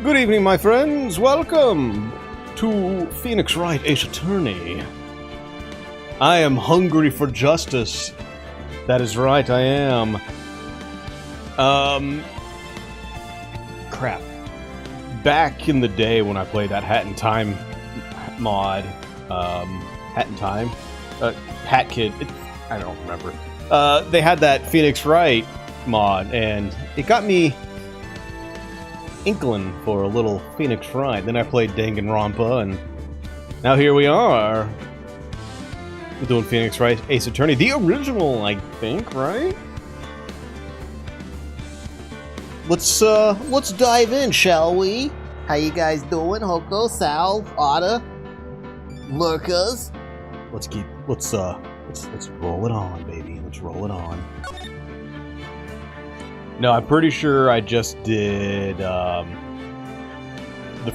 Good evening, my friends. Welcome to Phoenix Wright, Ace Attorney. I am hungry for justice. That is right, I am. Crap. Back in the day when I played that Hat in Time mod, Hat in Time? Hat Kid, I don't remember. They had that Phoenix Wright mod, and it got me inkling for a little Phoenix Wright. Then I played Danganronpa, and now here we are. We're doing Phoenix Wright Ace Attorney, the original, I think, right? Let's dive in, shall we? How you guys doing? Hoko, Sal, Otta, Lurkas? Let's roll it on, baby. Let's roll it on. No, I'm pretty sure I just did the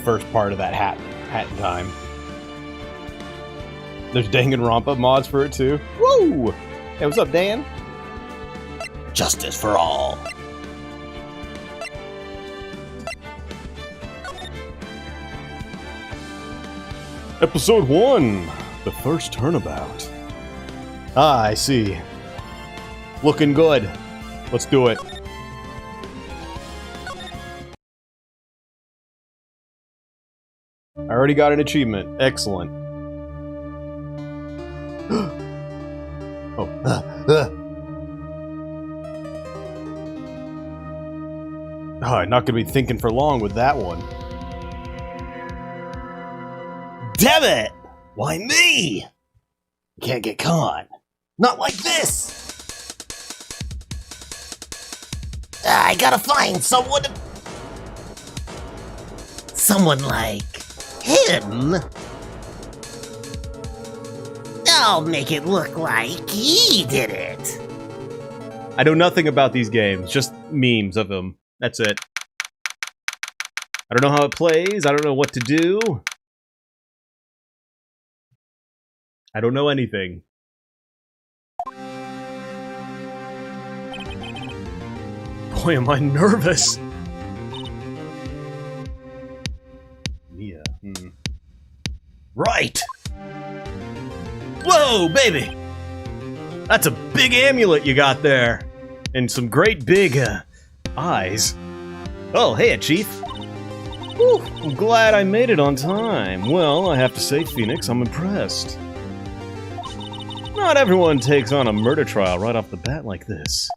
first part of that Hat in Time. There's Danganronpa mods for it too. Woo! Hey, what's up, Dan? Justice for all. Episode 1, the first turnabout. Ah, I see. Looking good. Let's do it. I already got an achievement. Excellent. I'm not gonna be thinking for long with that one. Damn it! Why me? Can't get caught. Not like this! I gotta find someone... Someone like... him? I'll make it look like he did it. I know nothing about these games, just memes of them. That's it. I don't know how it plays, I don't know what to do. I don't know anything. Boy, am I nervous. Yeah. Right! Whoa, baby! That's a big amulet you got there. And some great big, eyes. Oh, hey, Chief. Whew, I'm glad I made it on time. Well, I have to say, Phoenix, I'm impressed. Not everyone takes on a murder trial right off the bat like this.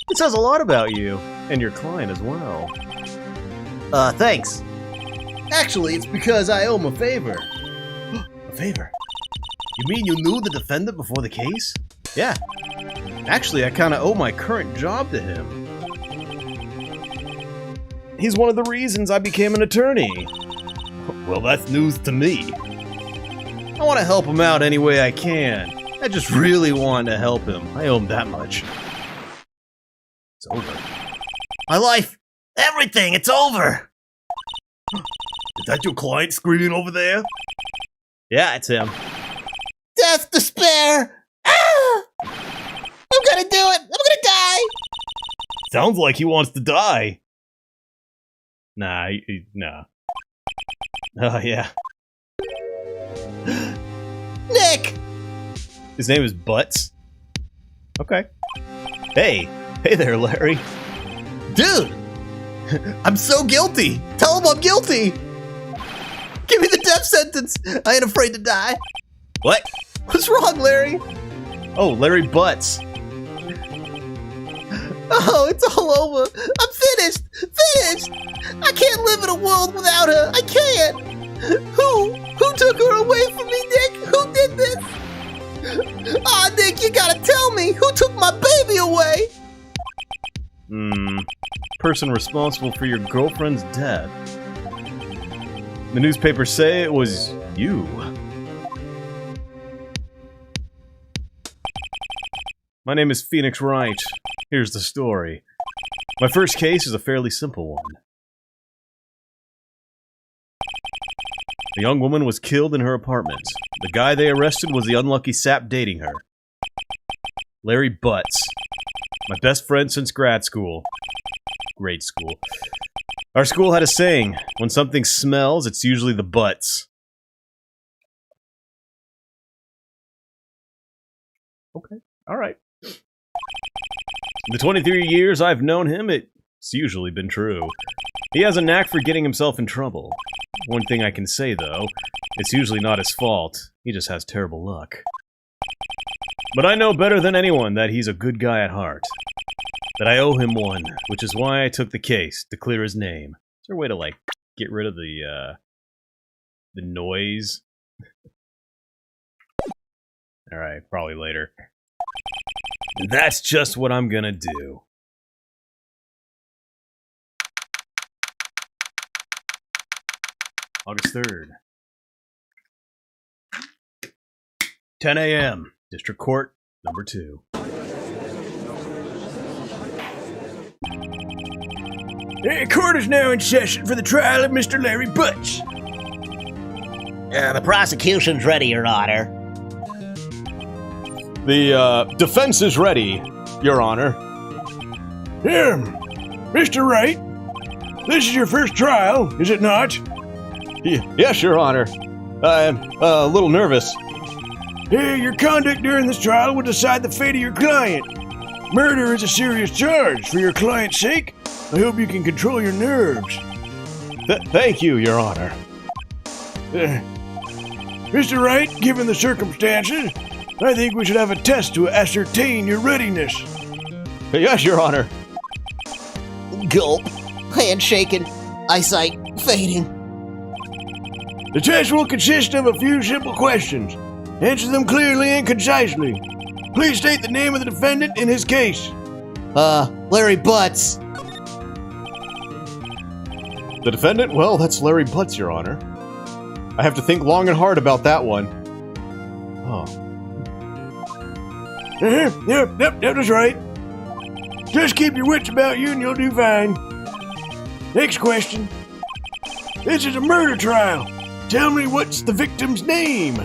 It says a lot about you, and your client as well. Thanks. Actually, it's because I owe him a favor. A favor? You mean you knew the defendant before the case? Yeah. Actually, I kinda owe my current job to him. He's one of the reasons I became an attorney. Well, that's news to me. I want to help him out any way I can. I just really want to help him. I owe him that much. It's over. My life! Everything! It's over! Is that your client screaming over there? Yeah, it's him. Death, despair! Ah! I'm gonna do it! I'm gonna die! Sounds like he wants to die. Nah, nah. Oh, yeah. Nick! His name is Butts? Okay. Hey! Hey there, Larry. Dude! I'm so guilty! Tell him I'm guilty! Give me the death sentence! I ain't afraid to die! What? What's wrong, Larry? Oh, Larry Butts. Oh, it's all over! I'm finished! Finished! I can't live in a world without her! I can't! Who took her away from me, Nick? Who did this? Aw, Nick, you gotta tell me! Who took my baby away? Person responsible for your girlfriend's death. The newspapers say it was you. My name is Phoenix Wright. Here's the story. My first case is a fairly simple one. A young woman was killed in her apartment. The guy they arrested was the unlucky sap dating her. Larry Butts. My best friend since grade school. Our school had a saying, when something smells, it's usually the butts. Okay, alright. In the 23 years I've known him, it's usually been true. He has a knack for getting himself in trouble. One thing I can say, though, it's usually not his fault. He just has terrible luck. But I know better than anyone that he's a good guy at heart. That I owe him one, which is why I took the case, to clear his name. Is there a way to, like, get rid of the noise? Alright, probably later. And that's just what I'm gonna do. August 3rd. 10 a.m. District Court, number 2. The court is now in session for the trial of Mr. Larry Butch. The prosecution's ready, Your Honor. The defense is ready, Your Honor. Here, Mr. Wright, this is your first trial, is it not? Yes, Your Honor. I'm a little nervous. Your conduct during this trial will decide the fate of your client. Murder is a serious charge. For your client's sake, I hope you can control your nerves. Thank you, Your Honor. Mr. Wright, given the circumstances, I think we should have a test to ascertain your readiness. Yes, Your Honor. Gulp. Hand shaking. Eyesight fading. The test will consist of a few simple questions. Answer them clearly and concisely. Please state the name of the defendant in his case. Larry Butts. The defendant? Well, that's Larry Butts, Your Honor. I have to think long and hard about that one. Oh. Yep, that was right. Just keep your wits about you and you'll do fine. Next question. This is a murder trial. Tell me what's the victim's name?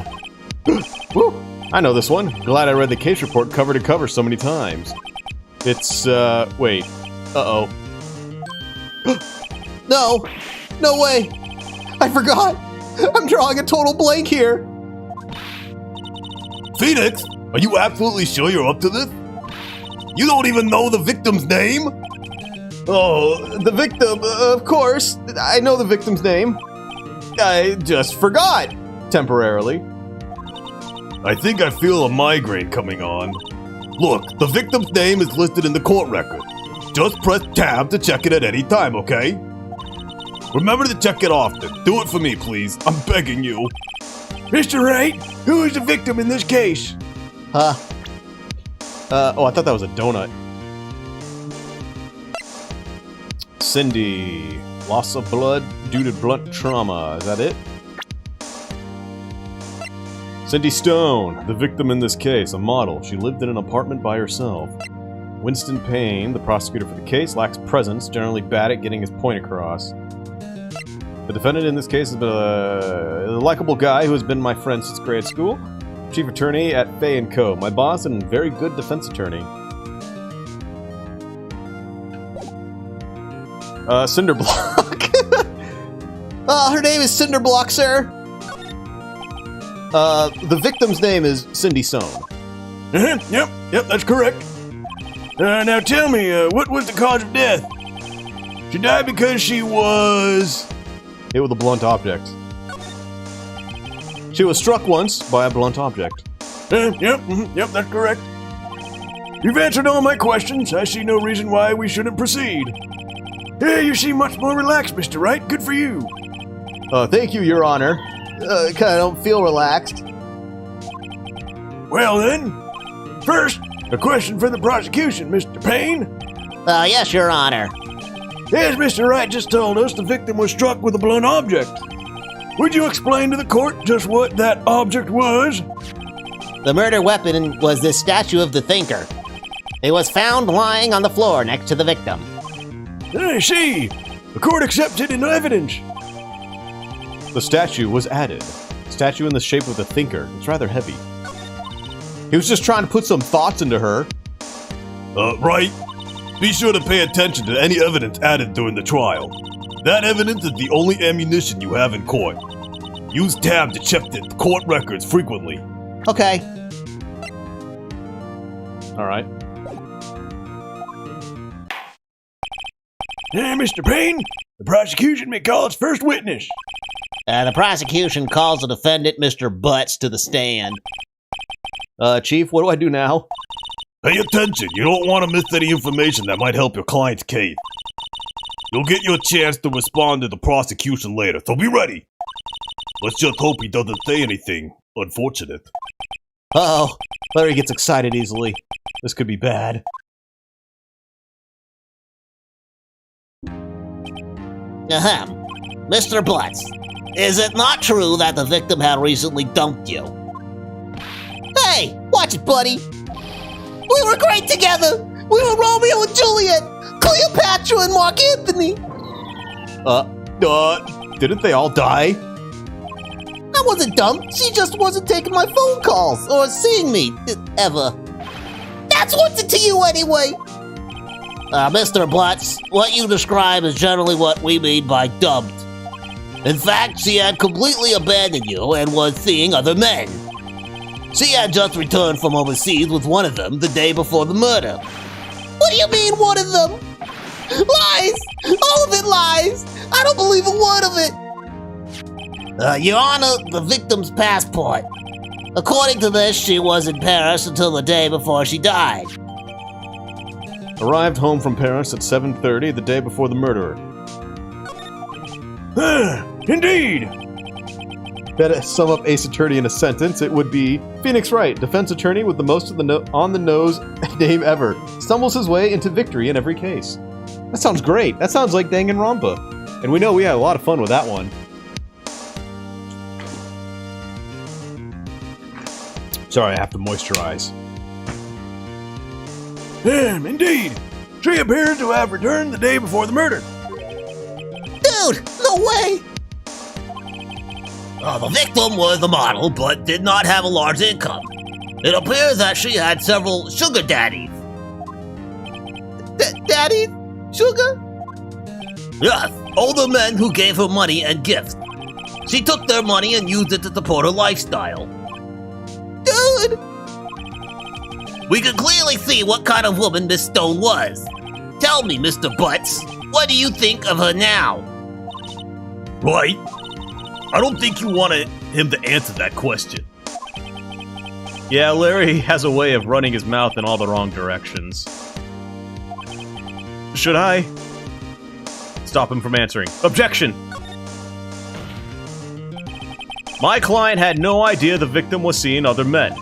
Woo! I know this one. Glad I read the case report cover to cover so many times. It's, wait. Uh-oh. No! No way! I forgot! I'm drawing a total blank here! Phoenix, are you absolutely sure you're up to this? You don't even know the victim's name? Oh, the victim, of course. I know the victim's name. I just forgot. Temporarily. I think I feel a migraine coming on. Look, the victim's name is listed in the court record. Just press tab to check it at any time, okay? Remember to check it often. Do it for me, please. I'm begging you. Mr. Wright, who is the victim in this case? Oh, I thought that was a donut. Cindy. Loss of blood due to blunt trauma. Is that it? Cindy Stone, the victim in this case, a model. She lived in an apartment by herself. Winston Payne, the prosecutor for the case, lacks presence, generally bad at getting his point across. The defendant in this case has been a likable guy who has been my friend since grade school. Chief attorney at Fay & Co., my boss and very good defense attorney. Cinderblock. Her name is Cinderblock, sir. The victim's name is Cindy Stone. Yep, that's correct. Now tell me, what was the cause of death? She died because she was... Hit with a blunt object. She was struck once by a blunt object. Yep, that's correct. You've answered all my questions. I see no reason why we shouldn't proceed. You seem much more relaxed, Mr. Wright. Good for you. Thank you, Your Honor. Kinda don't feel relaxed. Well then, first, a question for the prosecution, Mr. Payne. Yes, Your Honor. As Mr. Wright just told us, the victim was struck with a blunt object. Would you explain to the court just what that object was? The murder weapon was this statue of the Thinker. It was found lying on the floor next to the victim. I see. The court accepts it into evidence. The statue was added. Statue in the shape of the Thinker. It's rather heavy. He was just trying to put some thoughts into her. Right. Be sure to pay attention to any evidence added during the trial. That evidence is the only ammunition you have in court. Use Tab to check the court records frequently. Okay. All right. Hey, Mr. Payne, the prosecution may call its first witness. The prosecution calls the defendant, Mr. Butts, to the stand. Chief, what do I do now? Pay attention, you don't want to miss any information that might help your client's case. You'll get your chance to respond to the prosecution later, so be ready. Let's just hope he doesn't say anything unfortunate. Uh-oh. Larry gets excited easily. This could be bad. Ahem. Mr. Butts, is it not true that the victim had recently dumped you? Hey, watch it, buddy. We were great together. We were Romeo and Juliet, Cleopatra and Mark Anthony. Didn't they all die? I wasn't dumped. She just wasn't taking my phone calls or seeing me, ever. That's what's it to you anyway. Mr. Butts, what you describe is generally what we mean by dumped. In fact, she had completely abandoned you and was seeing other men. She had just returned from overseas with one of them the day before the murder. What do you mean, one of them? Lies! All of it lies! I don't believe a word of it! Your Honor, the victim's passport. According to this, she was in Paris until the day before she died. Arrived home from Paris at 7:30 the day before the murder. Indeed! To sum up Ace Attorney in a sentence, it would be Phoenix Wright, defense attorney with the most of the on-the-nose name ever. Stumbles his way into victory in every case. That sounds great. That sounds like Danganronpa. And we know we had a lot of fun with that one. Sorry, I have to moisturize. Indeed. She appears to have returned the day before the murder. Dude, no way! The victim was a model, but did not have a large income. It appears that she had several sugar daddies. Daddy? Sugar? Yes, older men who gave her money and gifts. She took their money and used it to support her lifestyle. Dude! We can clearly see what kind of woman Miss Stone was. Tell me, Mr. Butts, what do you think of her now? Right? I don't think you wanted him to answer that question. Yeah, Larry has a way of running his mouth in all the wrong directions. Should I stop him from answering? Objection! My client had no idea the victim was seeing other men.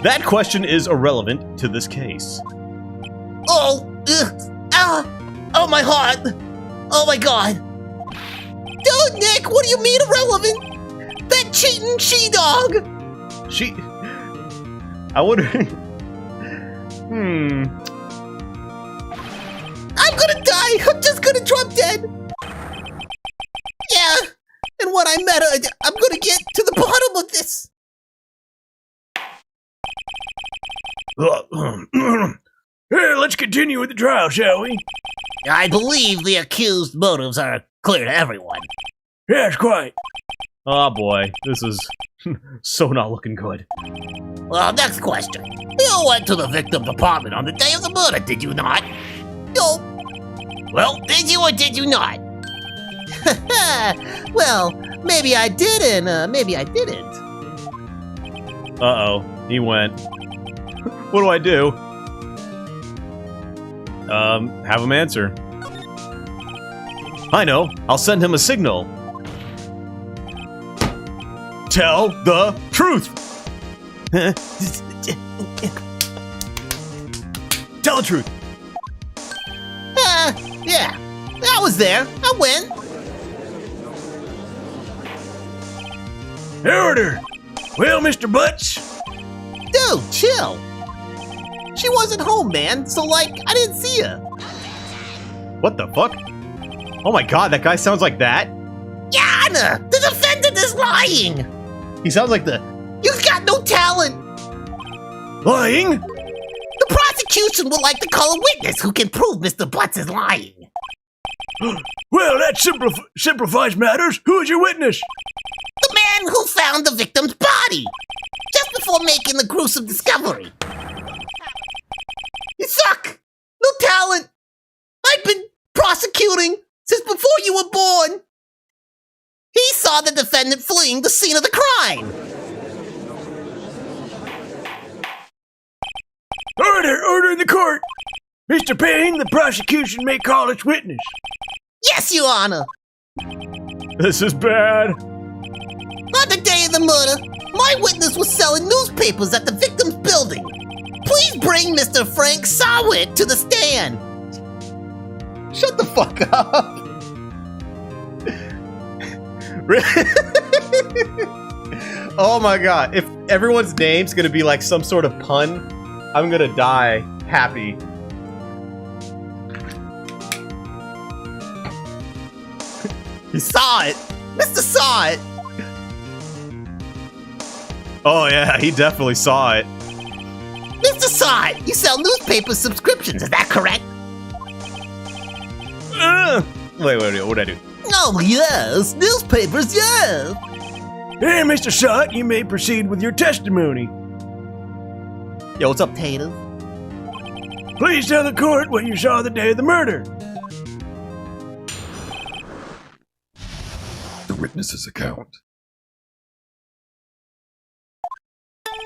That question is irrelevant to this case. Oh, oh my heart! Oh my god! Dude, Nick, what do you mean irrelevant? That cheating she-dog! I wonder... I'm gonna die! I'm just gonna drop dead! Yeah, and when I met her, I'm gonna get to the bottom of this! Here, let's continue with the trial, shall we? I believe the accused's motives are clear to everyone. Yes, quite. Oh boy, this is so not looking good. Well, next question. You went to the victim's apartment on the day of the murder, did you not? No. Well, did you or did you not? Well, maybe I did and maybe I didn't. Uh-oh, he went. What do I do? Have him answer. I know, I'll send him a signal. Tell the truth! Tell the truth! Yeah, I was there. I went. Order! Well, Mr. Butts? Dude, chill. She wasn't home, man, so like, I didn't see her. What the fuck? Oh my god, that guy sounds like that? Yana, the defendant is lying. He sounds like the... You've got no talent. Lying? The prosecution would like to call a witness who can prove Mr. Butts is lying. Well, that simplifies matters. Who is your witness? The man who found the victim's body just before making the gruesome discovery. You suck! No talent! I've been prosecuting since before you were born! He saw the defendant fleeing the scene of the crime! Order in the court! Mr. Payne, the prosecution may call its witness. Yes, Your Honor! This is bad. On the day of the murder, my witness was selling newspapers at the victim's building. Please bring Mr. Frank Sawit to the stand. Shut the fuck up. Oh my god. If everyone's name's gonna be like some sort of pun, I'm gonna die happy. He saw it. Mr. Saw It. Oh yeah, he definitely saw it. Mr. Saw It, you sell newspaper subscriptions, is that correct? Wait, what'd I do? Oh, yes. Newspapers, yes. Hey, Mr. Sott, you may proceed with your testimony. Yo, what's up, Taters? Please tell the court what you saw the day of the murder. The witness's account.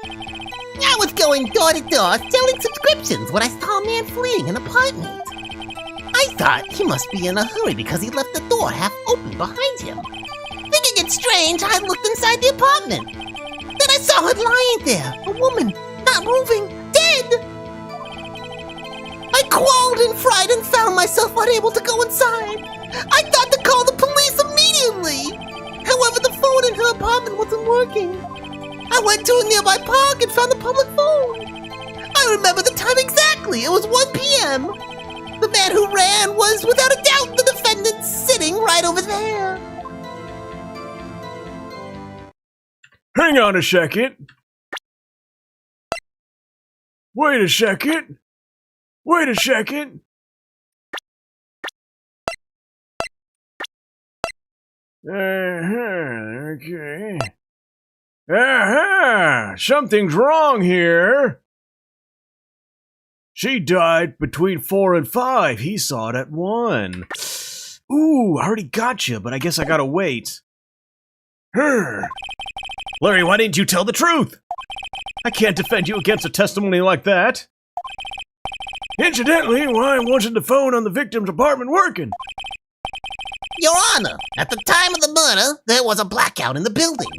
I was going door to door selling subscriptions when I saw a man fleeing an apartment. I thought he must be in a hurry because he left the door half open behind him. Thinking it strange, I looked inside the apartment. Then I saw her lying there, a woman, not moving, dead. I quelled in fright and found myself unable to go inside. I thought to call the police immediately. However, the phone in her apartment wasn't working. I went to a nearby park and found the public phone. I remember the time exactly. It was 1 p.m. The man who ran was, without a doubt, the defendant sitting right over there. Hang on a second. Wait a second. Wait a second. Okay. Something's wrong here. She died between 4 and 5. He saw it at 1. Ooh, I already got you, but I guess I gotta wait. Larry, why didn't you tell the truth? I can't defend you against a testimony like that. Incidentally, why wasn't the phone on the victim's apartment working? Your Honor, at the time of the murder, there was a blackout in the building.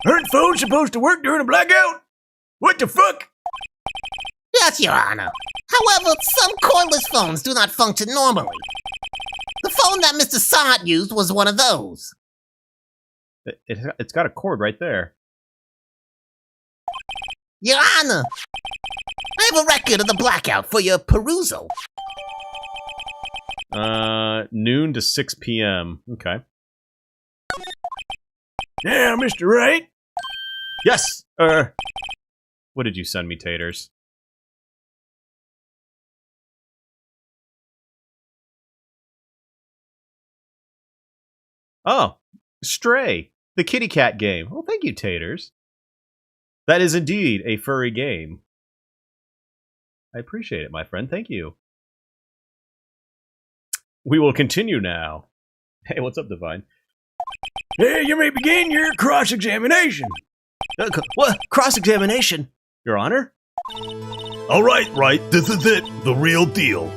Aren't phones supposed to work during a blackout? What the fuck? Yes, Your Honor. However, some cordless phones do not function normally. The phone that Mr. Sott used was one of those. It's got a cord right there. Your Honor, I have a record of the blackout for your perusal. Noon to 6 p.m. Okay. Yeah, Mr. Wright? Yes, what did you send me, Taters? Oh, Stray, the kitty cat game. Well, thank you, Taters. That is indeed a furry game. I appreciate it, my friend. Thank you. We will continue now. Hey, what's up, Divine? Hey, you may begin your cross-examination. What? Cross-examination? Your Honor? All right, this is it, the real deal.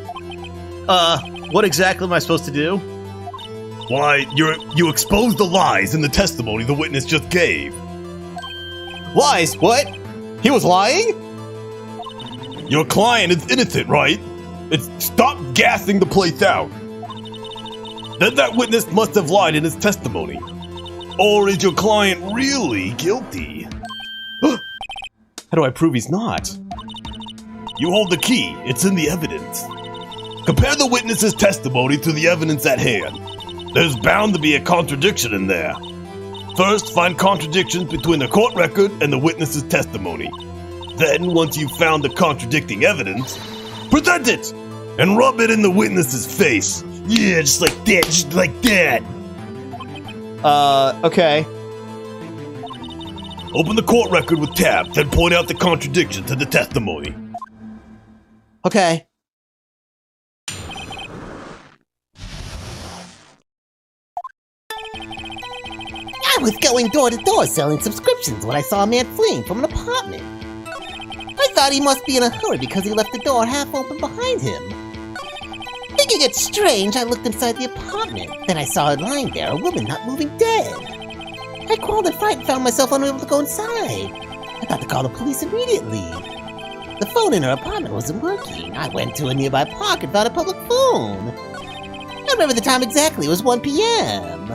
What exactly am I supposed to do? Why, you exposed the lies in the testimony the witness just gave. Lies? What? He was lying? Your client is innocent, right? Stop gassing the place out. Then that witness must have lied in his testimony. Or is your client really guilty? How do I prove he's not? You hold the key. It's in the evidence. Compare the witness's testimony to the evidence at hand. There's bound to be a contradiction in there. First, find contradictions between the court record and the witness's testimony. Then, once you've found the contradicting evidence, present it and rub it in the witness's face Yeah, just like that, just like that. Okay. Open the court record with tab, then point out the contradiction to the testimony. Okay. I was going door to door selling subscriptions when I saw a man fleeing from an apartment. I thought he must be in a hurry because he left the door half open behind him. Thinking it strange, I looked inside the apartment. Then I saw her lying there, a woman not moving, dead. I crawled in fright and found myself unable to go inside. I thought to call the police immediately. The phone in her apartment wasn't working. I went to a nearby park and found a public phone. I remember the time exactly. It was 1 p.m.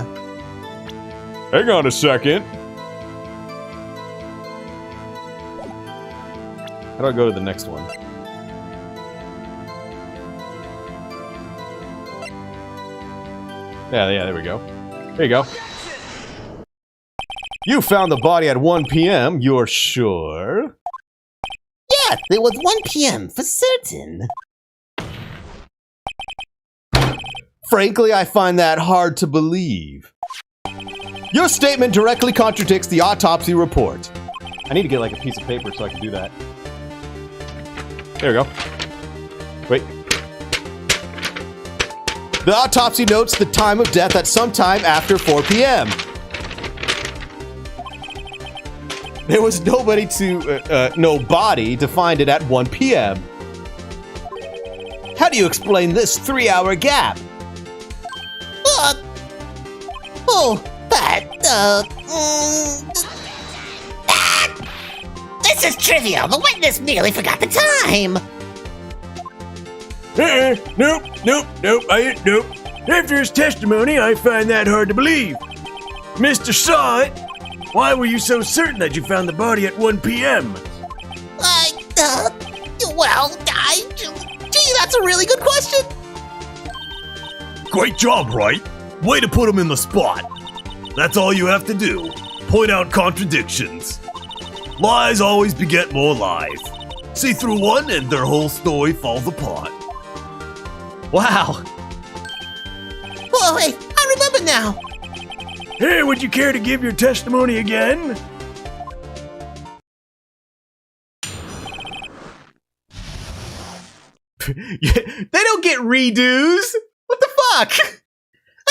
Hang on a second. How do I go to the next one? Yeah, there we go. There you go. You found the body at 1 p.m., you're sure? Yes, it was 1 p.m. for certain. Frankly, I find that hard to believe. Your statement directly contradicts the autopsy report. I need to get like a piece of paper so I can do that. There we go. Wait. The autopsy notes the time of death at sometime after 4 p.m. There was no body to find it at 1 p.m. How do you explain this 3-hour gap? This is trivial. The witness merely forgot the time. Nope. After his testimony, I find that hard to believe. Mr. Saw It, why were you so certain that you found the body at 1 p.m.? Gee, that's a really good question. Great job, right? Way to put him in the spot. That's all you have to do. Point out contradictions. Lies always beget more lies. See through one and their whole story falls apart. Wow. Oh, wait, I remember now. Hey, would you care to give your testimony again? They don't get redos. What the fuck?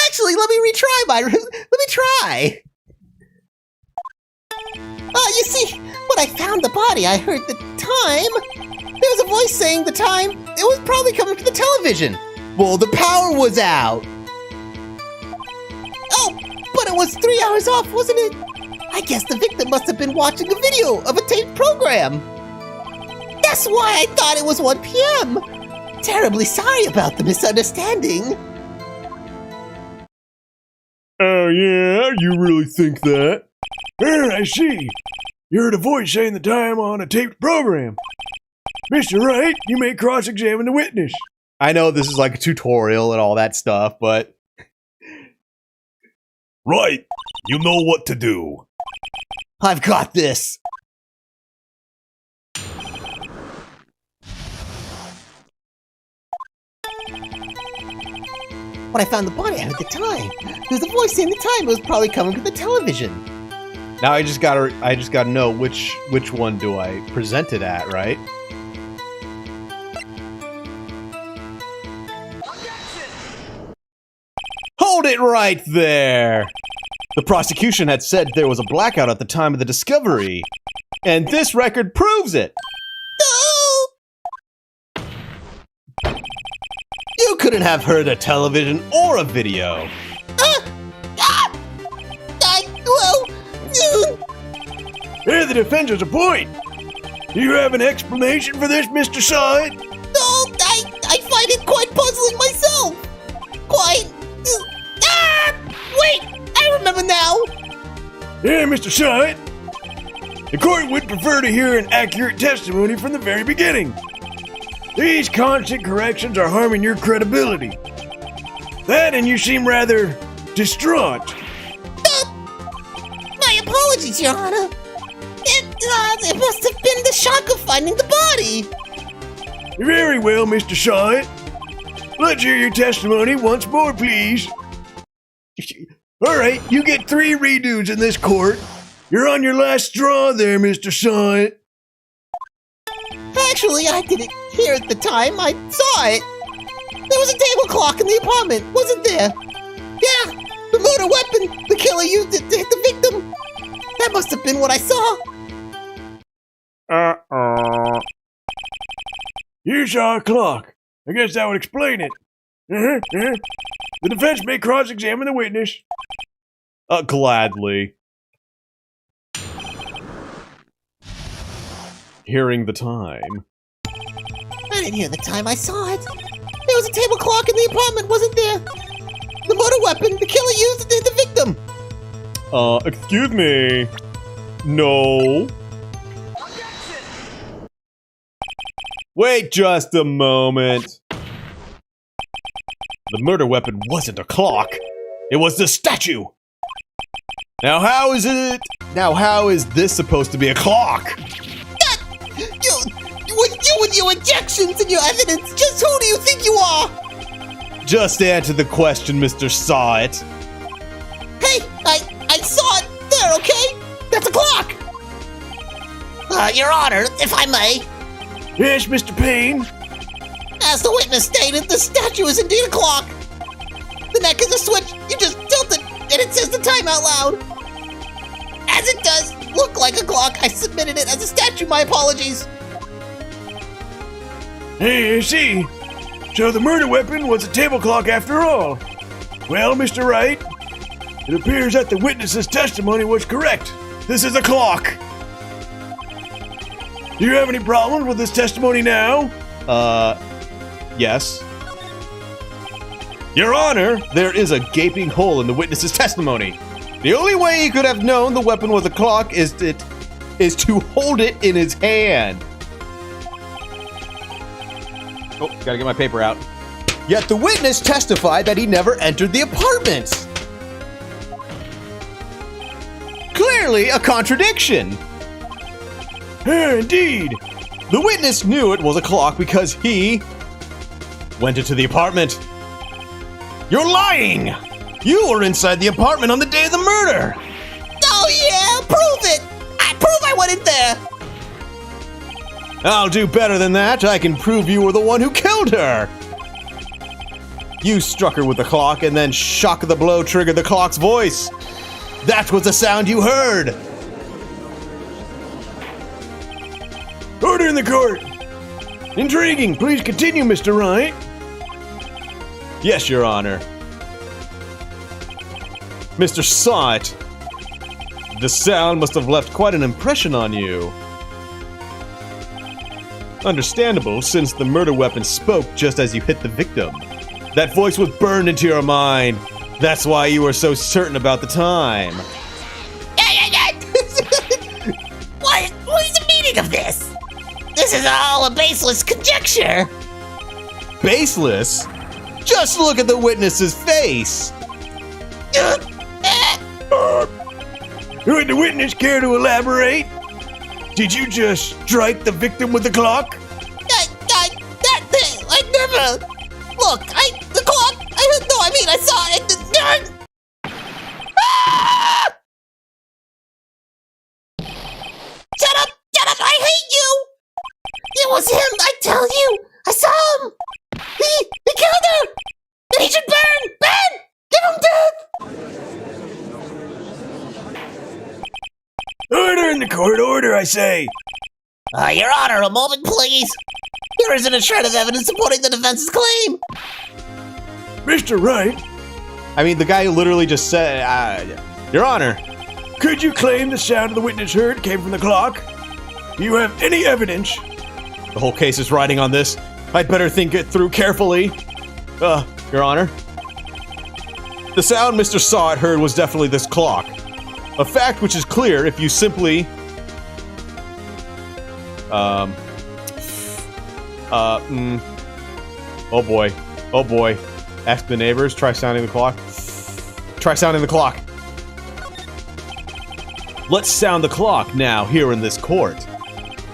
Actually, let me try. You see, when I found the body, I heard the time. There was a voice saying the time. It was probably coming from the television. Well, the power was out. Oh, but it was 3 hours off, wasn't it? I guess the victim must have been watching a video of a taped program. That's why I thought it was 1 p.m. Terribly sorry about the misunderstanding. Oh yeah, you really think that? I see. You heard a voice saying the time on a taped program. Mr. Wright, you may cross-examine the witness. I know this is like a tutorial and all that stuff, but... Right. You know what to do. I've got this. When I found the body, I heard the time. There's a voice saying the time. It was probably coming from the television. Now I just gotta know which one do I present it at, right? Hold it right there! The prosecution had said there was a blackout at the time of the discovery, and this record proves it! You couldn't have heard a television or a video. Hey, the defender's a point. Do you have an explanation for this, Mr. Side? No, I find it quite puzzling myself. Wait, I remember now. Yeah, Mr. Side. The court would prefer to hear an accurate testimony from the very beginning. These constant corrections are harming your credibility. That and you seem rather distraught. My apologies, Your Honor. It must have been the shock of finding the body. Very well, Mr. Side. Let's hear your testimony once more, please. All right, you get 3 redos in this court. You're on your last straw there, Mr. Sonic. Actually, I didn't hear at the time. I saw it. There was a table clock in the apartment, wasn't there? Yeah, the murder weapon the killer used it to hit the victim. That must have been what I saw. You saw a clock. I guess that would explain it. The defense may cross-examine the witness. Gladly. Hearing the time. I didn't hear the time. I saw it. There was a table clock in the apartment, wasn't there? The murder weapon the killer used it to hit the victim. Excuse me. No. Wait just a moment. The murder weapon wasn't a clock. It was the statue. Now how is this supposed to be a clock? You with your objections and your evidence, just who do you think you are? Just answer the question, Mr. Saw It. Hey, I saw it there, okay? That's a clock! Your Honor, if I may. Yes, Mr. Payne? As the witness stated, the statue is indeed a clock. The neck is a switch. You just tilt it, and it says the time out loud. As it does look like a clock, I submitted it as a statue. My apologies. Hey, I see. So the murder weapon was a table clock after all. Well, Mr. Wright, it appears that the witness's testimony was correct. This is a clock. Do you have any problems with this testimony now? Yes. Your Honor, there is a gaping hole in the witness's testimony. The only way he could have known the weapon was a clock is to hold it in his hand. Oh, gotta get my paper out. Yet the witness testified that he never entered the apartment. Clearly a contradiction. Indeed. The witness knew it was a clock because he went into the apartment. You're lying! You were inside the apartment on the day of the murder! Oh yeah, prove it! Prove I went in there! I'll do better than that. I can prove you were the one who killed her! You struck her with the clock and then shock of the blow triggered the clock's voice. That was the sound you heard! Order in the court! Intriguing. Please continue, Mr. Wright. Yes, Your Honor. Mr. Saw It. The sound must have left quite an impression on you. Understandable, since the murder weapon spoke just as you hit the victim. That voice was burned into your mind. That's why you were so certain about the time. What is the meaning of this? This is all a baseless conjecture. Baseless? Just look at the witness's face. Would the witness care to elaborate? Did you just strike the victim with the clock? I never. Look, the clock. I saw it. Ah! Shut up! I hate you. It was him. I tell you, I saw him. He killed her. And he should burn. Ben, give him death. Order in the court, order, I say. Your Honor, a moment, please. There isn't a shred of evidence supporting the defense's claim. Mr. Wright, I mean, the guy literally just said, Your Honor. could you claim the sound the witness heard came from the clock? Do you have any evidence? The whole case is riding on this. I'd better think it through carefully. Your Honor. The sound Mr. Saw It heard was definitely this clock. A fact which is clear if you simply... Oh boy. Oh boy. Ask the neighbors. Try sounding the clock. Try sounding the clock. Let's sound the clock now here in this court.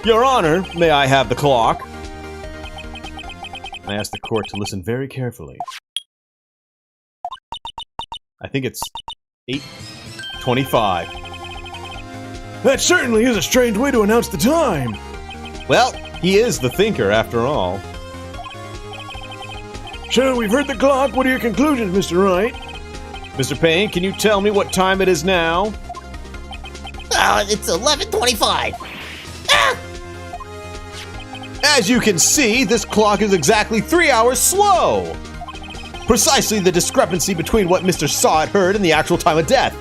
Your Honor, may I have the clock? And I ask the court to listen very carefully. I think it's 8:25. That certainly is a strange way to announce the time. Well, he is the thinker after all. So, we've heard the clock. What are your conclusions, Mr. Wright? Mr. Payne, can you tell me what time it is now? It's 11:25. Ah! As you can see, this clock is exactly 3 hours slow. Precisely the discrepancy between what Mr. Sawit heard and the actual time of death.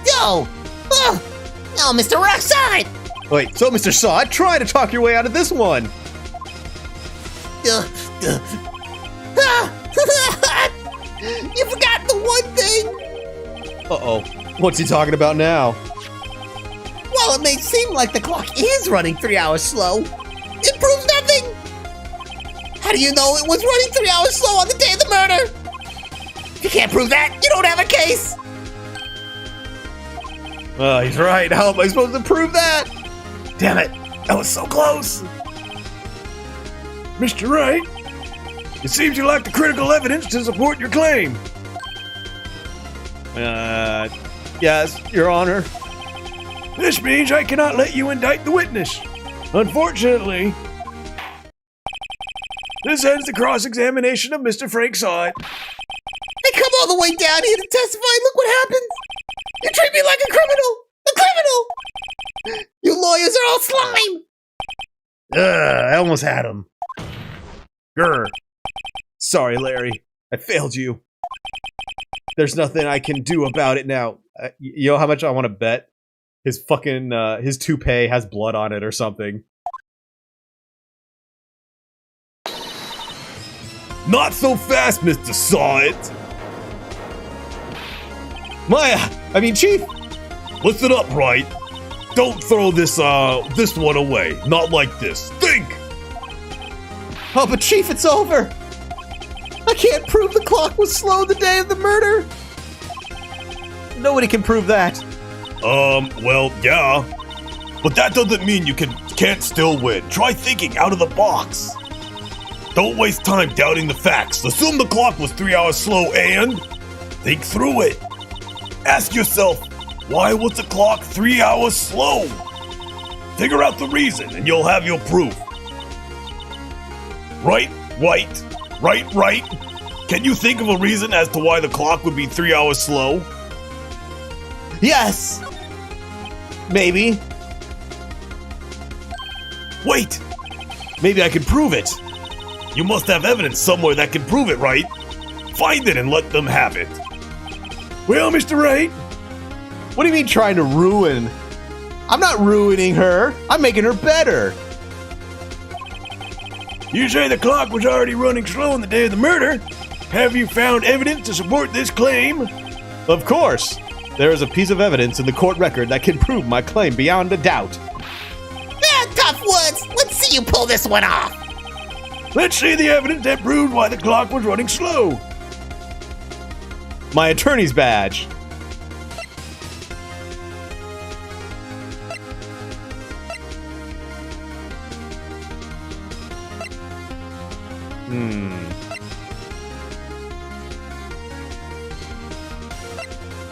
Yo! Oh, Mr. Rockside! Wait, so Mr. Sawit, try to talk your way out of this one. You forgot the one thing! Uh-oh. What's he talking about now? While it may seem like the clock is running 3 hours slow, it proves nothing! How do you know it was running 3 hours slow on the day of the murder? If you can't prove that, you don't have a case! Oh, he's right. How am I supposed to prove that? Damn it. That was so close. Mr. Wright, it seems you lack the critical evidence to support your claim. Yes, Your Honor. This means I cannot let you indict the witness. Unfortunately, this ends the cross-examination of Mr. Frank Sawit. I come all the way down here to testify, look what happens! You treat me like a criminal! A criminal! You lawyers are all slime! I almost had him. Grr. Sorry, Larry. I failed you. There's nothing I can do about it now. You know how much I want to bet? His fucking, his toupee has blood on it or something. Not so fast, Mr. Sawit. Chief! Listen up, Wright. Don't throw this one away. Not like this. Think! Oh, but Chief, it's over! I can't prove the clock was slow the day of the murder! Nobody can prove that. Well, yeah. But that doesn't mean you can't still win. Try thinking out of the box. Don't waste time doubting the facts. Assume the clock was 3 hours slow and think through it. Ask yourself, why was the clock 3 hours slow? Figure out the reason and you'll have your proof. Right. Can you think of a reason as to why the clock would be 3 hours slow? Yes! Maybe. Wait! Maybe I can prove it. You must have evidence somewhere that can prove it, right? Find it and let them have it. Well, Mr. Wright, What do you mean trying to ruin? I'm not ruining her. I'm making her better. you say the clock was already running slow on the day of the murder. Have you found evidence to support this claim? Of course. There is a piece of evidence in the court record that can prove my claim beyond a doubt. Tough words! Let's see you pull this one off! Let's see the evidence that proved why the clock was running slow. My attorney's badge.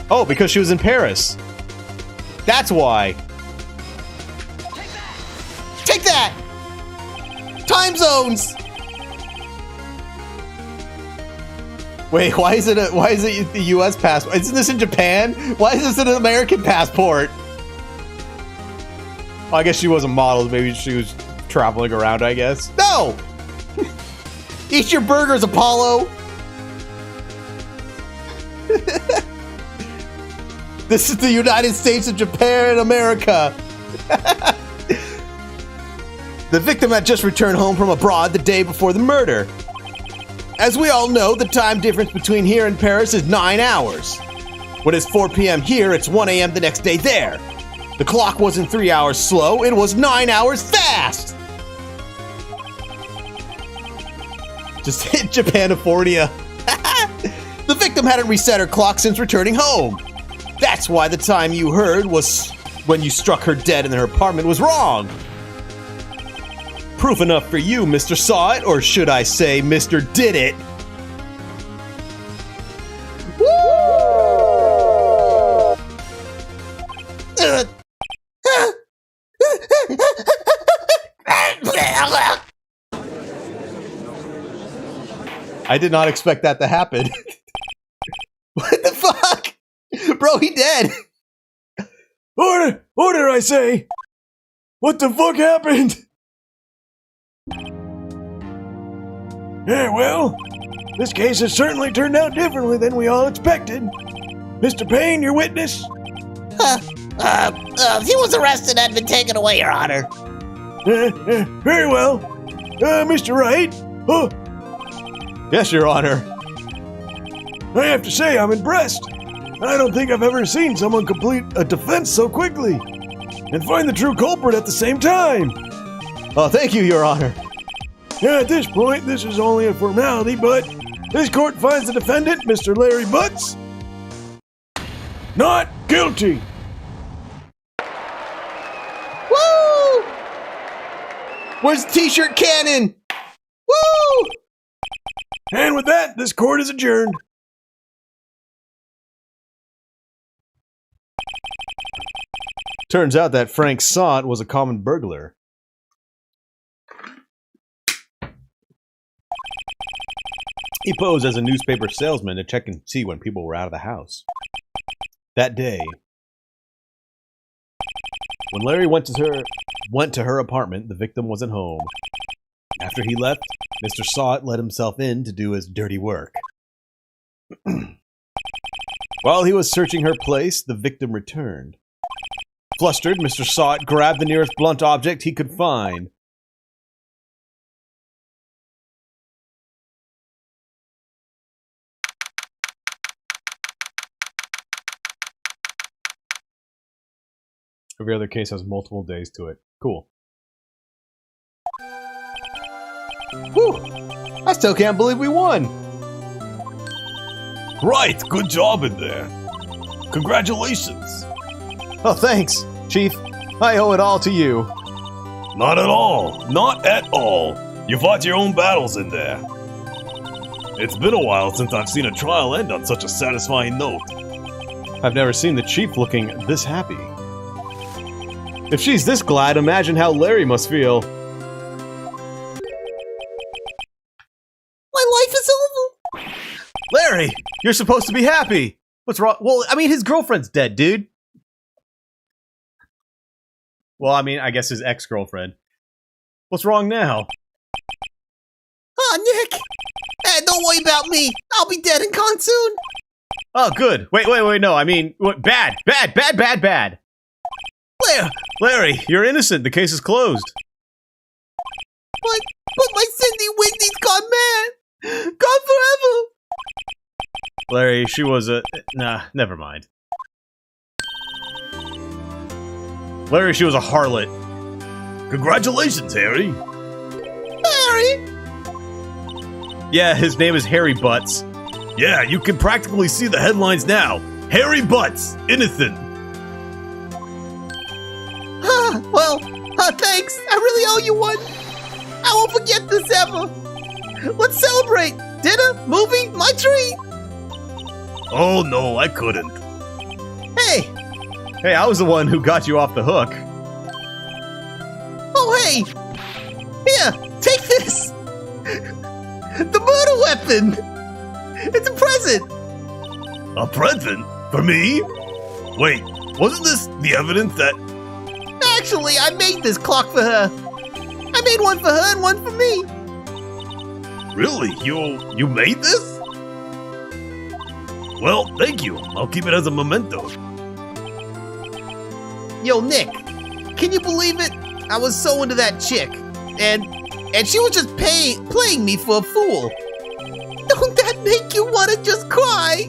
Oh, because she was in Paris. That's why. Take that! Time zones! Wait, why is it the US passport? Isn't this in Japan? Why is this an American passport? Oh, I guess she wasn't modeled. Maybe she was traveling around, I guess. No! Eat your burgers, Apollo! This is the United States of Japan and America. The victim had just returned home from abroad the day before the murder. As we all know, the time difference between here and Paris is 9 hours. When it's 4 p.m. here, it's 1 a.m. the next day there. The clock wasn't 3 hours slow, it was 9 hours fast! Just hit Japanifornia. The victim hadn't reset her clock since returning home. That's why the time you heard was when you struck her dead in her apartment was wrong. proof enough for you, Mr. Saw It, or should I say, Mr. Did It. I did not expect that to happen. What the fuck? Bro, he dead. Order! Order, I say! What the fuck happened? Yeah, well, this case has certainly turned out differently than we all expected. Mr. Payne, your witness? He was arrested and been taken away, Your Honor. Very well. Mr. Wright? Oh, Yes, Your Honor. I have to say, I'm impressed. I don't think I've ever seen someone complete a defense so quickly and find the true culprit at the same time. Oh, thank you, Your Honor. Yeah, at this point, this is only a formality, but this court finds the defendant, Mr. Larry Butts, not guilty. Woo! Where's the t-shirt cannon? Woo! And with that, this court is adjourned. Turns out that Frank Saw It was a common burglar. He posed as a newspaper salesman to check and see when people were out of the house. That day, when Larry went to her apartment, the victim wasn't home. After he left, Mr. Saw It let himself in to do his dirty work. While he was searching her place, the victim returned. Flustered, Mr. Saw It grabbed the nearest blunt object he could find. Every other case has multiple days to it. Cool. Whew! I still can't believe we won. Right, good job in there. Congratulations. Oh, thanks, Chief. I owe it all to you. Not at all. Not at all. You fought your own battles in there. It's been a while since I've seen a trial end on such a satisfying note. I've never seen the Chief looking this happy. If she's this glad, imagine how Larry must feel. My life is over. Larry, you're supposed to be happy. What's wrong? Well, I mean, his girlfriend's dead, dude. Well, I mean, I guess his ex-girlfriend. What's wrong now? Oh, Nick. Hey, don't worry about me. I'll be dead and gone soon. Oh, good. Wait, no, I mean, what? Bad. Larry, you're innocent. The case is closed. But my Cindy Whitney's gone mad. Gone forever. Larry, she was a... Nah, never mind. Larry, she was a harlot. Congratulations, Harry. Harry? Yeah, his name is Harry Butts. Yeah, you can practically see the headlines now. Harry Butts, innocent. Well, thanks. I really owe you one. I won't forget this ever. Let's celebrate. Dinner, movie, my treat. Oh no, I couldn't. Hey, I was the one who got you off the hook. oh hey. Here, take this. The murder weapon. It's a present. A present? For me? Wait, wasn't this the evidence that... Actually, I made this clock for her. I made one for her and one for me. Really? You made this? Well, thank you. I'll keep it as a memento. Yo, Nick, can you believe it? I was so into that chick, and she was just playing me for a fool. Don't that make you want to just cry?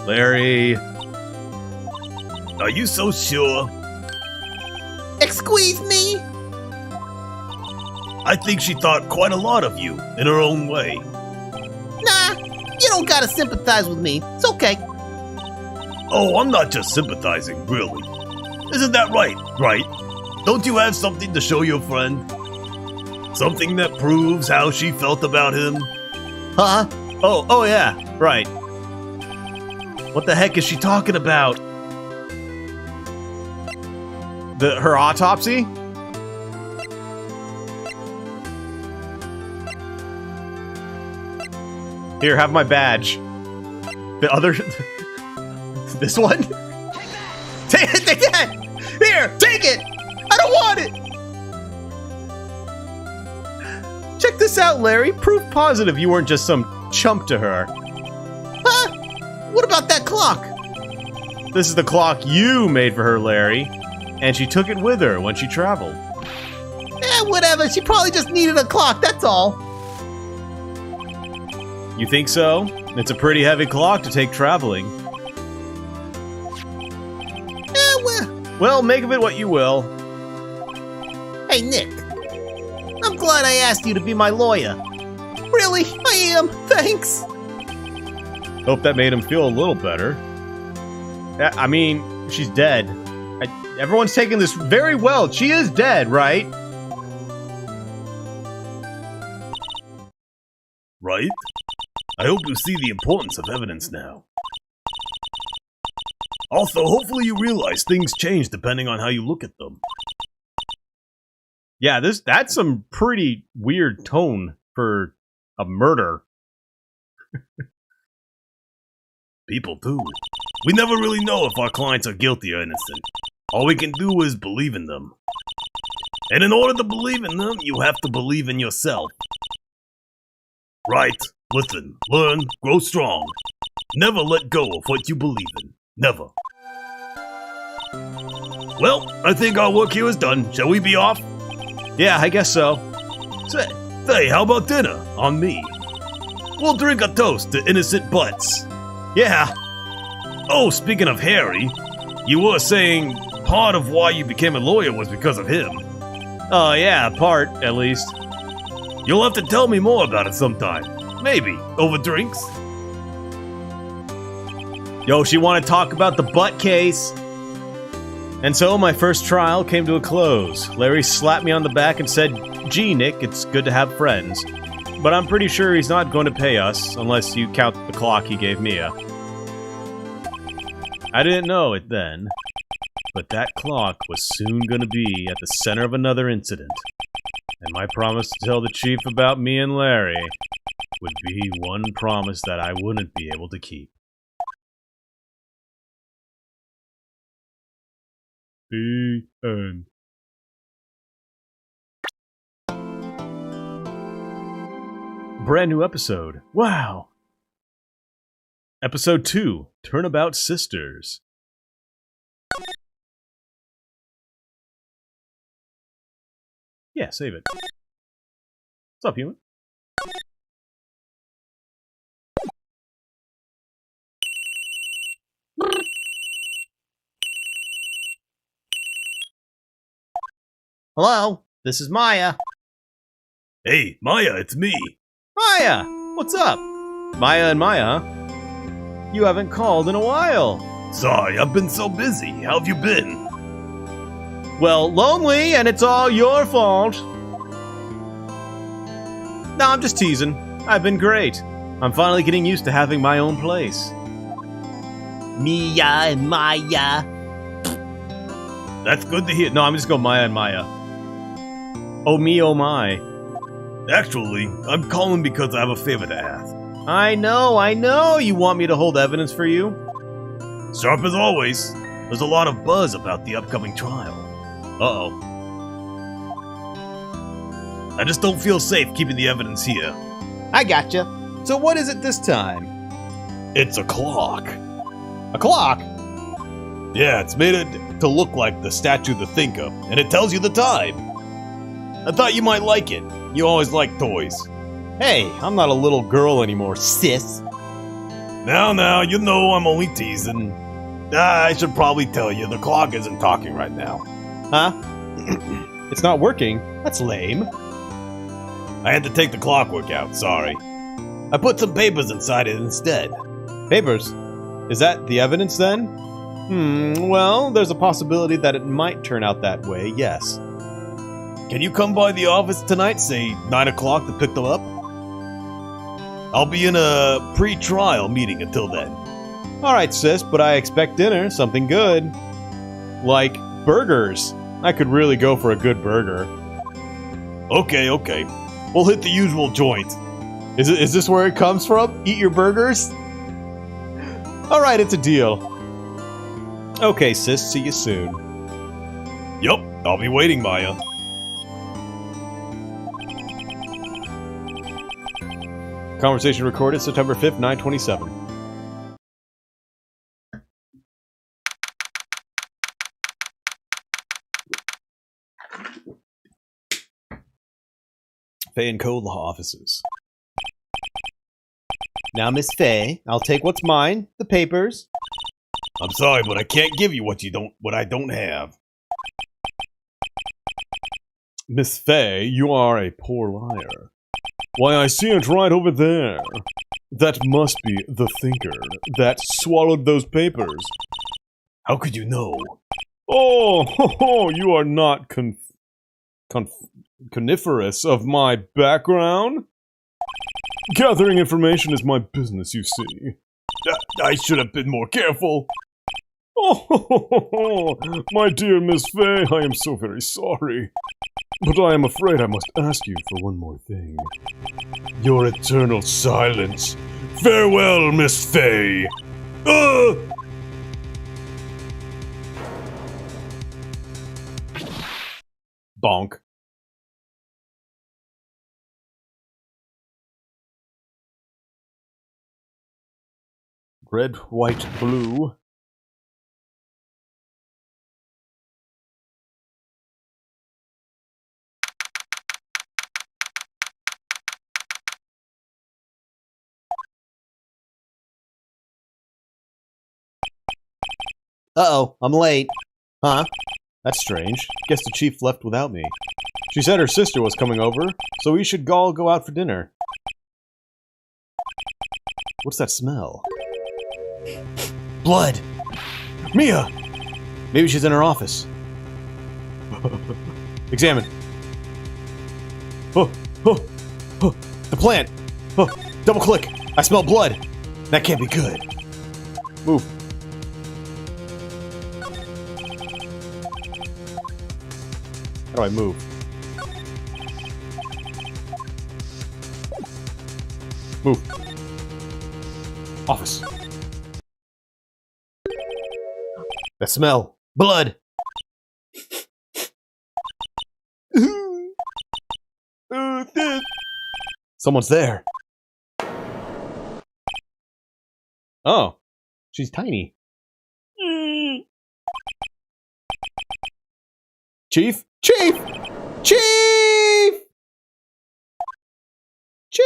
Larry... Are you so sure? Squeeze me? I think she thought quite a lot of you, in her own way. Nah, you don't gotta sympathize with me. It's okay. Oh, I'm not just sympathizing, really. Isn't that right? Right? Don't you have something to show your friend? Something that proves how she felt about him? Huh? Oh yeah, right. What the heck is she talking about? Her autopsy? Here, have my badge. The other... This one? Take that! Here, take it! I don't want it! Check this out, Larry. Proof positive you weren't just some chump to her. Huh? What about that clock? This is the clock you made for her, Larry. And she took it with her when she traveled. Whatever. She probably just needed a clock, that's all. You think so? It's a pretty heavy clock to take traveling. Well, make of it what you will. Hey, Nick. I'm glad I asked you to be my lawyer. Really? I am. Thanks. Hope that made him feel a little better. I mean, she's dead. Everyone's taking this very well. She is dead, right? Right? I hope you see the importance of evidence now. Also, hopefully you realize things change depending on how you look at them. Yeah, that's some pretty weird tone for a murder. People do. We never really know if our clients are guilty or innocent. All we can do is believe in them. And in order to believe in them, you have to believe in yourself. Right. Listen, learn, grow strong. Never let go of what you believe in. Never. Well, I think our work here is done. Shall we be off? Yeah, I guess so. Say, how about dinner? On me. We'll drink a toast to innocent butts. Yeah. Oh, speaking of Harry, you were saying part of why you became a lawyer was because of him. Oh, yeah, part, at least. You'll have to tell me more about it sometime. Maybe, over drinks. Yo, she want to talk about the butt case. And so my first trial came to a close. Larry slapped me on the back and said, "Gee, Nick, it's good to have friends. But I'm pretty sure he's not going to pay us, unless you count the clock he gave Mia." I didn't know it then, but that clock was soon going to be at the center of another incident. And my promise to tell the chief about me and Larry would be one promise that I wouldn't be able to keep. The end. Brand new episode. Wow. Episode 2, Turnabout Sisters. Yeah, save it. What's up, human? Hello? This is Maya. Hey, Maya, it's me. Maya! What's up? Maya and Maya, huh? You haven't called in a while. Sorry, I've been so busy. How have you been? Well, lonely, and it's all your fault. No, I'm just teasing. I've been great. I'm finally getting used to having my own place. Mia and Maya. That's good to hear. No, I'm just going Maya and Maya. Oh me, oh my. Actually, I'm calling because I have a favor to ask. I know. You want me to hold evidence for you? Sharp as always. There's a lot of buzz about the upcoming trial. Uh-oh. I just don't feel safe keeping the evidence here. I gotcha. So what is it this time? It's a clock. A clock? Yeah, it's made it to look like the statue the thinker, and it tells you the time. I thought you might like it. You always like toys. Hey, I'm not a little girl anymore, sis. Now, you know I'm only teasing. I should probably tell you, the clock isn't talking right now. Huh? It's not working? That's lame. I had to take the clockwork out, sorry. I put some papers inside it instead. Papers? Is that the evidence then? Well, there's a possibility that it might turn out that way, yes. Can you come by the office tonight, say 9 o'clock, to pick them up? I'll be in a pre-trial meeting until then. Alright, sis, but I expect dinner, something good. Like burgers. I could really go for a good burger. Okay. We'll hit the usual joint. Is this where it comes from? Eat your burgers? Alright, it's a deal. Okay, sis, see you soon. Yup, I'll be waiting, Maya. Conversation recorded September 5th, 9/27. Faye and Co. law offices. Now, Miss Faye, I'll take what's mine, the papers. I'm sorry, but I can't give you what I don't have. Miss Faye, you are a poor liar. Why, I see it right over there. That must be the thinker that swallowed those papers. How could you know? Oh, you are not coniferous of my background? Gathering information is my business, you see. I should have been more careful. Oh, my dear Miss Faye, I am so very sorry. But I am afraid I must ask you for one more thing. Your eternal silence. Farewell, Miss Faye. Bonk. Red, white, blue. Uh-oh, I'm late. Huh? That's strange. Guess the chief left without me. She said her sister was coming over, so we should all go out for dinner. What's that smell? Blood! Mia! Maybe she's in her office. Examine. Oh, the plant! Oh, double click! I smell blood! That can't be good. Move. How do I move? Move. Office. That smell. Blood! Someone's there. Oh. She's tiny. Chief? Chief! Chief! Chief!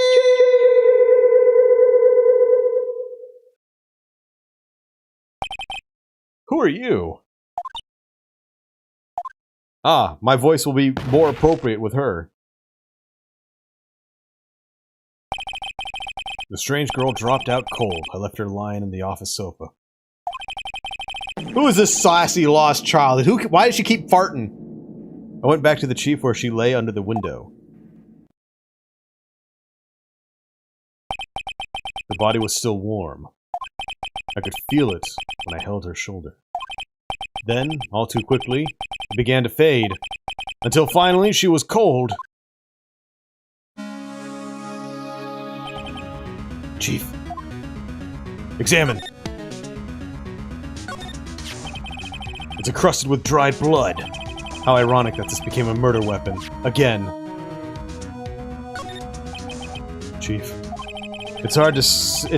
Who are you? Ah, my voice will be more appropriate with her. The strange girl dropped out cold. I left her lying in the office sofa. Who is this sassy lost child? Why does she keep farting? I went back to the chief where she lay under the window. Her body was still warm. I could feel it when I held her shoulder. Then, all too quickly, it began to fade, until finally she was cold. Chief. Examine. It's encrusted with dried blood. How ironic that this became a murder weapon. Again. Chief. It's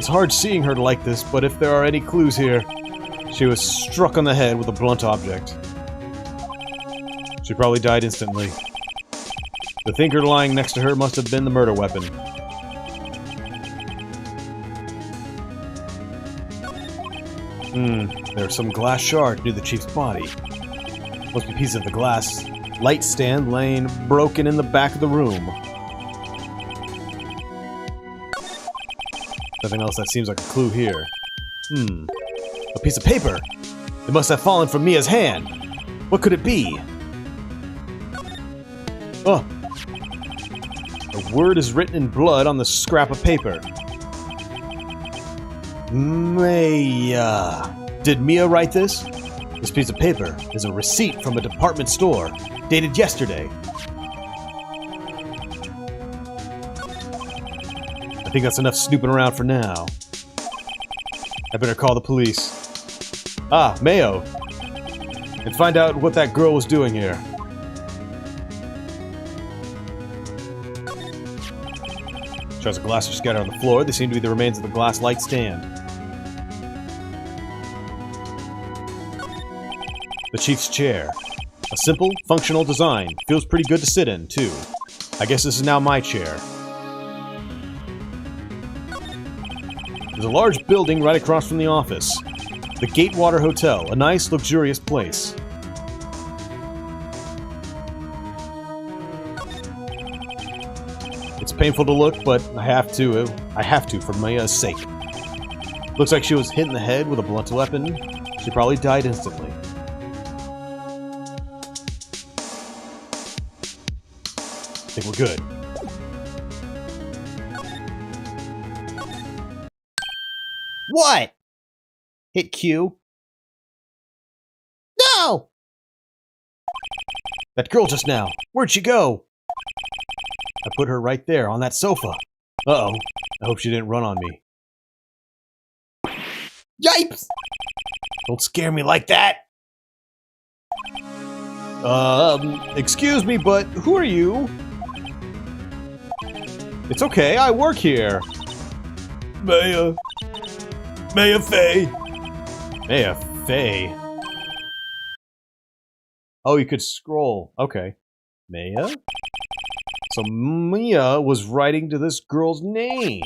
hard seeing her like this, but if there are any clues here, she was struck on the head with a blunt object. She probably died instantly. The thinker lying next to her must have been the murder weapon. There's some glass shard near the chief's body. Must be pieces of the glass light stand laying broken in the back of the room. Nothing else that seems like a clue here. A piece of paper! It must have fallen from Mia's hand! What could it be? Oh. A word is written in blood on the scrap of paper. Maya. Did Mia write this? This piece of paper is a receipt from a department store, dated yesterday. I think that's enough snooping around for now. I better call the police. Ah, Mayo. And find out what that girl was doing here. Shards of glass are scattered on the floor. They seem to be the remains of the glass light stand. The chief's chair. A simple, functional design. Feels pretty good to sit in, too. I guess this is now my chair. There's a large building right across from the office. The Gatewater Hotel, a nice, luxurious place. It's painful to look, but I have to for Maya's sake. Looks like she was hit in the head with a blunt weapon. She probably died instantly. I think we're good. What? Hit Q. No! That girl just now. Where'd she go? I put her right there on that sofa. Uh-oh. I hope she didn't run on me. Yipes! Don't scare me like that! Excuse me, but who are you? It's okay, I work here. Maya Fey. Maya Fey. Oh, you could scroll. Okay. Maya? So Mia was writing to this girl's name.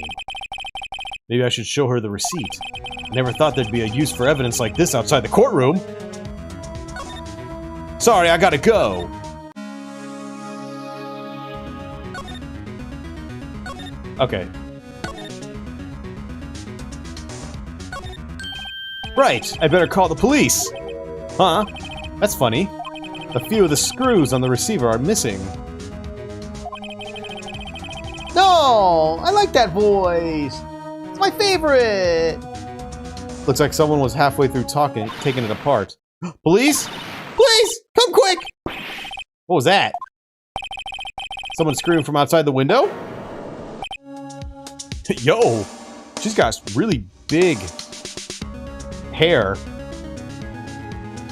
Maybe I should show her the receipt. I never thought there'd be a use for evidence like this outside the courtroom. Sorry, I gotta go. Okay. Right, I better call the police. Huh? That's funny. A few of the screws on the receiver are missing. No! I like that voice! It's my favorite! Looks like someone was halfway through taking it apart. Police? Please! Come quick! What was that? Someone screaming from outside the window? Yo! She's got really big hair.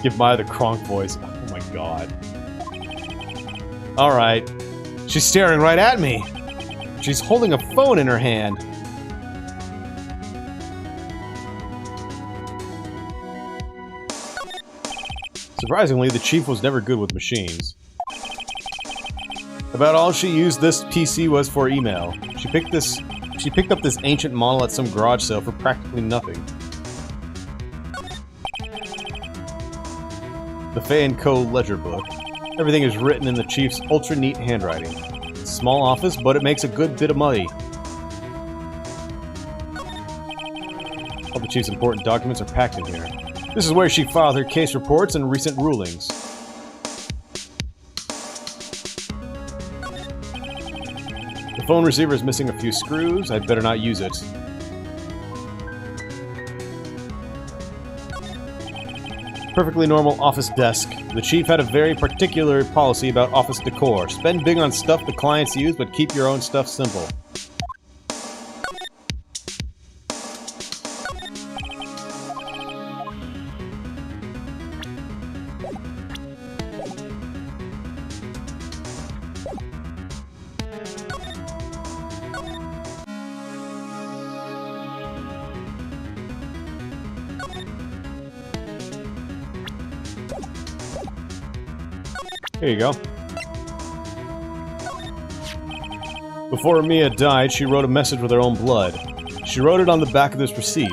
Give Maya the Kronk voice. Oh my god. Alright. She's staring right at me. She's holding a phone in her hand. Surprisingly, the chief was never good with machines. About all she used this PC was for email. She picked up this ancient model at some garage sale for practically nothing. The Fay & Co. ledger book. Everything is written in the chief's ultra-neat handwriting. It's a small office, but it makes a good bit of money. All the chief's important documents are packed in here. This is where she filed her case reports and recent rulings. The phone receiver is missing a few screws. I'd better not use it. Perfectly normal office desk. The chief had a very particular policy about office decor. Spend big on stuff the clients use, but keep your own stuff simple. Here you go. Before Mia died, she wrote a message with her own blood. She wrote it on the back of this receipt.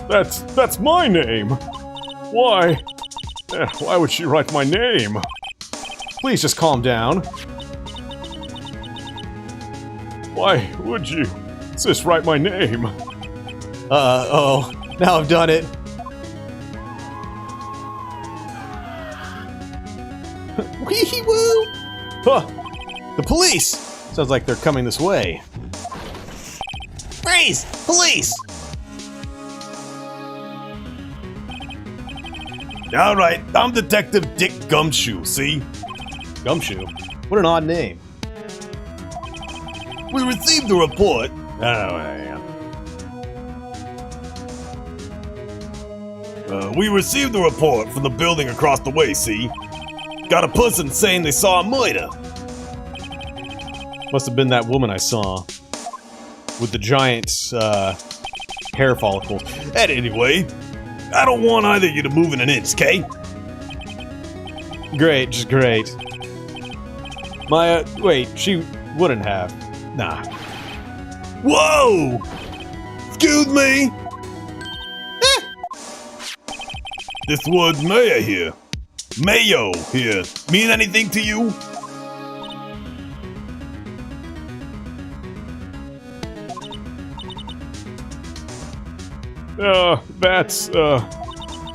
That's my name! Why? Why would she write my name? Please just calm down. Why would you just write my name? Oh, now I've done it. Huh! The police! Sounds like they're coming this way. Freeze! Police! Alright, I'm Detective Dick Gumshoe, see? Gumshoe? What an odd name. We received a report. We received a report from the building across the way, see? Got a person saying they saw a murder. Must have been that woman I saw. With the giant, hair follicles. And anyway, I don't want either of you to move in an inch, okay? Great, just great. Wait, she wouldn't have. Nah. Whoa! Excuse me? This word's mayor here. Mayo here. Mean anything to you?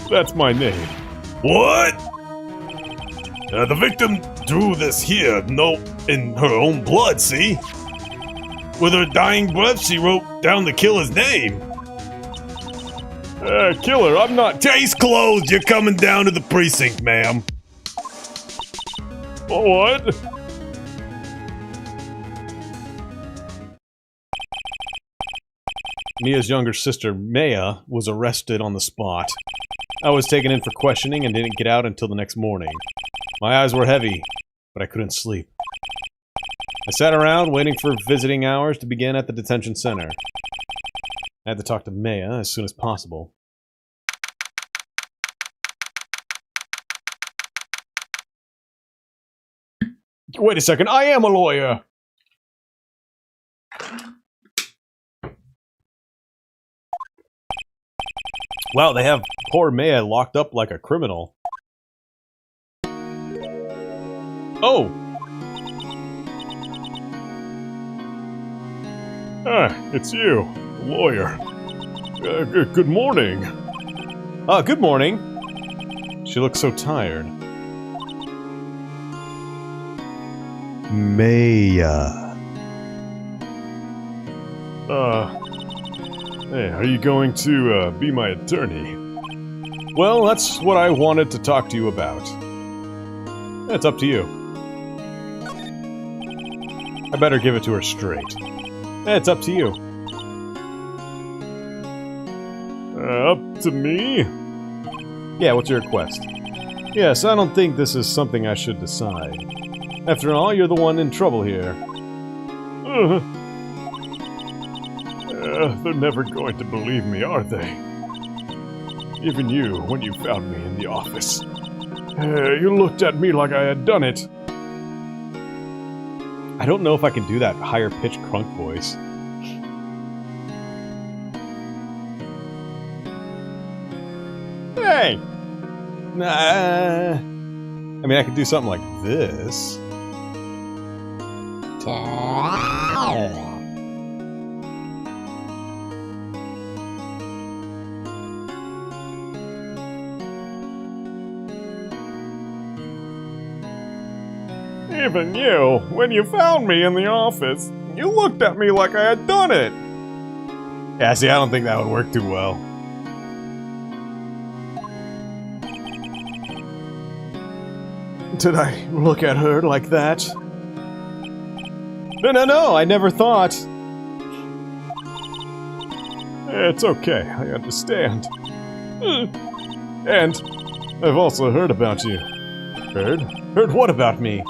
That's my name. What? The victim drew this here note in her own blood, see? With her dying breath, she wrote down the killer's name. Killer, I'm not. Case closed. You're coming down to the precinct, ma'am. What? Mia's younger sister, Maya, was arrested on the spot. I was taken in for questioning and didn't get out until the next morning. My eyes were heavy, but I couldn't sleep. I sat around waiting for visiting hours to begin at the detention center. I had to talk to Maya as soon as possible. Wait a second, I am a lawyer! Wow, they have poor Maya locked up like a criminal. Oh! It's you, the lawyer. Good morning. Good morning. She looks so tired. Maya. Hey, are you going to, be my attorney? Well, that's what I wanted to talk to you about. It's up to you. I better give it to her straight. It's up to you. Up to me? Yeah, what's your request? Yes, I don't think this is something I should decide. After all, you're the one in trouble here. They're never going to believe me, are they? Even you, when you found me in the office. You looked at me like I had done it. I don't know if I can do that higher-pitched crunk voice. Hey! Nah. I mean, I could do something like this. Even you, when you found me in the office, you looked at me like I had done it. Yeah, see, I don't think that would work too well. Did I look at her like that? No, I never thought. It's okay, I understand. And I've also heard about you. Heard? Heard what about me?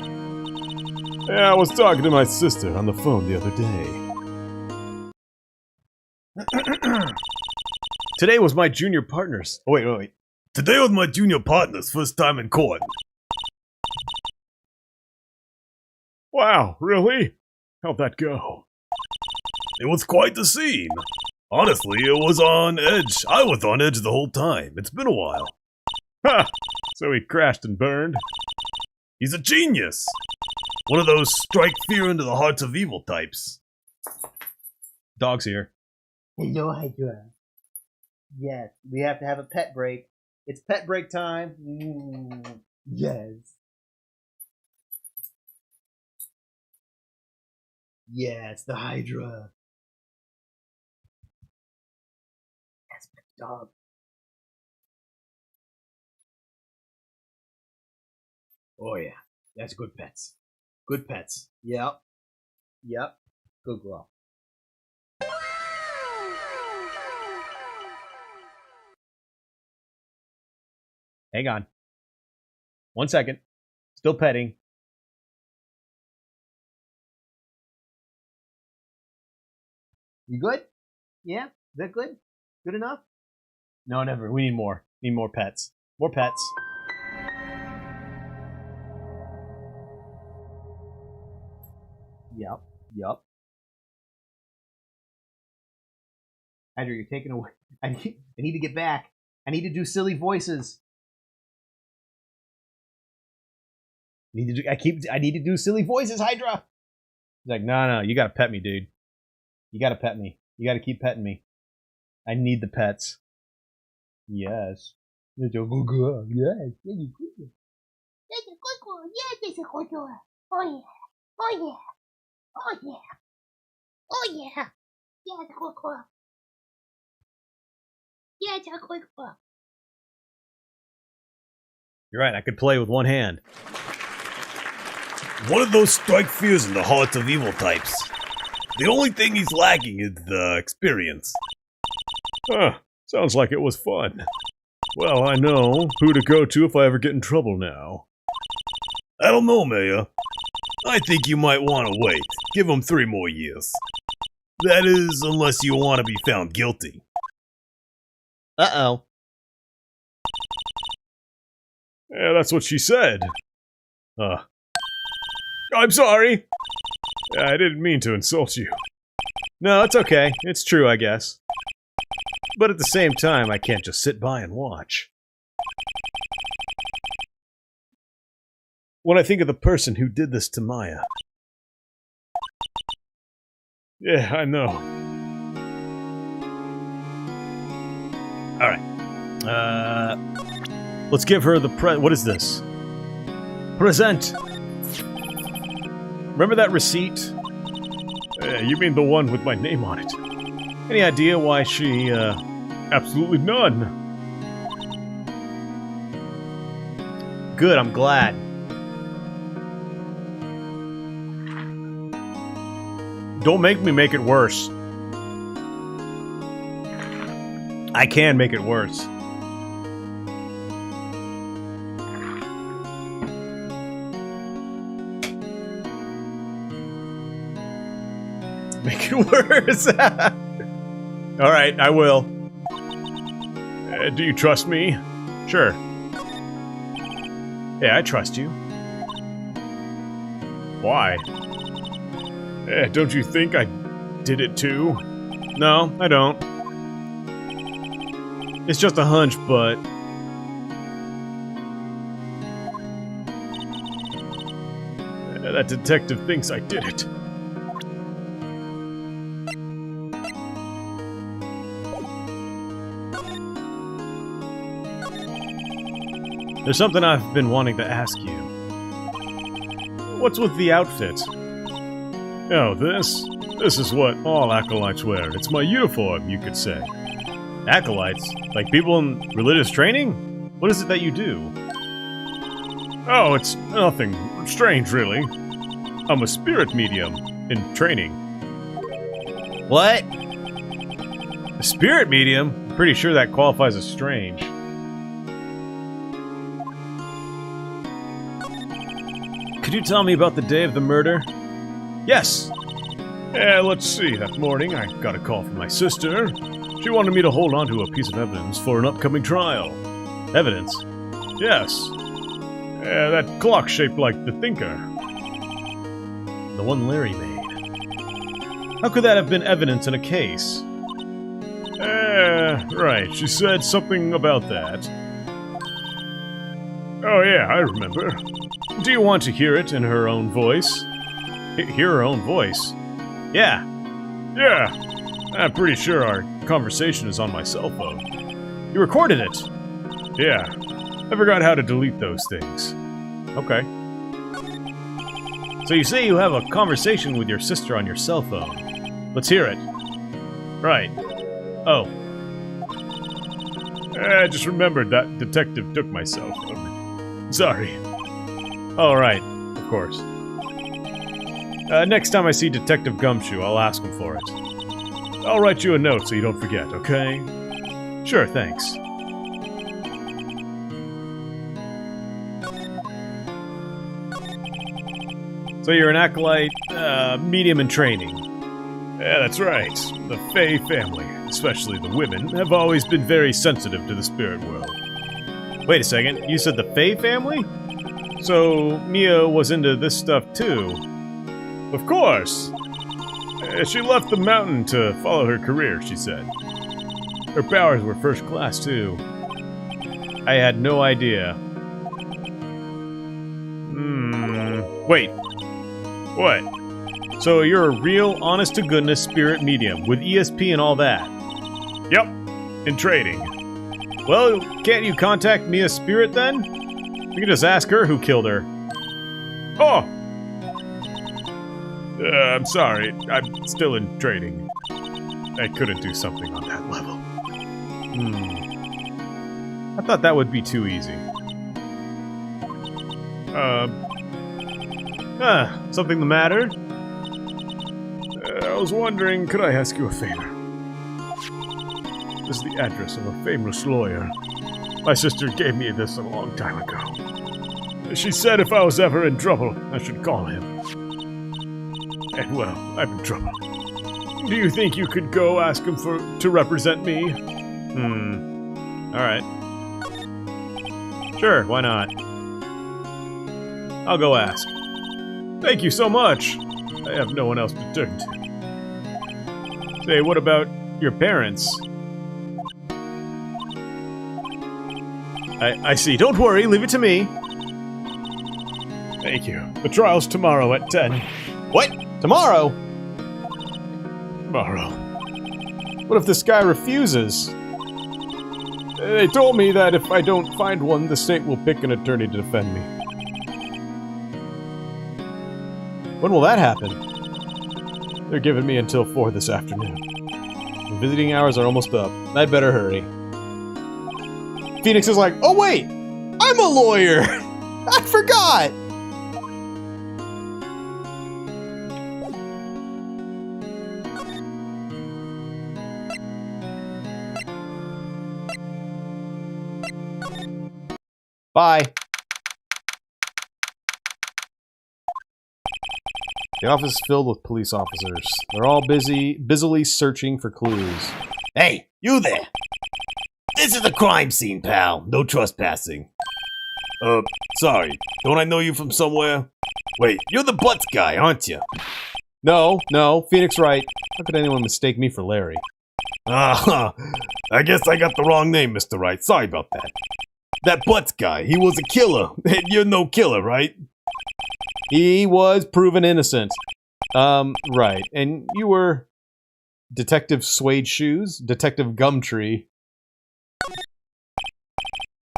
Yeah, I was talking to my sister on the phone the other day. Today was my junior partner's. Oh, wait. Today was my junior partner's first time in court. Wow, really? How'd that go? It was quite the scene. Honestly, it was on edge. I was on edge the whole time. It's been a while. Ha! So he crashed and burned? He's a genius. One of those strike fear into the hearts of evil types. Dog's here. Hello, Hydra. Yes, we have to have a pet break. It's pet break time. Yes. Yeah, it's the Hydra. That's my dog. Oh yeah, that's good pets. Good pets. Yep. Yep. Good girl. Hang on. 1 second. Still petting. You good? Yeah? Is that good? Good enough? No, never. We need more. Need more pets. More pets. Yep. Yep. Andrew, you're taking away. I need to get back. I need to do silly voices. I need to do silly voices, Hydra. He's like, no, you gotta pet me, dude. You gotta pet me. You gotta keep petting me. I need the pets. Yes. You're a good girl. Yes. You're a good girl. That's a good girl. Yeah, that's a good girl. Oh yeah. Oh yeah. Oh yeah. Oh yeah. Yeah, it's a good girl. Yeah, it's a good girl. You're right. I could play with one hand. One of those strike fears in the hearts of evil types. The only thing he's lacking is the experience. Huh, sounds like it was fun. Well, I know who to go to if I ever get in trouble now. I don't know, Mayor. I think you might want to wait. Give him 3 more years. That is, unless you want to be found guilty. Uh-oh. Yeah, that's what she said. I'm sorry. I didn't mean to insult you. No, it's okay. It's true, I guess. But at the same time, I can't just sit by and watch. When I think of the person who did this to Maya. Yeah, I know. Alright. Let's give her the what is this? Present! Remember that receipt? You mean the one with my name on it? Any idea why she, Absolutely none. Good, I'm glad. Don't make me make it worse. I can make it worse. Make it worse. Alright, I will. Do you trust me? Sure. Yeah, I trust you. Why? Don't you think I did it too? No, I don't. It's just a hunch, but... That detective thinks I did it. There's something I've been wanting to ask you. What's with the outfit? Oh, this? This is what all acolytes wear. It's my uniform, you could say. Acolytes? Like people in religious training? What is it that you do? Oh, it's nothing strange, really. I'm a spirit medium in training. What? A spirit medium? I'm pretty sure that qualifies as strange. Could you tell me about the day of the murder? Yes! Yeah, let's see. That morning, I got a call from my sister. She wanted me to hold on to a piece of evidence for an upcoming trial. Evidence? Yes. That clock shaped like the Thinker. The one Larry made. How could that have been evidence in a case? Right. She said something about that. Oh yeah, I remember. Do you want to hear it in her own voice? Hear her own voice? Yeah. Yeah. I'm pretty sure our conversation is on my cell phone. You recorded it? Yeah. I forgot how to delete those things. Okay. So you say you have a conversation with your sister on your cell phone. Let's hear it. Right. Oh. I just remembered that detective took my cell phone. Sorry. All right, of course. Next time I see Detective Gumshoe, I'll ask him for it. I'll write you a note so you don't forget, okay? Sure, thanks. So you're an acolyte, medium in training. Yeah, that's right. The Fae family, especially the women, have always been very sensitive to the spirit world. Wait a second, you said the Fae family? So Mia was into this stuff too? Of course! She left the mountain to follow her career, she said. Her powers were first class too. I had no idea. Wait. What? So you're a real, honest-to-goodness spirit medium, with ESP and all that? Yep, in trading. Well, can't you contact Mia's spirit then? You can just ask her who killed her. Oh! I'm sorry, I'm still in trading. I couldn't do something on that level. I thought that would be too easy. Something the matter? I was wondering, could I ask you a favor? This is the address of a famous lawyer. My sister gave me this a long time ago. She said if I was ever in trouble, I should call him. And well, I'm in trouble. Do you think you could go ask him to represent me? Alright. Sure, why not? I'll go ask. Thank you so much! I have no one else to turn to. Say, what about your parents? I see. Don't worry, leave it to me. Thank you. The trial's tomorrow at 10. What? Tomorrow? Tomorrow. What if this guy refuses? They told me that if I don't find one, the state will pick an attorney to defend me. When will that happen? They're giving me until 4 this afternoon. The visiting hours are almost up. I'd better hurry. Phoenix is like, oh wait! I'm a lawyer! I forgot! Bye. The office is filled with police officers. They're all busily searching for clues. Hey, you there! This is a crime scene, pal. No trespassing. Sorry. Don't I know you from somewhere? Wait, you're the Butts guy, aren't you? No, Phoenix right. How could anyone mistake me for Larry? I guess I got the wrong name, Mr. Wright. Sorry about that. That Butts guy, he was a killer. You're no killer, right? He was proven innocent. Right. And you were Detective Suede Shoes? Detective Gumtree.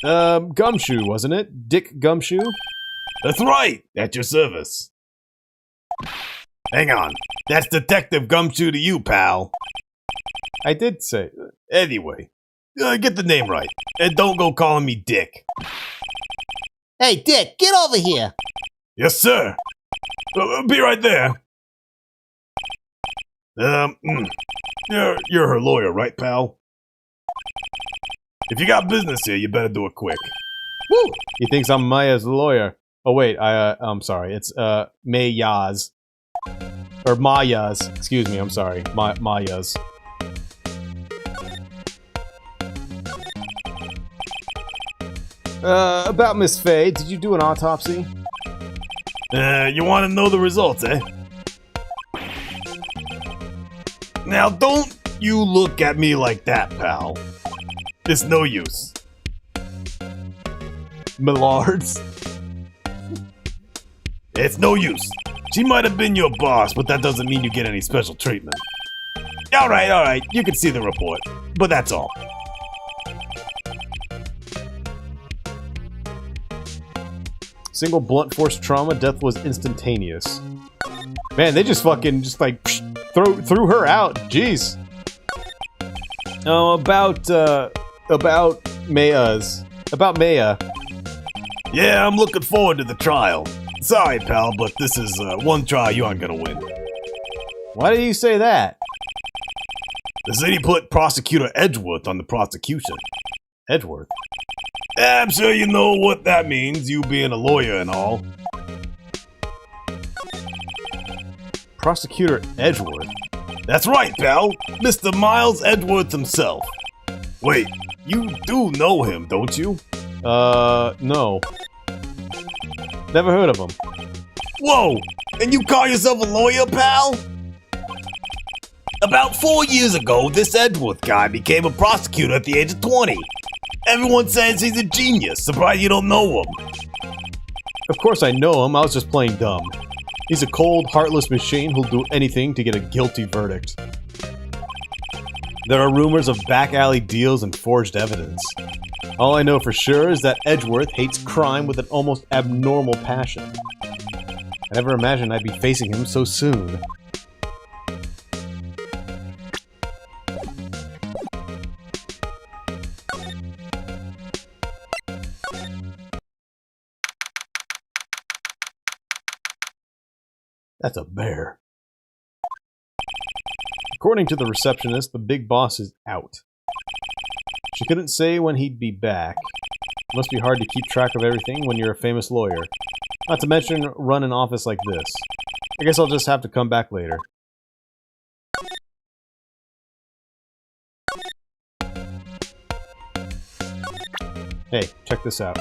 Gumshoe, wasn't it? Dick Gumshoe? That's right! At your service. Hang on. That's Detective Gumshoe to you, pal. I did say. Anyway, get the name right. And don't go calling me Dick. Hey, Dick, get over here! Yes, sir. Be right there. You're her lawyer, right, pal? If you got business here, you better do it quick. Woo! He thinks I'm Maya's lawyer. Oh wait, I'm sorry. It's Maya's. Or Maya's. Excuse me, I'm sorry. Maya's. About Miss Faye, did you do an autopsy? You want to know the results, eh? Now, don't you look at me like that, pal. It's no use. Millards? It's no use. She might have been your boss, but that doesn't mean you get any special treatment. Alright, you can see the report. But that's all. Single blunt force trauma, death was instantaneous. Man, they just fucking, just like, threw her out. Jeez. Oh, about Maya's. About Maya. Yeah, I'm looking forward to the trial. Sorry, pal, but this is one trial you aren't gonna win. Why do you say that? The city put Prosecutor Edgeworth on the prosecution. Edgeworth? I'm sure you know what that means, you being a lawyer and all. Prosecutor Edgeworth? That's right, pal. Mr. Miles Edgeworth himself. Wait, you do know him, don't you? No. Never heard of him. Whoa! And you call yourself a lawyer, pal? About 4 years ago, this Edgeworth guy became a prosecutor at the age of 20. Everyone says he's a genius. Surprised you don't know him. Of course I know him, I was just playing dumb. He's a cold, heartless machine who'll do anything to get a guilty verdict. There are rumors of back-alley deals and forged evidence. All I know for sure is that Edgeworth hates crime with an almost abnormal passion. I never imagined I'd be facing him so soon. That's a bear. According to the receptionist, the big boss is out. She couldn't say when he'd be back. It must be hard to keep track of everything when you're a famous lawyer. Not to mention run an office like this. I guess I'll just have to come back later. Hey, check this out.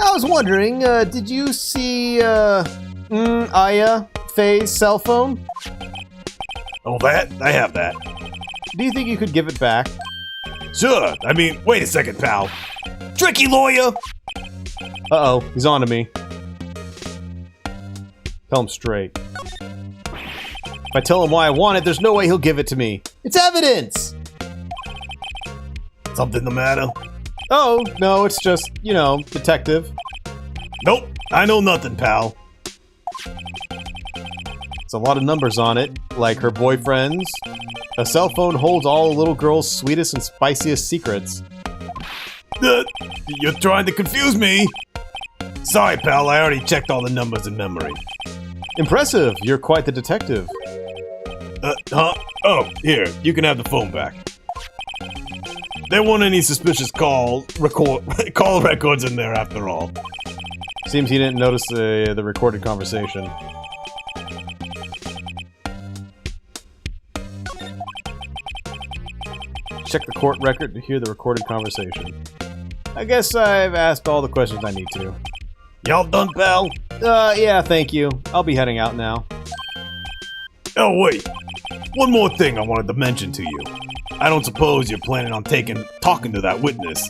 I was wondering, did you see, Aya Faye's cell phone? Oh, that? I have that. Do you think you could give it back? Sure. I mean, wait a second, pal. Tricky lawyer! Uh-oh, he's on to me. Tell him straight. If I tell him why I want it, there's no way he'll give it to me. It's evidence! Something the matter? Oh, no, it's just, you know, detective. Nope. I know nothing, pal. It's a lot of numbers on it, like her boyfriend's. A cell phone holds all a little girl's sweetest and spiciest secrets. You're trying to confuse me. Sorry, pal, I already checked all the numbers in memory. Impressive, you're quite the detective. Huh? Oh, here, you can have the phone back. There weren't any suspicious call records in there after all. Seems he didn't notice the recorded conversation. Check the court record to hear the recorded conversation. I guess I've asked all the questions I need to. Y'all done, pal? Yeah, thank you. I'll be heading out now. Oh, wait. One more thing I wanted to mention to you. I don't suppose you're planning on talking to that witness.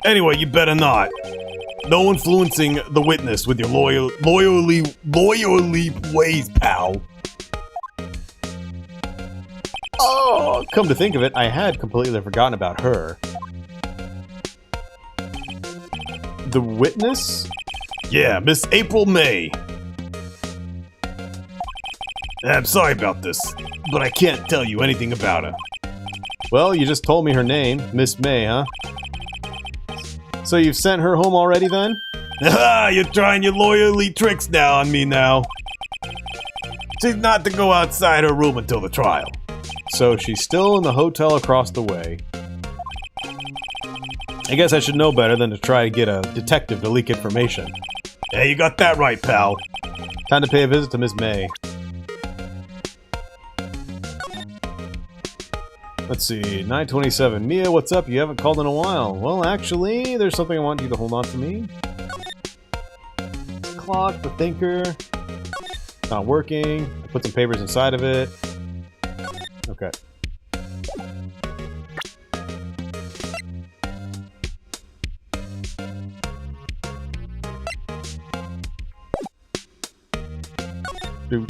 Anyway, you better not. No influencing the witness with your loyally ways, pal. Oh, come to think of it, I had completely forgotten about her. The witness? Yeah, Miss April May. I'm sorry about this, but I can't tell you anything about her. Well, you just told me her name, Miss May, huh? So you've sent her home already then? Haha, you're trying your lawyerly tricks now on me now. She's not to go outside her room until the trial. So she's still in the hotel across the way. I guess I should know better than to try to get a detective to leak information. Yeah, you got that right, pal. Time to pay a visit to Miss May. Let's see, 9:27. Mia, what's up? You haven't called in a while. Well, actually, there's something I want you to hold on to me. Clock, the thinker. Not working. I put some papers inside of it. Okay. Do.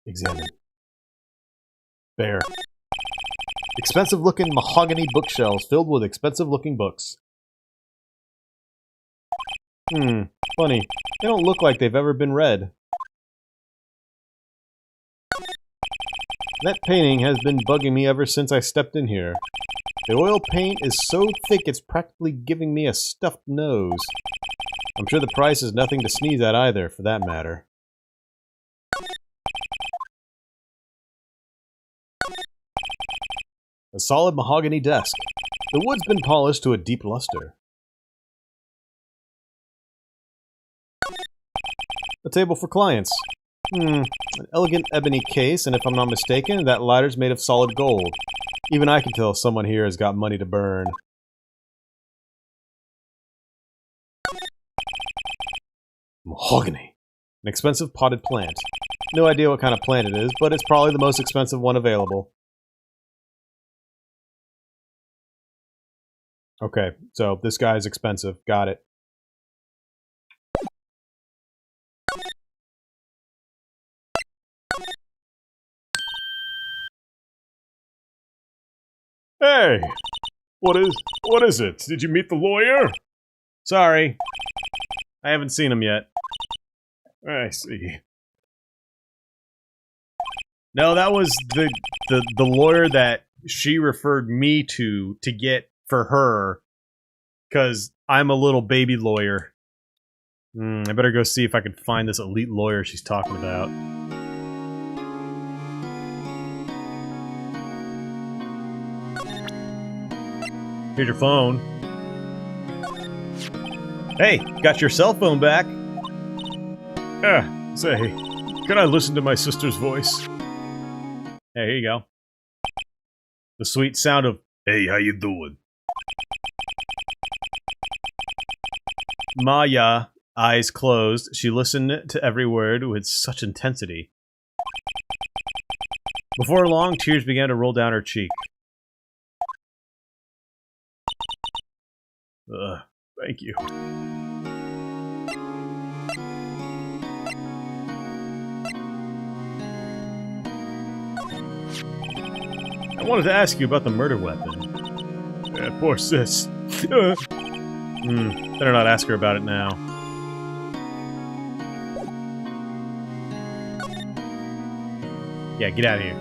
Examine. Bear. Expensive-looking mahogany bookshelves filled with expensive-looking books. Funny. They don't look like they've ever been read. That painting has been bugging me ever since I stepped in here. The oil paint is so thick it's practically giving me a stuffed nose. I'm sure the price is nothing to sneeze at either, for that matter. A solid mahogany desk. The wood's been polished to a deep luster. A table for clients. An elegant ebony case, and if I'm not mistaken, that ladder's made of solid gold. Even I can tell someone here has got money to burn. Mahogany. An expensive potted plant. No idea what kind of plant it is, but it's probably the most expensive one available. Okay, so this guy's expensive. Got it. Hey! What is it? Did you meet the lawyer? Sorry. I haven't seen him yet. I see. No, that was the lawyer that she referred me to get for her, because I'm a little baby lawyer. I better go see if I can find this elite lawyer she's talking about. Here's your phone. Hey, got your cell phone back. Say, can I listen to my sister's voice? Hey, here you go. The sweet sound of, Hey, how you doing? Maya, eyes closed. She listened to every word with such intensity. Before long, tears began to roll down her cheek. Thank you. I wanted to ask you about the murder weapon. Poor sis. Better not ask her about it now. Yeah, get out of here.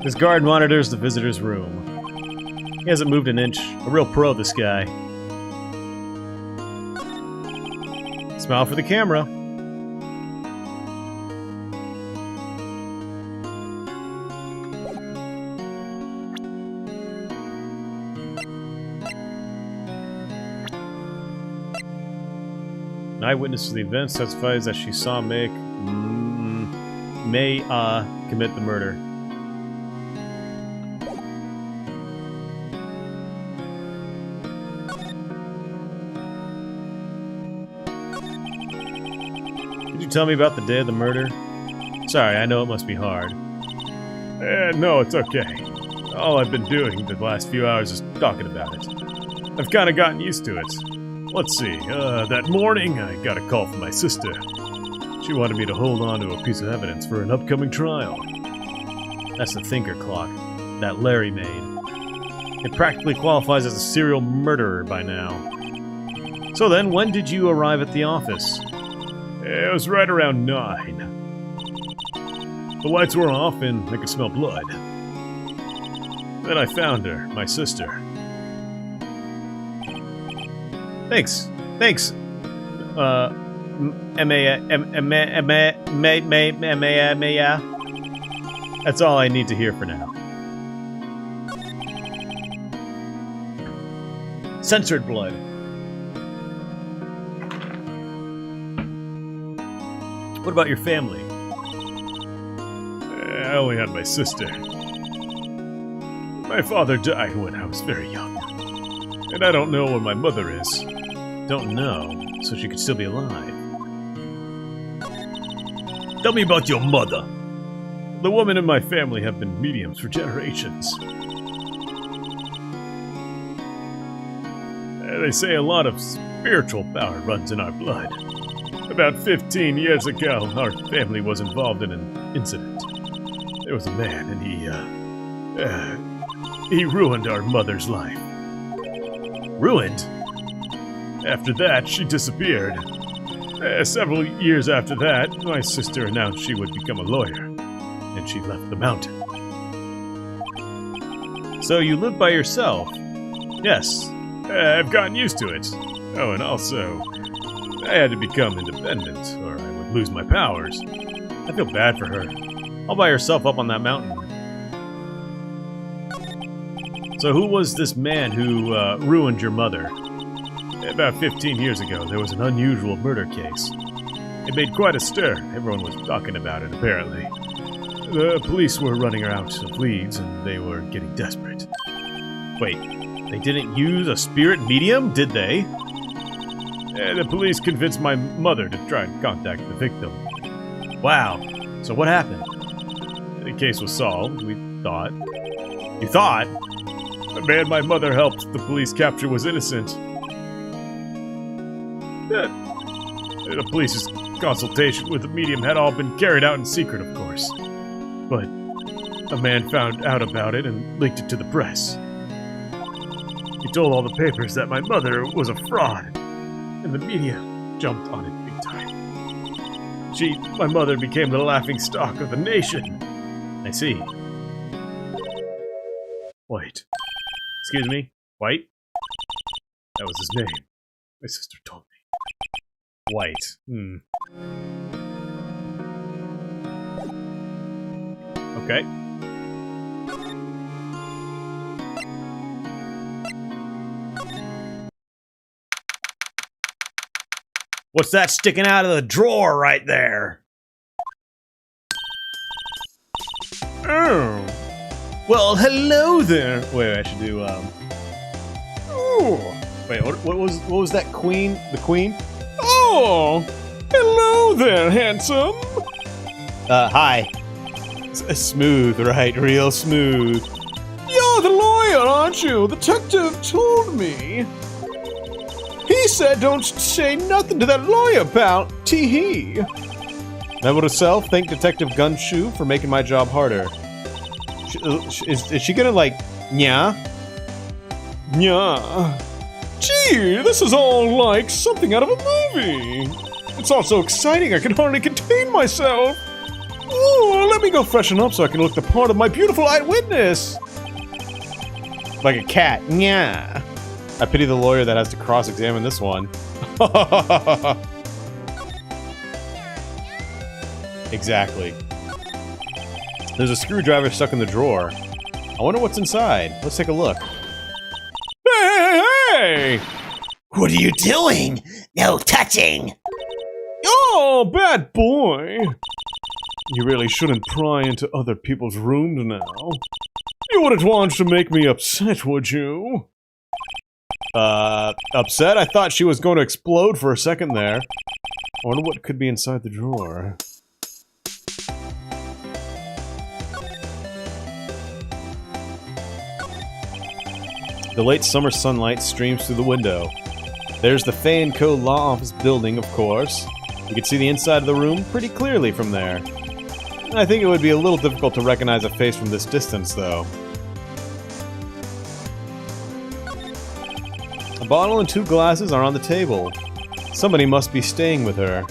This guard monitors the visitor's room. He hasn't moved an inch. A real pro, this guy. Smile for the camera. An eyewitness to the event testifies that she saw May commit the murder. Could you tell me about the day of the murder? Sorry, I know it must be hard. No, it's okay. All I've been doing the last few hours is talking about it. I've kind of gotten used to it. Let's see, that morning I got a call from my sister. She wanted me to hold on to a piece of evidence for an upcoming trial. That's the thinker clock that Larry made. It practically qualifies as a serial murderer by now. So then, when did you arrive at the office? It was right around 9. The lights were off and I could smell blood. Then I found her, my sister. Thanks. That's all I need to hear for now. Censored blood. What about your family? I only had my sister. My father died when I was very young. And I don't know where my mother is. Don't know, so she could still be alive. Tell me about your mother. The women in my family have been mediums for generations. They say a lot of spiritual power runs in our blood. About 15 years ago, our family was involved in an incident. There was a man, and He ruined our mother's life. Ruined? After that, she disappeared. Several years after that, my sister announced she would become a lawyer, and she left the mountain. So you live by yourself? Yes, I've gotten used to it. Oh, and also, I had to become independent, or I would lose my powers. I feel bad for her. All by herself up on that mountain. So who was this man who ruined your mother? About 15 years ago, there was an unusual murder case. It made quite a stir. Everyone was talking about it, apparently. The police were running out of leads, and they were getting desperate. Wait, they didn't use a spirit medium, did they? The police convinced my mother to try and contact the victim. Wow, so what happened? The case was solved, we thought. You thought? The man my mother helped the police capture was innocent. The police's consultation with the medium had all been carried out in secret, of course. But a man found out about it and leaked it to the press. He told all the papers that my mother was a fraud, and the media jumped on it big time. My mother became the laughing stock of the nation. I see. White. Excuse me? White? That was his name. My sister told me. White. Okay. What's that sticking out of the drawer right there? Oh. Well, hello there. Wait, I should do, Oh. Wait, what was that queen? The queen? Oh! Hello there, handsome! Hi. Smooth, right? Real smooth. You're the lawyer, aren't you? The detective told me. He said don't say nothing to that lawyer, pal. Tee-hee. Member to self, thank Detective Gumshoe for making my job harder. Is she gonna, like, nya? Nya. Gee, this is all like something out of a movie. It's all so exciting I can hardly contain myself. Ooh, let me go freshen up so I can look the part of my beautiful eyewitness. Like a cat. Nya. I pity the lawyer that has to cross-examine this one. Exactly. There's a screwdriver stuck in the drawer. I wonder what's inside. Let's take a look. Hey! What are you doing? No touching! Oh, bad boy! You really shouldn't pry into other people's rooms now. You wouldn't want to make me upset, would you? Upset? I thought she was going to explode for a second there. I wonder what could be inside the drawer. The late summer sunlight streams through the window. There's the Fay & Co. Law Office building, of course. You can see the inside of the room pretty clearly from there. I think it would be a little difficult to recognize a face from this distance, though. A bottle and 2 glasses are on the table. Somebody must be staying with her.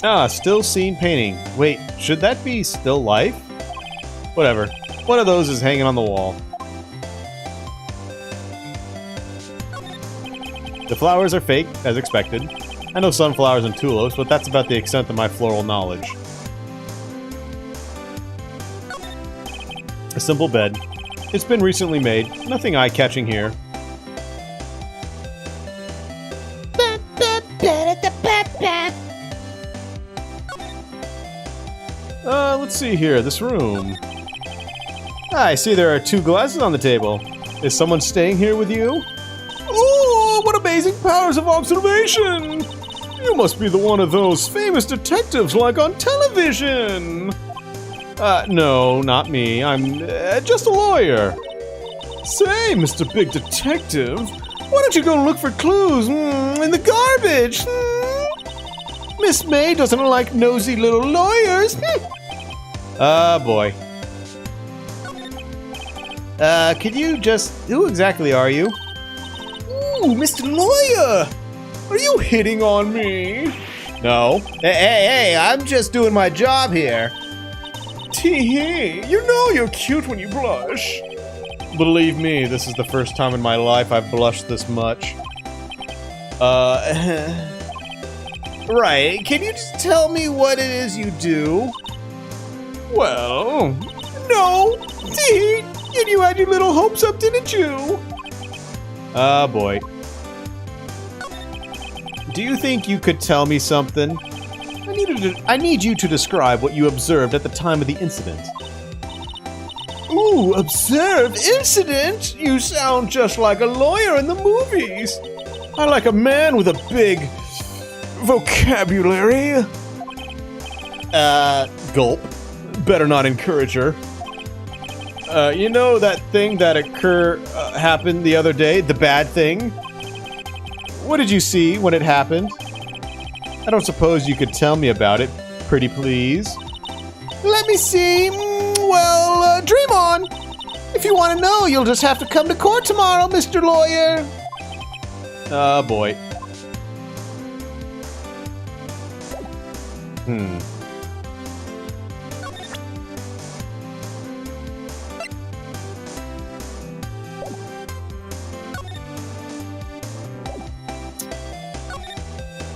Ah, still scene painting. Wait, should that be still life? Whatever. One of those is hanging on the wall. The flowers are fake, as expected. I know sunflowers and tulips, but that's about the extent of my floral knowledge. A simple bed. It's been recently made. Nothing eye-catching here. Let's see here. This room. I see there are 2 glasses on the table. Is someone staying here with you? Oh, what amazing powers of observation! You must be the one of those famous detectives like on television! No, not me. I'm just a lawyer. Say, Mr. Big Detective, why don't you go look for clues in the garbage? Miss May doesn't like nosy little lawyers. Boy. Could you just... Who exactly are you? Ooh, Mr. Lawyer! Are you hitting on me? No. Hey, I'm just doing my job here. Tee-hee, you know you're cute when you blush. Believe me, this is the first time in my life I've blushed this much. Right, can you just tell me what it is you do? Well, no. Tee, and you had your little hopes up, didn't you? Boy. Do you think you could tell me something? I need you to describe what you observed at the time of the incident. Ooh, observe incident? You sound just like a lawyer in the movies. I like a man with a big vocabulary. Gulp. Better not encourage her. You know that thing that happened the other day? The bad thing? What did you see when it happened? I don't suppose you could tell me about it, pretty please. Let me see. Well, dream on. If you want to know, you'll just have to come to court tomorrow, Mr. Lawyer. Oh, boy.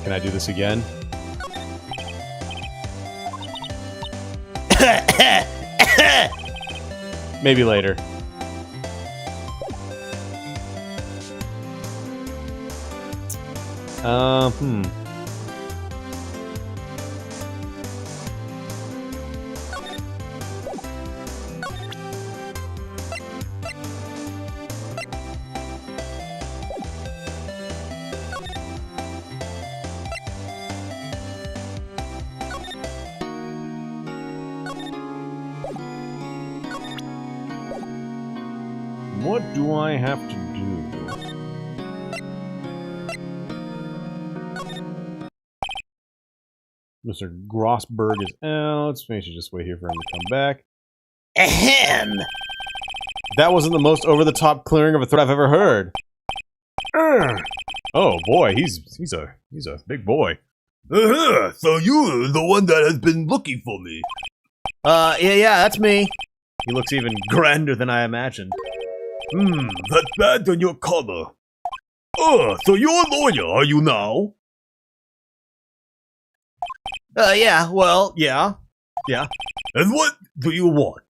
Can I do this again? Maybe later. What do I have to do? Mr. Grossberg is out. Maybe I should just wait here for him to come back. Ahem! That wasn't the most over-the-top clearing of a threat I've ever heard. Oh boy, he's a big boy. So you're the one that has been looking for me. Yeah, that's me. He looks even grander than I imagined. That's bad on your color. So you're a lawyer, are you now? Yeah, well, yeah. And what do you want?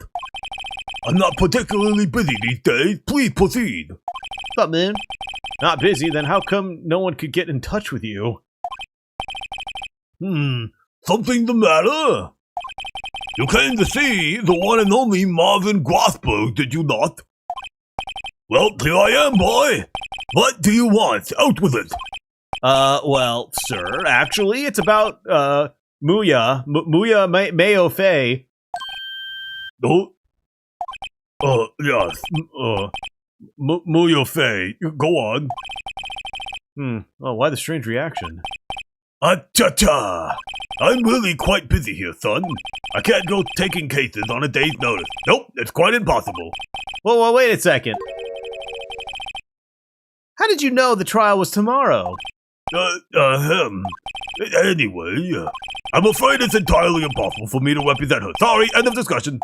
I'm not particularly busy these days. Please proceed. What's up, man? Not busy, then how come no one could get in touch with you? Something the matter? You came to see the one and only Marvin Grossberg, did you not? Well, here I am, boy. What do you want? Out with it. Well, sir, actually, it's about, Muya Mayo Fei. Oh? Yes. Muya Fei. Go on. Oh, why the strange reaction? Cha-cha! I'm really quite busy here, son. I can't go taking cases on a day's notice. Nope, it's quite impossible. Well, wait a second. How did you know the trial was tomorrow? Anyway, I'm afraid it's entirely impossible for me to represent her. Sorry, end of discussion.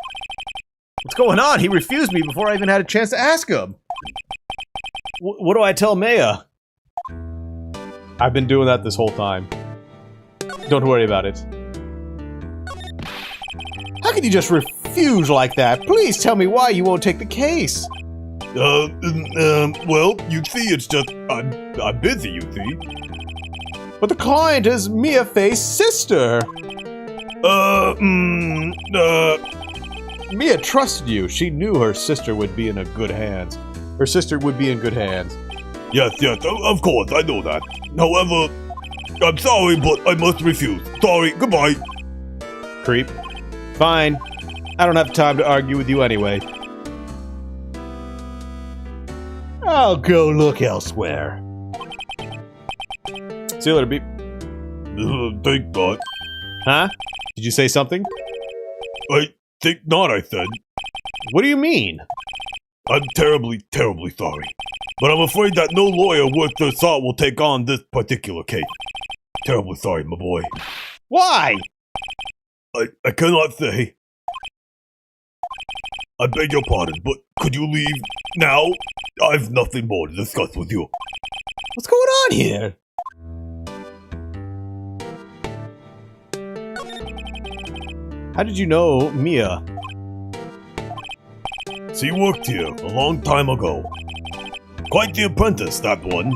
What's going on? He refused me before I even had a chance to ask him. What do I tell Maya? I've been doing that this whole time. Don't worry about it. How can you just refuse like that? Please tell me why you won't take the case. Well, you see, it's just, I'm busy, you see. But the client is Mia Fei's sister. Mia trusted you. She knew her sister would be in good hands. Her sister would be in good hands. Yes, of course, I know that. However, I'm sorry, but I must refuse. Sorry, goodbye. Creep. Fine. I don't have time to argue with you anyway. I'll go look elsewhere. See you later, Beep. Think not. Huh? Did you say something? think not, I said. What do you mean? I'm terribly, terribly sorry. But I'm afraid that no lawyer worth their salt will take on this particular case. Terribly sorry, my boy. Why? I cannot say. I beg your pardon, but could you leave now? I've nothing more to discuss with you. What's going on here? How did you know Mia? She worked here a long time ago. Quite the apprentice, that one.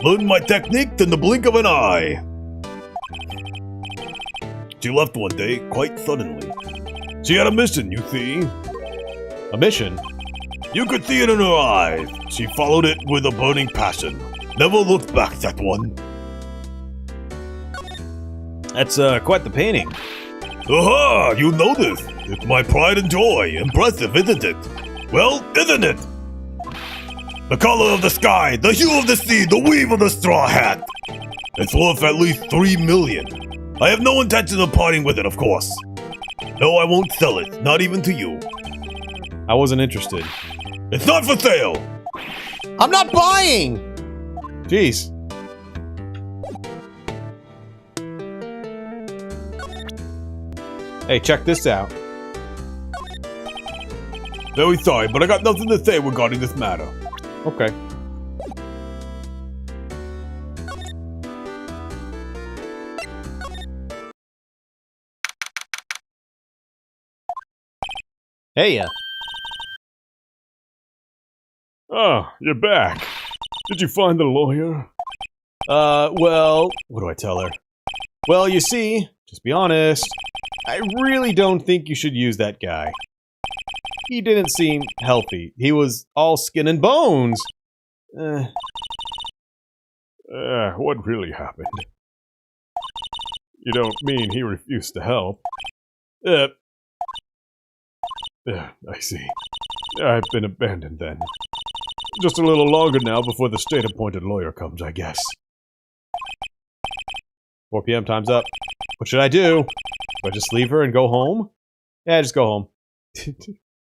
Learned my technique in the blink of an eye. She left one day, quite suddenly. She had a mission, you see. A mission? You could see it in her eyes. She followed it with a burning passion. Never looked back, that one. That's quite the painting. Aha! You know this. It's my pride and joy. Impressive, isn't it? Well, isn't it? The color of the sky, the hue of the sea, the weave of the straw hat. It's worth at least 3 million. I have no intention of parting with it, of course. No, I won't sell it, not even to you. I wasn't interested. It's not for sale. I'm not buying! Jeez. Hey, check this out. Very sorry, but I got nothing to say regarding this matter. Okay. Hey, Oh, you're back. Did you find the lawyer? well, what do I tell her? Well, you see, just be honest, I really don't think you should use that guy. He didn't seem healthy. He was all skin and bones. What really happened? You don't mean he refused to help? I see. I've been abandoned then. Just a little longer now before the state-appointed lawyer comes, I guess. 4 p.m. time's up. What should I do? Do I just leave her and go home? Yeah, just go home.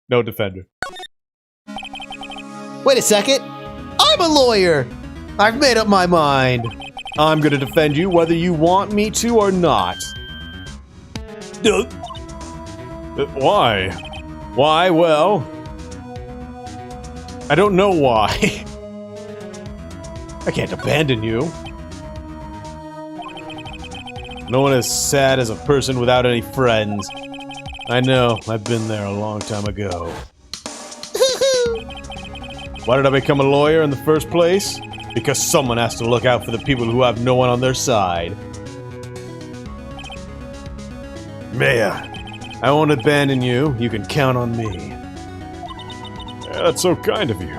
No defender. Wait a second. I'm a lawyer! I've made up my mind. I'm gonna defend you whether you want me to or not. Why? Why? Well, I don't know why. I can't abandon you. No one is sad as a person without any friends. I know, I've been there a long time ago. Why did I become a lawyer in the first place? Because someone has to look out for the people who have no one on their side. Mayor. I won't abandon you. You can count on me. Yeah, that's so kind of you.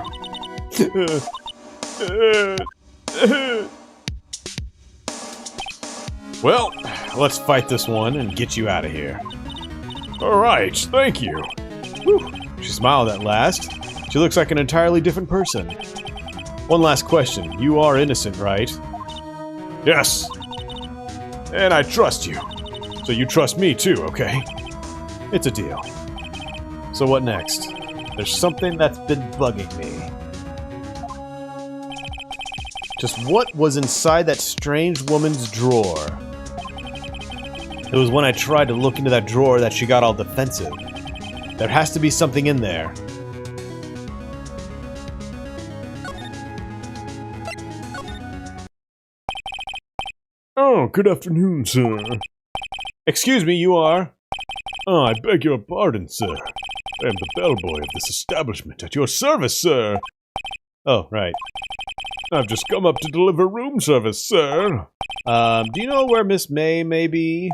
Well, let's fight this one and get you out of here. Alright, thank you. Whew. She smiled at last. She looks like an entirely different person. One last question. You are innocent, right? Yes. And I trust you. So you trust me too, okay? It's a deal. So what next? There's something that's been bugging me. Just what was inside that strange woman's drawer? It was when I tried to look into that drawer that she got all defensive. There has to be something in there. Oh, good afternoon, sir. Excuse me, you are? Oh, I beg your pardon, sir. I am the bellboy of this establishment at your service, sir. Oh, right. I've just come up to deliver room service, sir. Do you know where Miss May may be?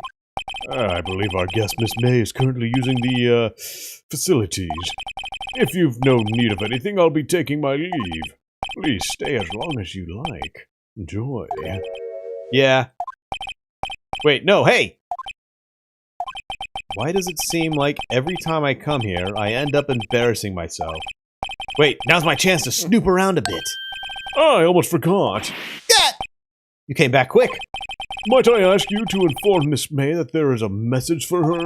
I believe our guest, Miss May, is currently using the, facilities. If you've no need of anything, I'll be taking my leave. Please stay as long as you like. Enjoy. Yeah. Wait, no, hey! Why does it seem like every time I come here, I end up embarrassing myself? Wait, now's my chance to snoop around a bit. Oh, I almost forgot. Yeah! You came back quick. Might I ask you to inform Miss May that there is a message for her?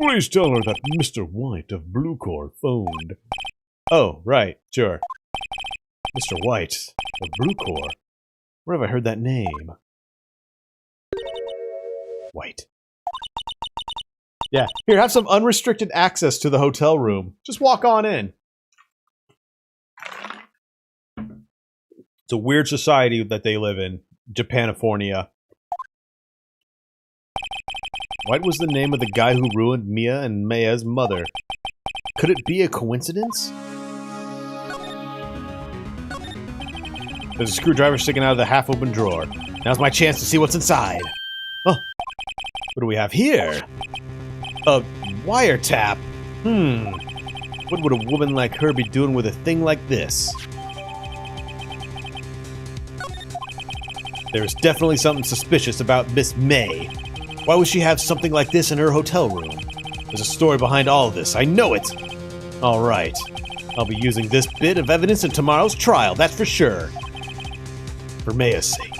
Please tell her that Mr. White of Blue Corps phoned. Oh, right, sure. Mr. White of Blue Corps. Where have I heard that name? White. Yeah, here, have some unrestricted access to the hotel room. Just walk on in. It's a weird society that they live in. Japanifornia. White was the name of the guy who ruined Mia and Maya's mother. Could it be a coincidence? There's a screwdriver sticking out of the half-open drawer. Now's my chance to see what's inside. Oh, what do we have here? A wiretap. What would a woman like her be doing with a thing like this? There's definitely something suspicious about Miss May. Why would she have something like this in her hotel room? There's a story behind all of this. I know it. All right. I'll be using this bit of evidence in tomorrow's trial, that's for sure. For Maya's sake,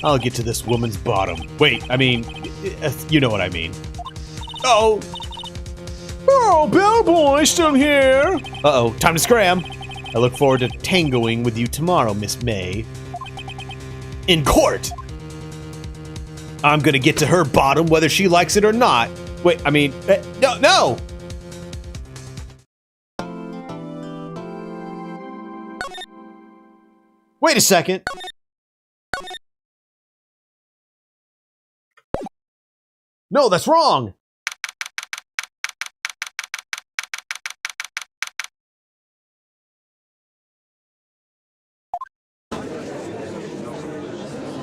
I'll get to this woman's bottom. Wait, I mean, you know what I mean. Oh, bellboy, still here? Uh-oh, time to scram. I look forward to tangoing with you tomorrow, Miss May. In court! I'm gonna get to her bottom whether she likes it or not. Wait, I mean, no! Wait a second. No, that's wrong!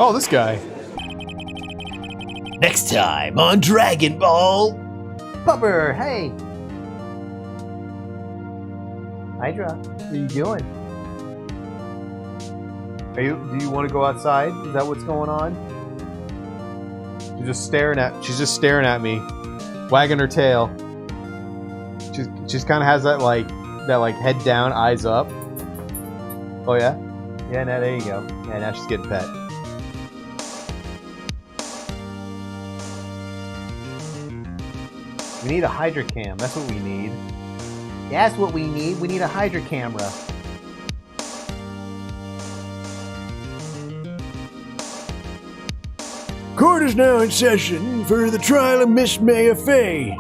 Oh, this guy. Next time on Dragon Ball. Pupper, hey. Hydra, what are you doing? Do you want to go outside? Is that what's going on? She's just staring at me, wagging her tail. She's kind of has that head down, eyes up. Oh yeah? Yeah, now there you go. Yeah, now she's getting pet. We need a Hydra cam. That's what we need. That's what we need. We need a Hydra camera. Court is now in session for the trial of Miss Maya Fey.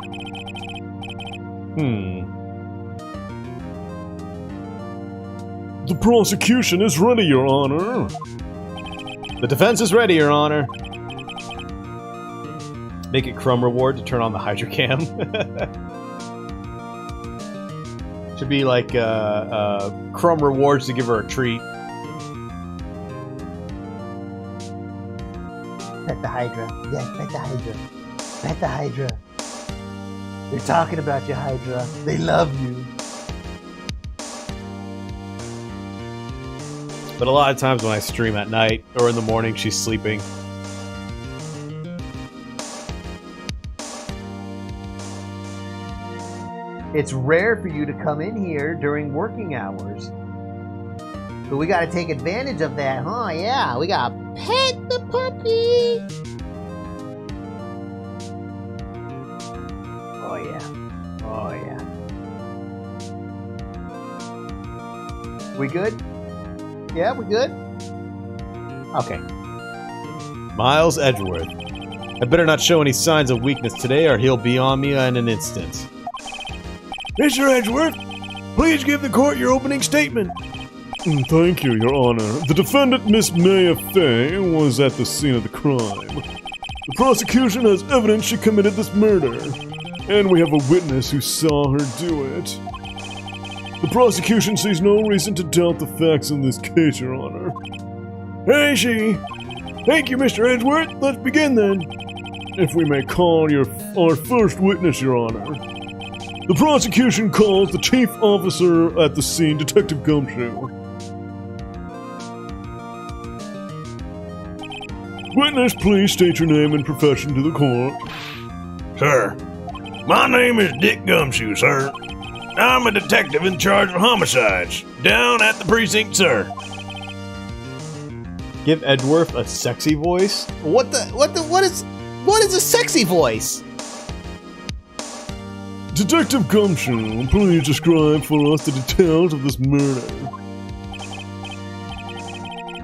The prosecution is ready, Your Honor. The defense is ready, Your Honor. Make it Crumb reward to turn on the Hydra cam. Should be like Crumb rewards to give her a treat. Pet the Hydra. Yes, pet the Hydra. Pet the Hydra. They're talking about you, Hydra. They love you. But a lot of times when I stream at night or in the morning, she's sleeping. It's rare for you to come in here during working hours. But we gotta take advantage of that, huh? Yeah, we gotta pet the puppy. Oh yeah. Oh yeah. We good? Yeah, we good? Okay. Miles Edgeworth. I better not show any signs of weakness today or he'll be on me in an instant. Mr. Edgeworth, please give the court your opening statement. Thank you, Your Honor. The defendant, Miss Maya Fey, was at the scene of the crime. The prosecution has evidence she committed this murder, and we have a witness who saw her do it. The prosecution sees no reason to doubt the facts in this case, Your Honor. I see. Thank you, Mr. Edgeworth. Let's begin then. If we may call our first witness, Your Honor. The prosecution calls the chief officer at the scene, Detective Gumshoe. Witness, please state your name and profession to the court. Sir, my name is Dick Gumshoe, sir. I'm a detective in charge of homicides down at the precinct, sir. Give Edgeworth a sexy voice? What is a sexy voice? Detective Gumshoe, please describe for us the details of this murder.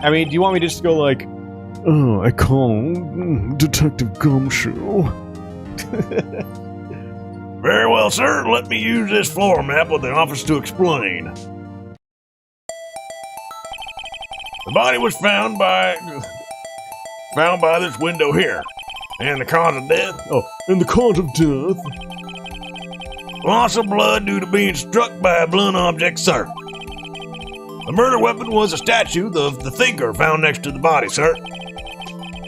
I mean, do you want me just to go like, Oh, I call Detective Gumshoe. Very well, sir. Let me use this floor map with the office to explain. The body was found by this window here. And the cause of death? oh, And the cause of death? Loss of blood due to being struck by a blunt object, sir. The murder weapon was a statue of the thinker found next to the body, sir.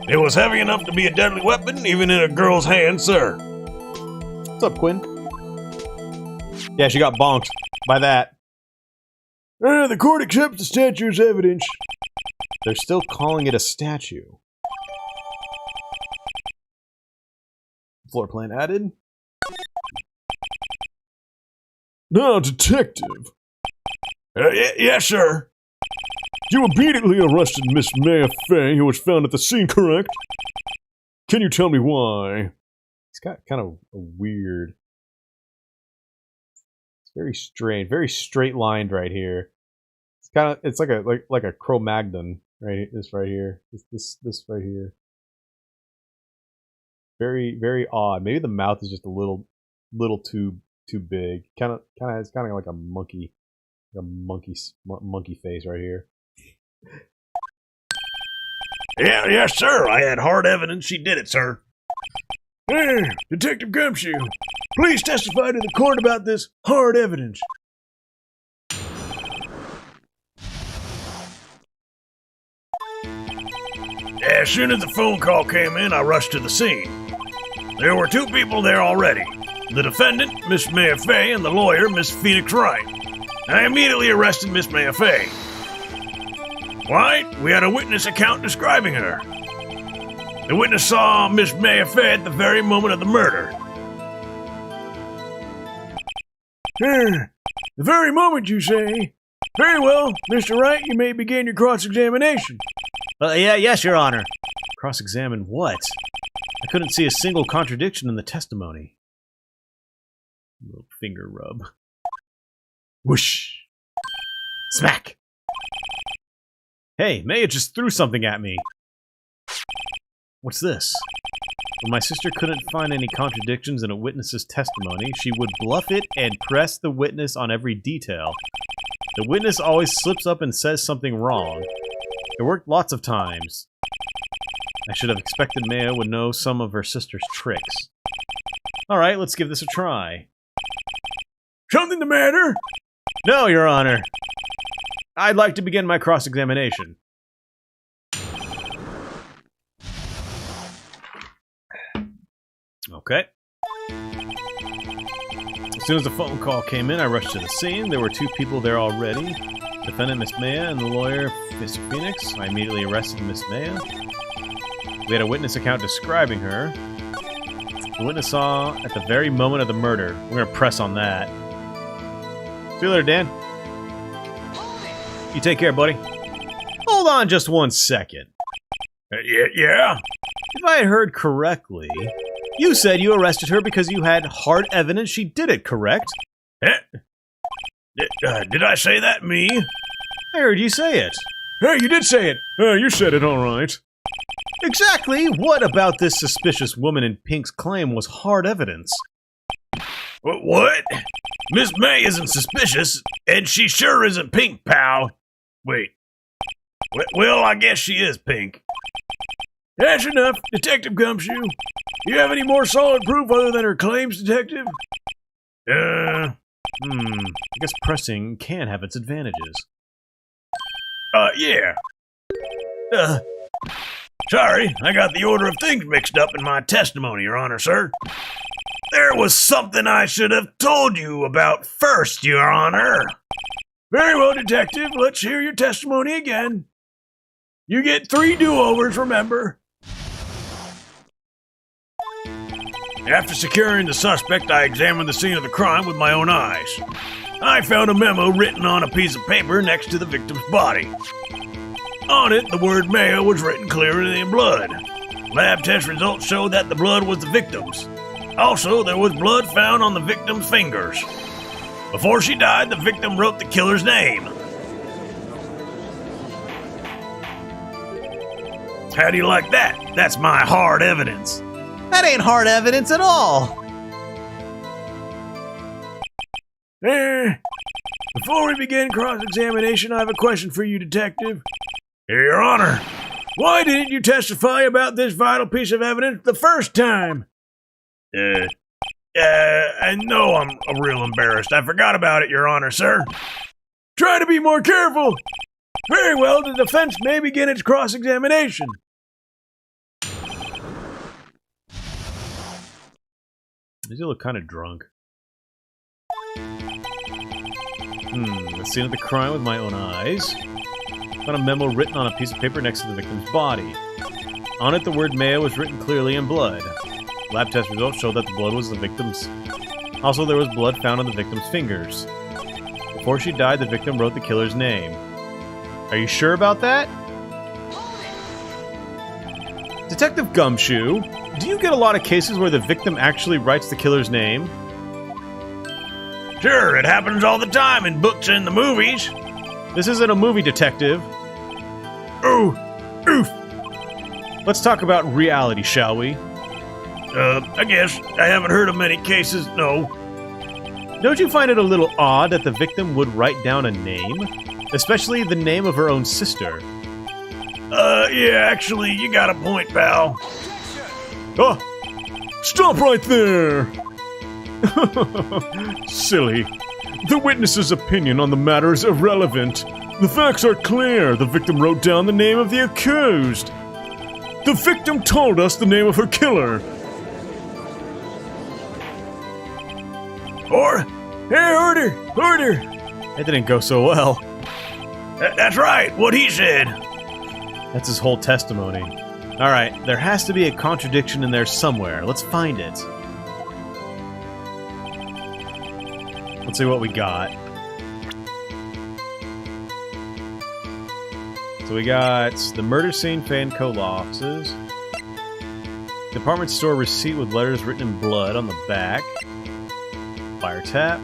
It was heavy enough to be a deadly weapon, even in a girl's hand, sir. what's up, Quinn? Yeah, she got bonked by that. The court accepts the statue as evidence. They're still calling it a statue. Floor plan added. Now, detective. Yes, sir. You immediately arrested Miss Maya Fey, who was found at the scene, correct? Can you tell me why? It's got kind of a weird. It's very strange, very straight lined right here. It's kind of, it's like a Cro-Magnon, right? This right here, this right here. Very odd. Maybe the mouth is just a little too big. It's kind of like a monkey face right here. Yes, sir. I had hard evidence she did it, sir. Hey, Detective Gumshoe, please testify to the court about this hard evidence. As soon as the phone call came in, I rushed to the scene. There were two people there already. The defendant, Miss Maya Fey, and the lawyer, Miss Phoenix Wright. I immediately arrested Miss Maya Fey. Why? We had a witness account describing her. The witness saw Miss Maya Fey at the very moment of the murder. The very moment, you say? Very well, Mr. Wright, you may begin your cross-examination. Yes, Your Honor. Cross-examine what? I couldn't see a single contradiction in the testimony. Little finger rub. Whoosh. Smack. Hey, Maya just threw something at me. What's this? When my sister couldn't find any contradictions in a witness's testimony, she would bluff it and press the witness on every detail. The witness always slips up and says something wrong. It worked lots of times. I should have expected Maya would know some of her sister's tricks. Alright, let's give this a try. Something the matter? No, Your Honor. I'd like to begin my cross-examination. Okay. As soon as the phone call came in, I rushed to the scene. There were two people there already. Defendant Miss Maya and the lawyer, Mr. Phoenix. I immediately arrested Miss Maya. We had a witness account describing her. The witness saw at the very moment of the murder. We're gonna press on that. See you later, Dan. You take care, buddy. Hold on just 1 second. Yeah? If I had heard correctly, you said you arrested her because you had hard evidence she did it, correct? Did I say that, me? I heard you say it. Hey, you did say it. You said it all right. Exactly what about this suspicious woman in Pink's claim was hard evidence? What? Miss May isn't suspicious, and she sure isn't Pink, pal. Wait. Well, I guess she is Pink. That's enough, Detective Gumshoe. Do you have any more solid proof other than her claims, Detective? I guess pressing can have its advantages. Yeah. Sorry, I got the order of things mixed up in my testimony, Your Honor, sir. There was something I should have told you about first, Your Honor. Very well, Detective. Let's hear your testimony again. You get 3 do-overs, remember? After securing the suspect, I examined the scene of the crime with my own eyes. I found a memo written on a piece of paper next to the victim's body. On it, the word male was written clearly in blood. Lab test results showed that the blood was the victim's. Also, there was blood found on the victim's fingers. Before she died, the victim wrote the killer's name. How do you like that? That's my hard evidence. That ain't hard evidence at all. Before we begin cross-examination, I have a question for you, Detective. Your Honor, why didn't you testify about this vital piece of evidence the first time? I know I'm real embarrassed. I forgot about it, Your Honor, sir. Try to be more careful. Very well, the defense may begin its cross-examination. Does he look kind of drunk? The scene of the crime with my own eyes. Found a memo written on a piece of paper next to the victim's body. On it, the word Maya was written clearly in blood. Lab test results showed that the blood was the victim's. Also, there was blood found on the victim's fingers. Before she died, the victim wrote the killer's name. Are you sure about that? Detective Gumshoe, do you get a lot of cases where the victim actually writes the killer's name? Sure, it happens all the time in books and the movies. This isn't a movie, Detective. Oof. Let's talk about reality, shall we? I guess. I haven't heard of many cases, no. Don't you find it a little odd that the victim would write down a name? Especially the name of her own sister. Yeah, actually, you got a point, pal. Oh! Stop right there! Silly. The witness's opinion on the matter is irrelevant. The facts are clear. The victim wrote down the name of the accused. The victim told us the name of her killer. Order! That didn't go so well. That's right, what he said. That's his whole testimony. Alright, there has to be a contradiction in there somewhere. Let's find it. Let's see what we got. So we got the murder scene fan collapses. Department store receipt with letters written in blood on the back. Wiretap.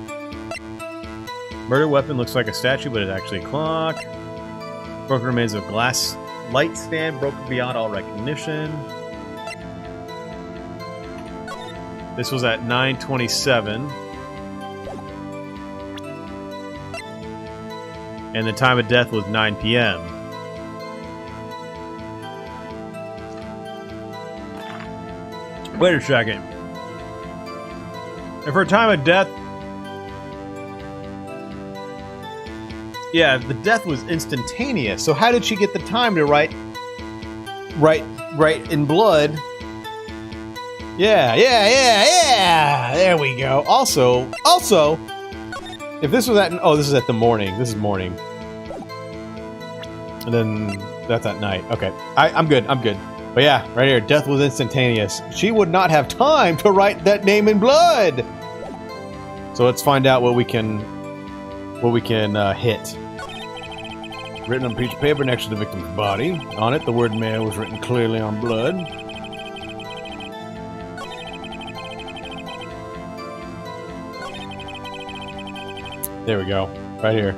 Murder weapon looks like a statue, but it's actually a clock. Broken remains of a glass light stand broken beyond all recognition. This was at 9:27. And the time of death was 9 p.m. Wait a second. And for time of death... Yeah, the death was instantaneous. So how did she get the time to write in blood? Yeah. There we go. Also, if this was at... Oh, this is at the morning. This is morning. And then that's at night. Okay. I'm good. But yeah, right here. Death was instantaneous. She would not have time to write that name in blood. So let's find out what we can hit. Written on a piece of paper next to the victim's body. On it, the word male was written clearly on blood. There we go. Right here.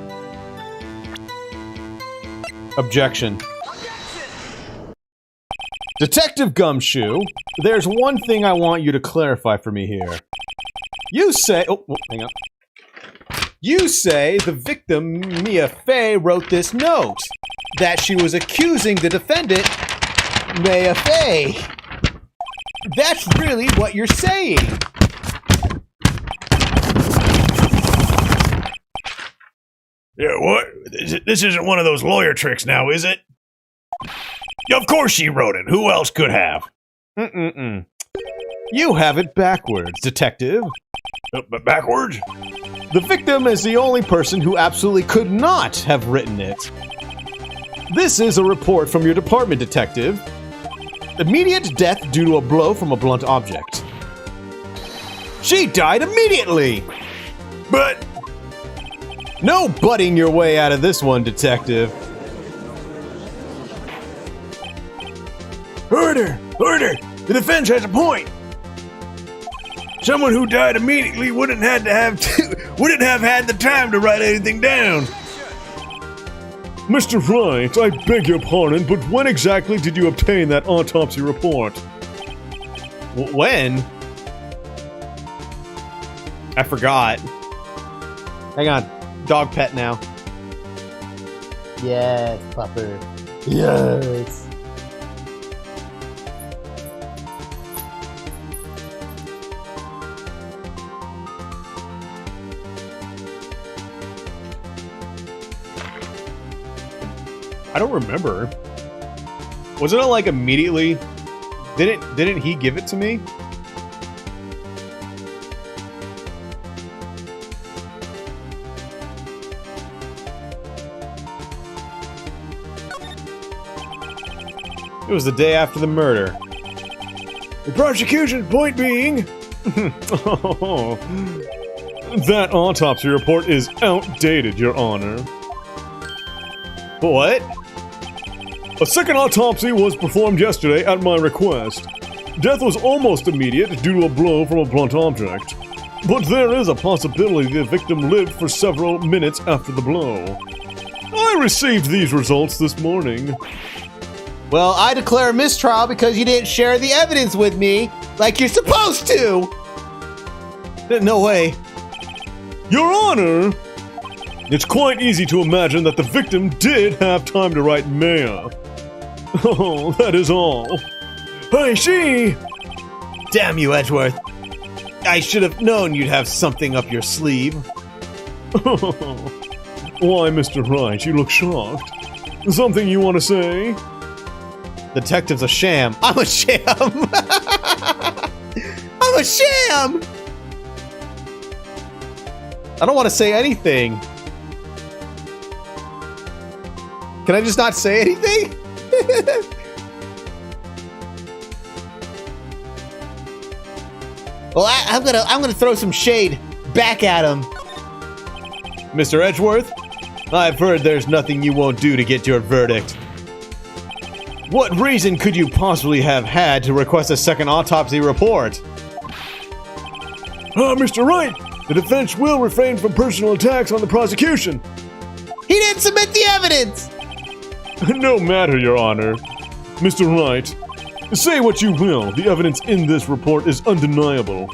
Objection. Detective Gumshoe, there's one thing I want you to clarify for me here. You say... Oh, hang on. You say the victim, Mia Fey, wrote this note. That she was accusing the defendant, Mia Fey. That's really what you're saying. Yeah, what? This isn't one of those lawyer tricks now, is it? Of course she wrote it. Who else could have? You have it backwards, detective. But backwards? The victim is the only person who absolutely could not have written it. This is a report from your department, detective. Immediate death due to a blow from a blunt object. She died immediately! But... No butting your way out of this one, detective. Order! Order! The defense has a point! Someone who died immediately wouldn't have had the time to write anything down. Mr. Wright, I beg your pardon, but when exactly did you obtain that autopsy report? When? I forgot. Hang on. Dog pet now. Yes, Pupper. Yes. I don't remember. Wasn't it like immediately? Didn't he give it to me? It was the day after the murder. The prosecution's point being... Oh, that autopsy report is outdated, Your Honor. What? A second autopsy was performed yesterday at my request. Death was almost immediate due to a blow from a blunt object. But there is a possibility the victim lived for several minutes after the blow. I received these results this morning. Well, I declare a mistrial because you didn't share the evidence with me like you're supposed to! No way. Your Honor! It's quite easy to imagine that the victim did have time to write Maya. Oh, that is all. I see! Damn you, Edgeworth. I should have known you'd have something up your sleeve. Why, Mr. Wright, you look shocked. Something you want to say? Detective's a sham. I'm a sham! I'm a sham! I don't want to say anything. Can I just not say anything? Well, I'm gonna throw some shade back at him. Mr. Edgeworth, I've heard there's nothing you won't do to get your verdict. What reason could you possibly have had to request a second autopsy report? Mr. Wright, the defense will refrain from personal attacks on the prosecution. He didn't submit the evidence! No matter, Your Honor. Mr. Wright, say what you will, the evidence in this report is undeniable.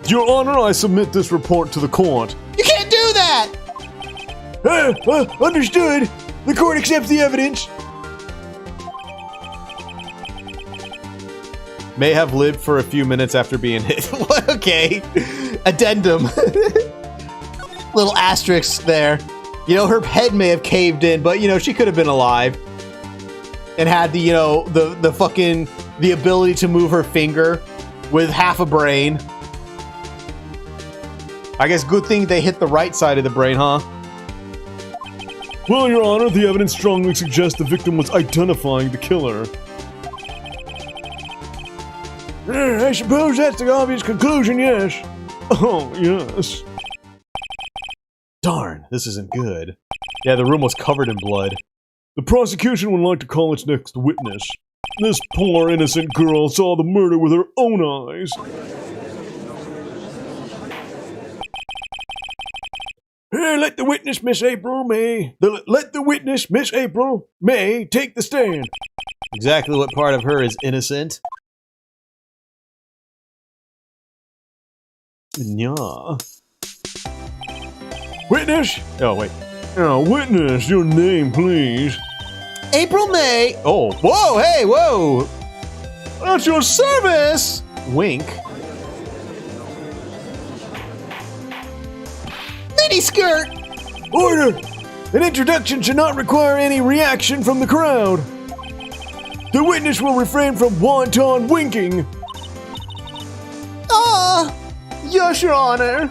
Your Honor, I submit this report to the court. You can't do that! Understood. The court accepts the evidence. May have lived for a few minutes after being hit. Okay. Addendum. Little asterisk there. You know, her head may have caved in, but, you know, she could have been alive. And had the, you know, the fucking, the ability to move her finger with half a brain. I guess good thing they hit the right side of the brain, huh? Well, Your Honor, the evidence strongly suggests the victim was identifying the killer. I suppose that's the obvious conclusion, yes. Oh, yes. Darn, this isn't good. Yeah, the room was covered in blood. The prosecution would like to call its next witness. This poor innocent girl saw the murder with her own eyes. Let the witness, Miss April May. Let the witness, Miss April May, take the stand. Exactly what part of her is innocent? Yeah. Witness? Oh, wait. Witness, your name, please. April May. Oh, whoa, hey, whoa! At your service! Wink. Miniskirt. Order! An introduction should not require any reaction from the crowd. The witness will refrain from wanton winking. Yes, Your Honor.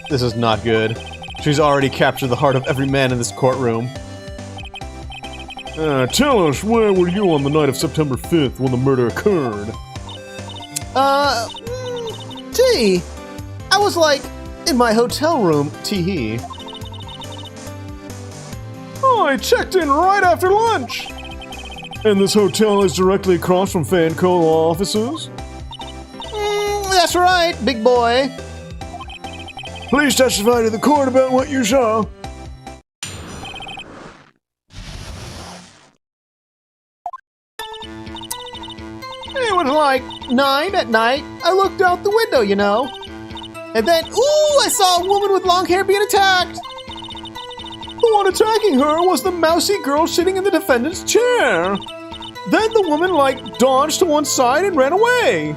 This is not good. She's already captured the heart of every man in this courtroom. Tell us, where were you on the night of September 5th when the murder occurred? Gee, I was like in my hotel room. Tee-hee. Oh, I checked in right after lunch. And this hotel is directly across from Fanco offices? That's right, big boy. Please testify to the court about what you saw. It was like 9 at night. I looked out the window, you know. And then, ooh, I saw a woman with long hair being attacked. The one attacking her was the mousy girl sitting in the defendant's chair. Then the woman, dodged to one side and ran away.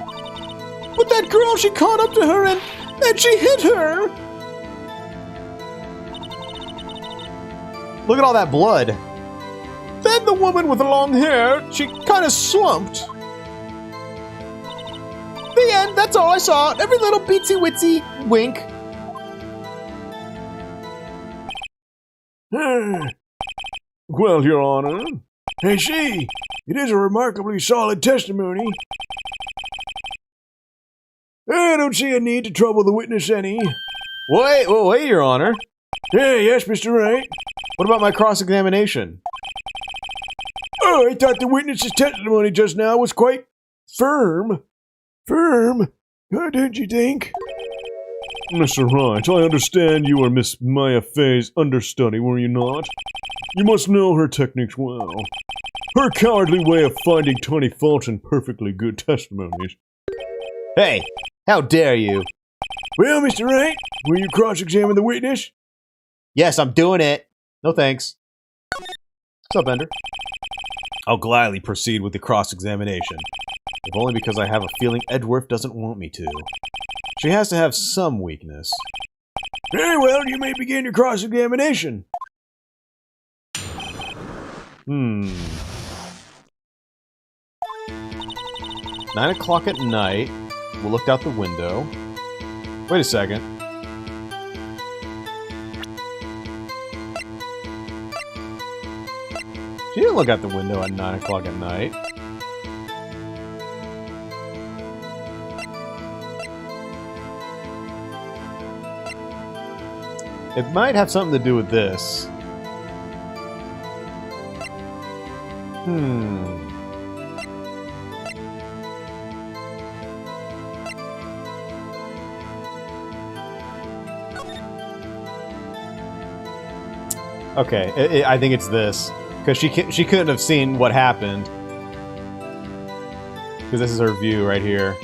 But that girl, she caught up to her and she hit her. Look at all that blood. Then the woman with the long hair, she kind of slumped. The end, that's all I saw. Every little beatsy-witsy wink. Well, Your Honor. I see. It is a remarkably solid testimony. I don't see a need to trouble the witness any. Wait, Your Honor. Hey, yes, Mr. Wright. What about my cross-examination? Oh, I thought the witness's testimony just now was quite firm. Firm? Don't you think? Mr. Wright, I understand you were Miss Maya Fey's understudy, were you not? You must know her techniques well. Her cowardly way of finding tiny faults in perfectly good testimonies. Hey, how dare you? Well, Mr. Wright, will you cross-examine the witness? Yes, I'm doing it. No thanks. What's up, Bender? I'll gladly proceed with the cross-examination. If only because I have a feeling Edgeworth doesn't want me to. She has to have some weakness. Very well, you may begin your cross-examination. 9 o'clock at night. We looked out the window. Wait a second. She didn't look out the window at 9 o'clock at night. It might have something to do with this. Okay, I think it's this. Because she couldn't have seen what happened. Because this is her view right here.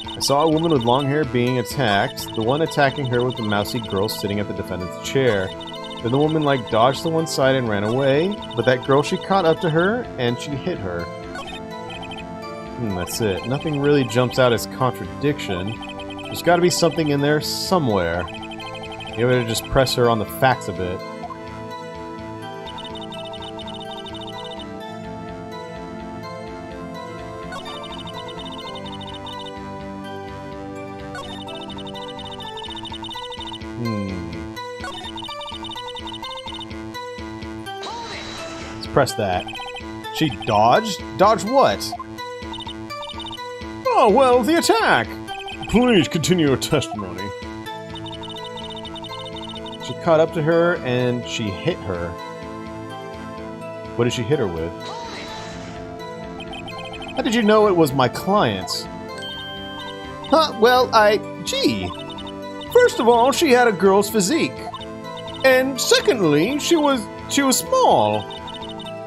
I saw a woman with long hair being attacked. The one attacking her was the mousy girl sitting at the defendant's chair. Then the woman, dodged to one side and ran away. But that girl, she caught up to her, and she hit her. That's it. Nothing really jumps out as contradiction. There's gotta be something in there somewhere. You better just press her on the facts a bit. Let's press that. She dodged? Dodged what? Oh, well, the attack! Please continue your testimony. She caught up to her, and she hit her. What did she hit her with? How did you know it was my client's? Gee. First of all, she had a girl's physique. And secondly, she was small.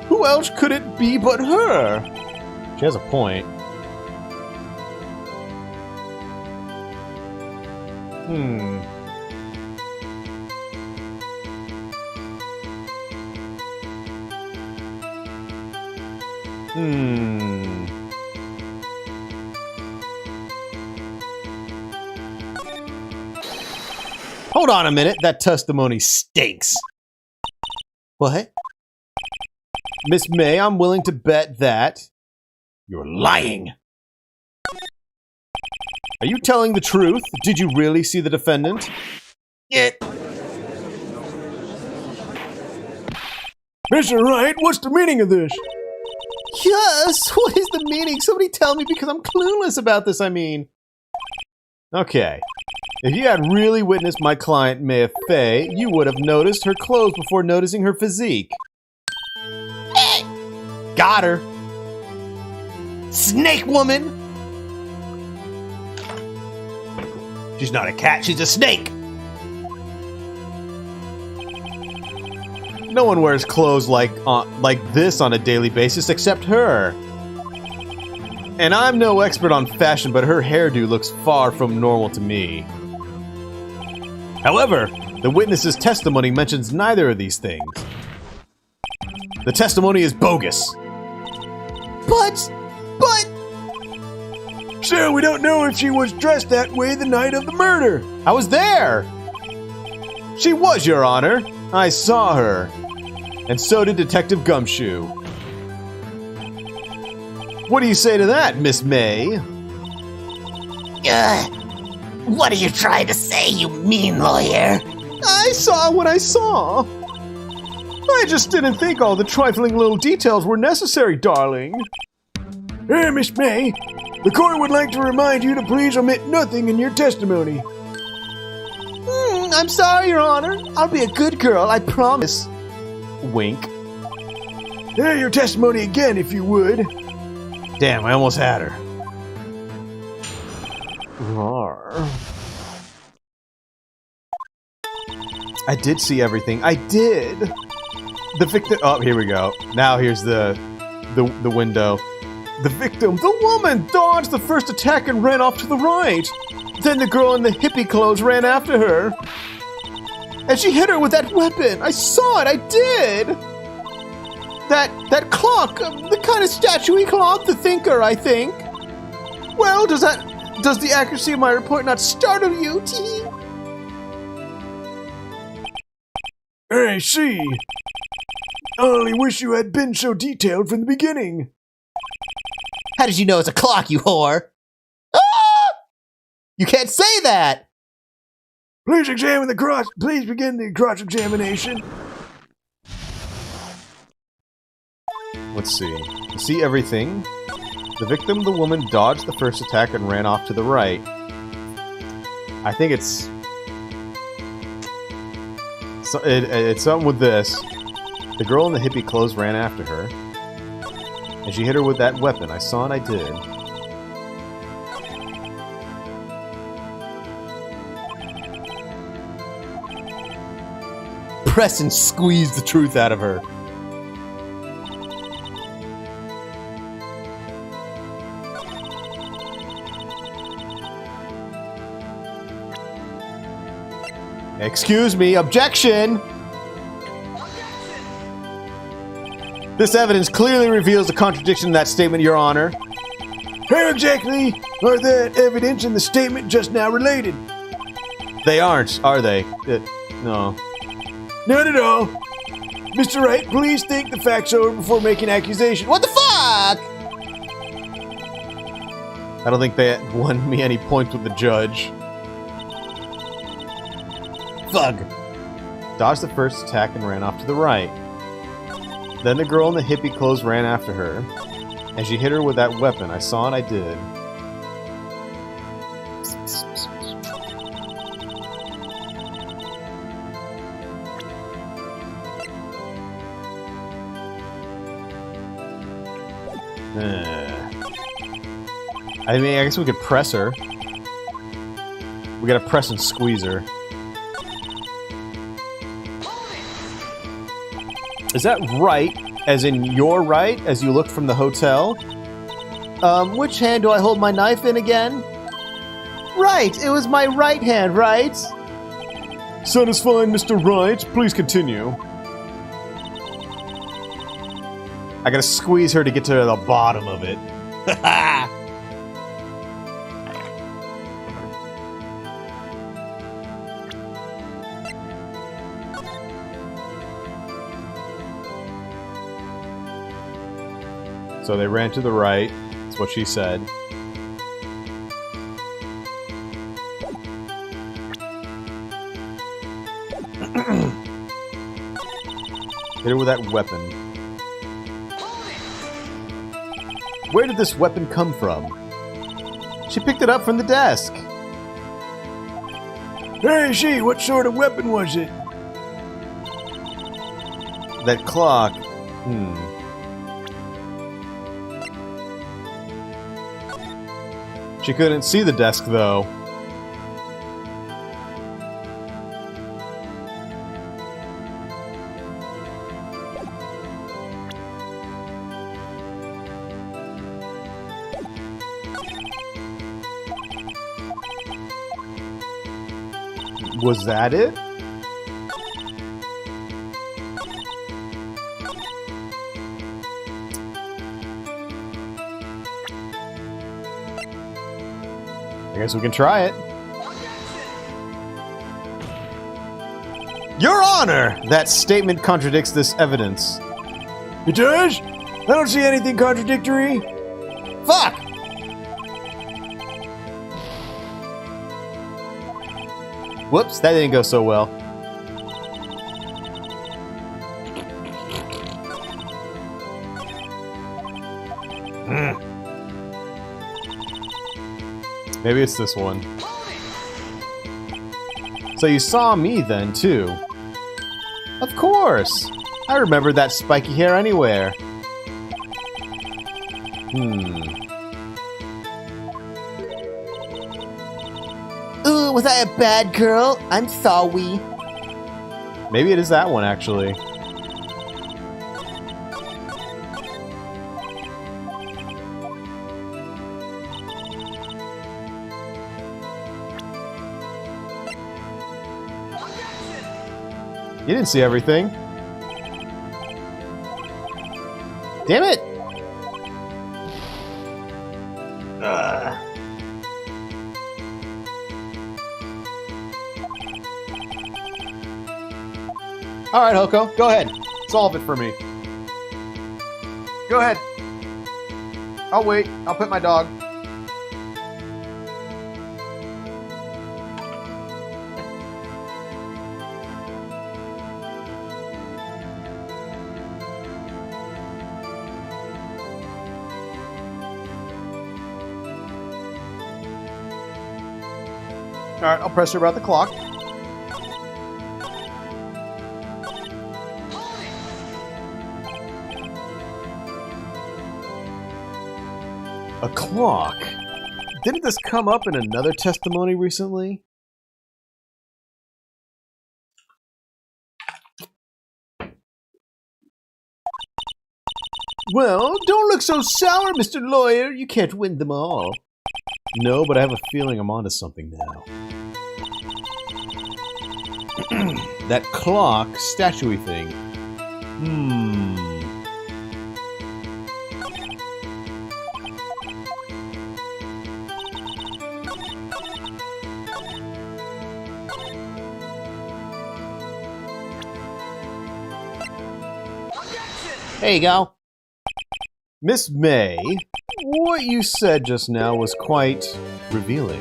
Who else could it be but her? She has a point. Hold on a minute, that testimony stinks. What? Miss May, I'm willing to bet that you're lying. Are you telling the truth? Did you really see the defendant? Mr. Wright, what's the meaning of this? Yes, what is the meaning? Somebody tell me because I'm clueless about this, I mean. Okay. If you had really witnessed my client, Maya Fey, you would have noticed her clothes before noticing her physique. Got her. Snake woman! She's not a cat, she's a snake! No one wears clothes like this on a daily basis except her. And I'm no expert on fashion, but her hairdo looks far from normal to me. However, the witness's testimony mentions neither of these things. The testimony is bogus. But... So we don't know if she was dressed that way the night of the murder. I was there! She was, Your Honor. I saw her. And so did Detective Gumshoe. What do you say to that, Miss May? What are you trying to say, you mean lawyer? I saw what I saw. I just didn't think all the trifling little details were necessary, darling. Miss May, the court would like to remind you to please omit nothing in your testimony. I'm sorry, Your Honor. I'll be a good girl, I promise. Wink. Your testimony again, if you would. Damn, I almost had her. Rawr. I did see everything. I did. The victim. Oh, here we go. Now here's the window. The victim, the woman, dodged the first attack and ran off to the right. Then the girl in the hippie clothes ran after her. And she hit her with that weapon. I saw it. I did. That clock, the kind of statuey clock, the thinker, I think. Well, does the accuracy of my report not startle you? I see. I only wish you had been so detailed from the beginning. How did you know it's a clock, you whore? Ah! You can't say that! Please begin the cross-examination. Let's see. You see everything? The victim, the woman, dodged the first attack and ran off to the right. I think it's... it's something with this. The girl in the hippie clothes ran after her. And she hit her with that weapon. I saw it, I did. Press and squeeze the truth out of her. Excuse me, objection! This evidence clearly reveals a contradiction in that statement, Your Honor. How exactly are that evidence and the statement just now related? They aren't, are they? No. Not at all. Mr. Wright, please think the facts over before making accusations. What the fuck? I don't think they won me any points with the judge. Thug! Dodged the first attack and ran off to the right. Then the girl in the hippie clothes ran after her, and she hit her with that weapon. I saw it, I did. I mean, I guess we could press her. We gotta press and squeeze her. Is that right? As in your right, as you looked from the hotel? Which hand do I hold my knife in again? Right, it was my right hand, right? Satisfying, Mr. Wright. Please continue. I gotta squeeze her to get to the bottom of it. So they ran to the right. That's what she said. Hit her with that weapon. Where did this weapon come from? She picked it up from the desk. Hey, what sort of weapon was it? That clock. She couldn't see the desk, though. Was that it? I guess we can try it. Your Honor! That statement contradicts this evidence. It does? I don't see anything contradictory. Fuck! Whoops, that didn't go so well. Maybe it's this one. So you saw me then, too. Of course! I remember that spiky hair anywhere. Ooh, was I a bad girl? I'm sorry. Maybe it is that one, actually. You didn't see everything. Damn it! Alright, Hoko, go ahead. Solve it for me. Go ahead. I'll wait. I'll pet my dog. Alright, I'll press her about the clock. A clock? Didn't this come up in another testimony recently? Well, don't look so sour, Mr. Lawyer. You can't win them all. No, but I have a feeling I'm onto something now. That clock, statue-y thing. There you go. Miss May, what you said just now was quite revealing.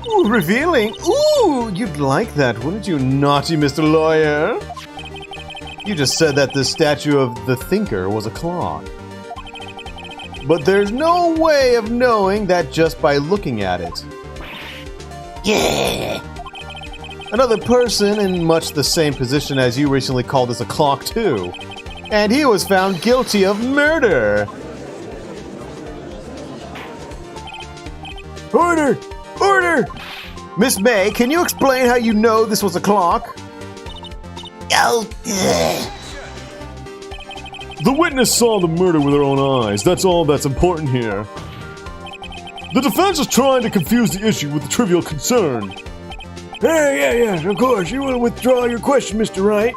Ooh, revealing? Ooh, you'd like that, wouldn't you, naughty Mr. Lawyer? You just said that the statue of the Thinker was a clock. But there's no way of knowing that just by looking at it. Yeah. Another person in much the same position as you recently called this a clock too. And he was found guilty of murder. Order! Order! Miss May, can you explain how you know this was a clock? Oh, The witness saw the murder with her own eyes. That's all that's important here. The defense is trying to confuse the issue with the trivial concern. Hey, yeah, of course. You want to withdraw your question, Mr. Wright?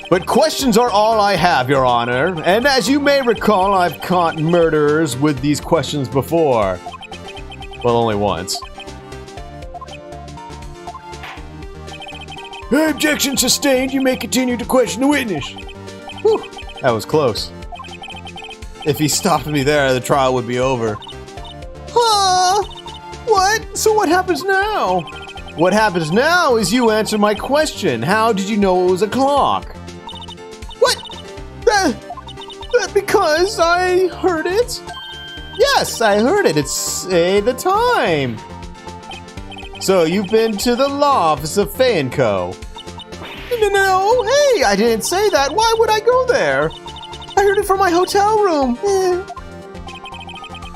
But questions are all I have, Your Honor. And as you may recall, I've caught murderers with these questions before. Well, only once. Objection sustained. You may continue to question the witness. Whew, that was close. If he stopped me there, the trial would be over. Huh? What? So what happens now? What happens now is you answer my question. How did you know it was a clock? what? Because I heard it. Yes, I heard it. It's say the time. So you've been to the law office of Fay & Co. No, hey, I didn't say that. Why would I go there? I heard it from my hotel room.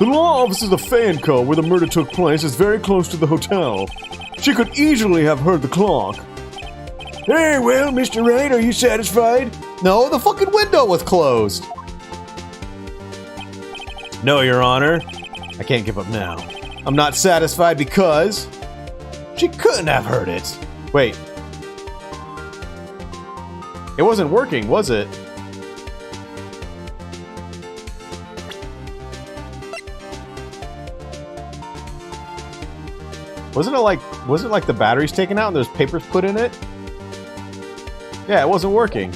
The law offices of Fay & Co., where the murder took place, is very close to the hotel. She could easily have heard the clock. Hey, well, Mr. Wright, are you satisfied? No, the fucking window was closed. No, Your Honor. I can't give up now. I'm not satisfied because she couldn't have heard it. Wait. It wasn't working, was it? Wasn't it like the battery's taken out and there's papers put in it? Yeah, it wasn't working.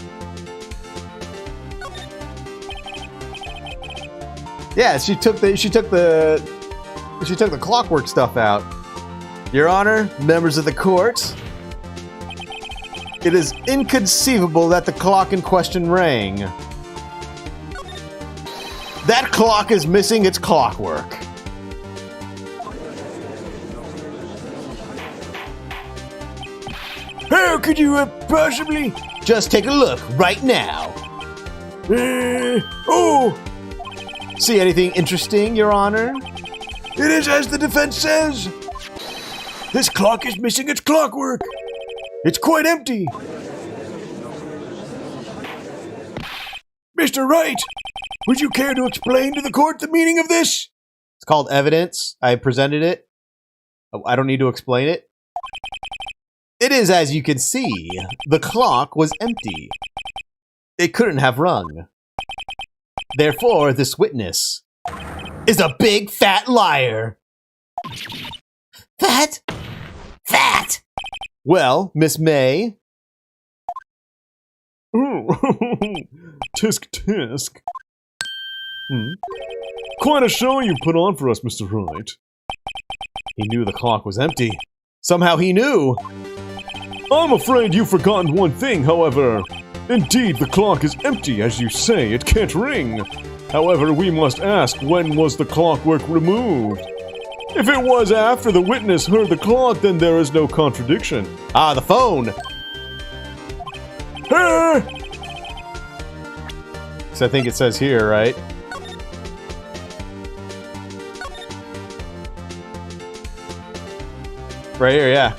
Yeah, she took the clockwork stuff out. Your Honor, members of the court, it is inconceivable that the clock in question rang. That clock is missing its clockwork. How could you possibly? Just take a look right now. Oh! See anything interesting, Your Honor? It is as the defense says. This clock is missing its clockwork. It's quite empty. Mr. Wright, would you care to explain to the court the meaning of this? It's called evidence. I presented it. Oh, I don't need to explain it. It is as you can see. The clock was empty. It couldn't have rung. Therefore, this witness is a big fat liar. Fat? Fat! Well, Miss May. Tisk tisk. Quite a show you put on for us, Mr. Wright. He knew the clock was empty. Somehow he knew. I'm afraid you've forgotten one thing, however. Indeed, the clock is empty, as you say. It can't ring. However, we must ask, when was the clockwork removed? If it was after the witness heard the clock, then there is no contradiction. Ah, the phone. So I think it says here, right? Right here, yeah.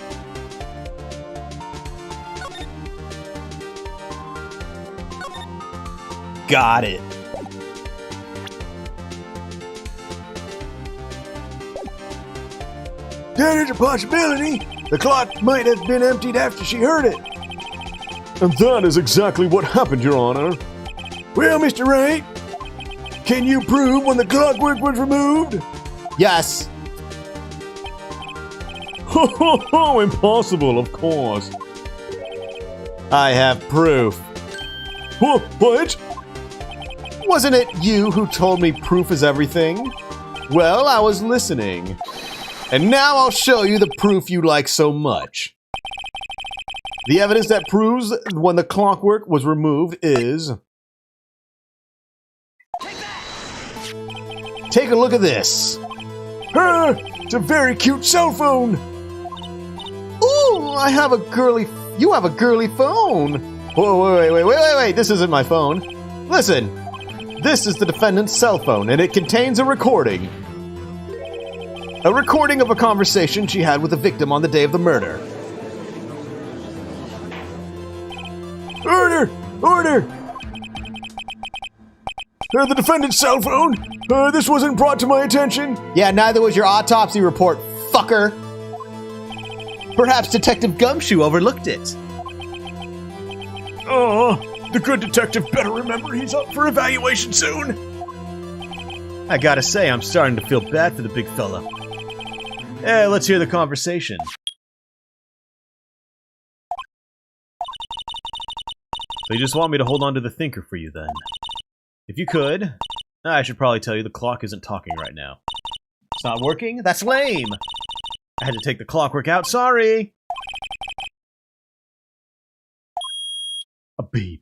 Got it. There is a possibility. The clock might have been emptied after she heard it. And that is exactly what happened, Your Honor. Well, Mr. Wright, can you prove when the clockwork was removed? Yes. Ho, impossible, of course. I have proof. What? Wasn't it you who told me proof is everything? Well, I was listening. And now I'll show you the proof you like so much. The evidence that proves when the clockwork was removed is... Take a look at this. It's a very cute cell phone. Ooh, I have a girly... You have a girly phone. Whoa, wait. This isn't my phone. Listen. This is the defendant's cell phone, and it contains a recording. A recording of a conversation she had with the victim on the day of the murder. Order! The defendant's cell phone? This wasn't brought to my attention. Yeah, neither was your autopsy report, fucker. Perhaps Detective Gumshoe overlooked it. The good detective better remember he's up for evaluation soon. I gotta say, I'm starting to feel bad for the big fella. Let's hear the conversation. So you just want me to hold on to the thinker for you, then? If you could, I should probably tell you the clock isn't talking right now. It's not working? That's lame! I had to take the clockwork out, sorry! A beep.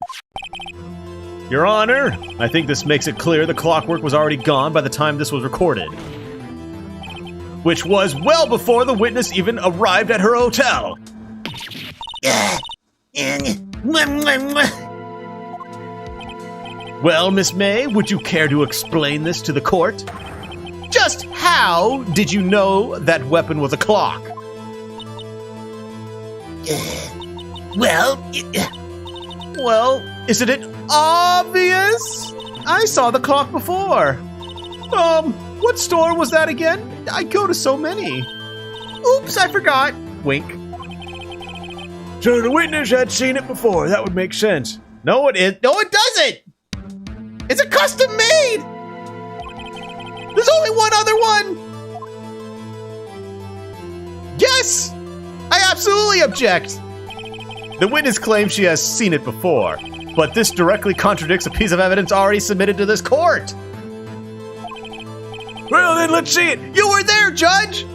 Your Honor, I think this makes it clear the clockwork was already gone by the time this was recorded. Which was well before the witness even arrived at her hotel. Well, Miss May, would you care to explain this to the court? Just how did you know that weapon was a clock? Well, isn't it obvious? I saw the clock before. What store was that again? I go to so many. Oops, I forgot. Wink. So the witness had seen it before. That would make sense. No, it doesn't. It's a custom made. There's only one other one. Yes, I absolutely object. The witness claims she has seen it before, but this directly contradicts a piece of evidence already submitted to this court. Well, then let's see it. You were there, Judge.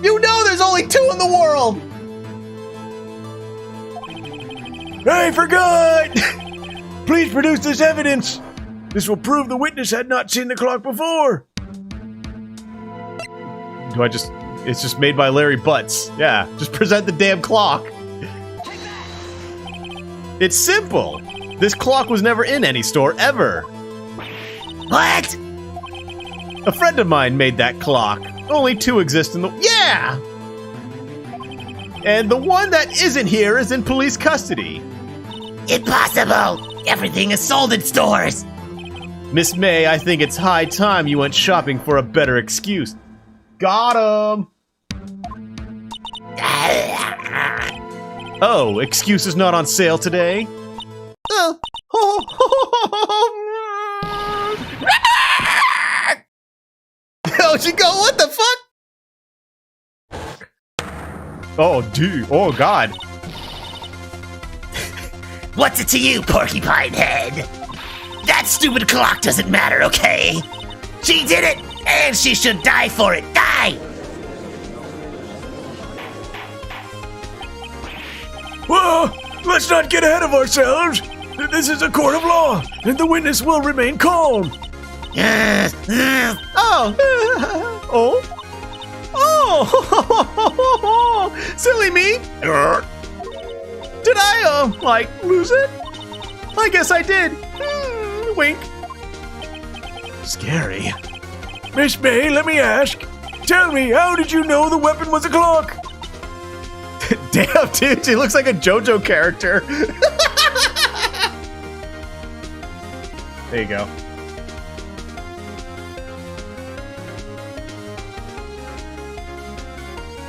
You know there's only two in the world. I forgot. Please produce this evidence. This will prove the witness had not seen the clock before. It's just made by Larry Butts. Yeah, just present the damn clock. It's simple. This clock was never in any store, ever. what? A friend of mine made that clock. Only two exist in the... Yeah! And the one that isn't here is in police custody. Impossible! Everything is sold in stores! Miss May, I think it's high time you went shopping for a better excuse. Got him! Oh, excuse is not on sale today? Oh. Oh, she go, what the fuck? Oh, dude. Oh, God. What's it to you, porcupine head? That stupid clock doesn't matter, okay? She did it, and she should die for it. Die! Whoa! Let's not get ahead of ourselves. This is a court of law, and the witness will remain calm. Oh. Oh. Silly me. Did I, lose it? I guess I did. Wink. Scary. Miss May, let me ask. Tell me, how did you know the weapon was a clock? Damn, dude, she looks like a JoJo character. There you go.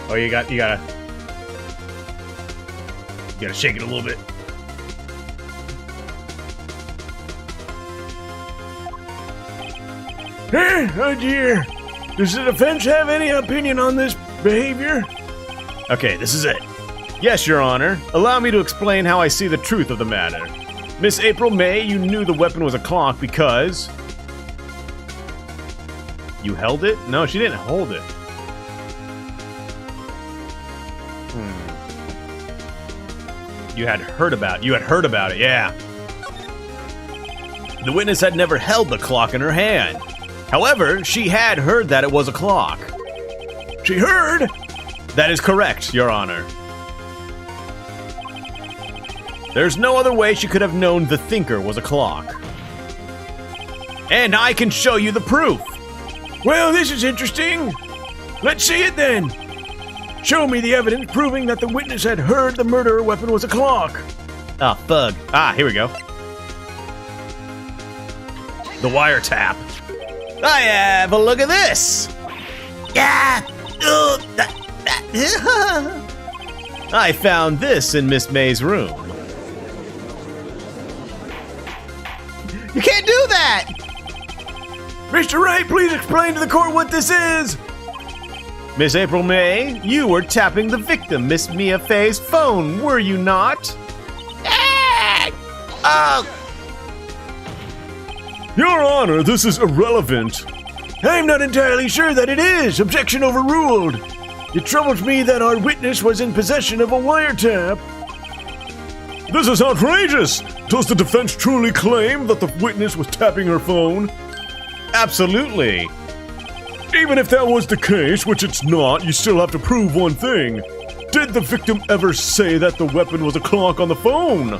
Oh, you gotta shake it a little bit. Oh dear. Does the defense have any opinion on this behavior? Okay, this is it. Yes, Your Honor. Allow me to explain how I see the truth of the matter. Miss April May, you knew the weapon was a clock because... You held it? No, she didn't hold it. You had heard about it, yeah. The witness had never held the clock in her hand. However, she had heard that it was a clock. She heard? That is correct, Your Honor. There's no other way she could have known the thinker was a clock. And I can show you the proof. Well, this is interesting. Let's see it then. Show me the evidence proving that the witness had heard the murder weapon was a clock. Ah, thug. Ah, here we go. The wiretap. I have a look at this. I found this in Miss May's room. You can't do that! Mr. Wright, please explain to the court what this is. Miss April May, you were tapping the victim, Miss Mia Fey's phone, were you not? Oh! Your Honor, this is irrelevant. I'm not entirely sure that it is. Objection overruled. It troubles me that our witness was in possession of a wiretap. This is outrageous! Does the defense truly claim that the witness was tapping her phone? Absolutely. Even if that was the case, which it's not, you still have to prove one thing. Did the victim ever say that the weapon was a clock on the phone?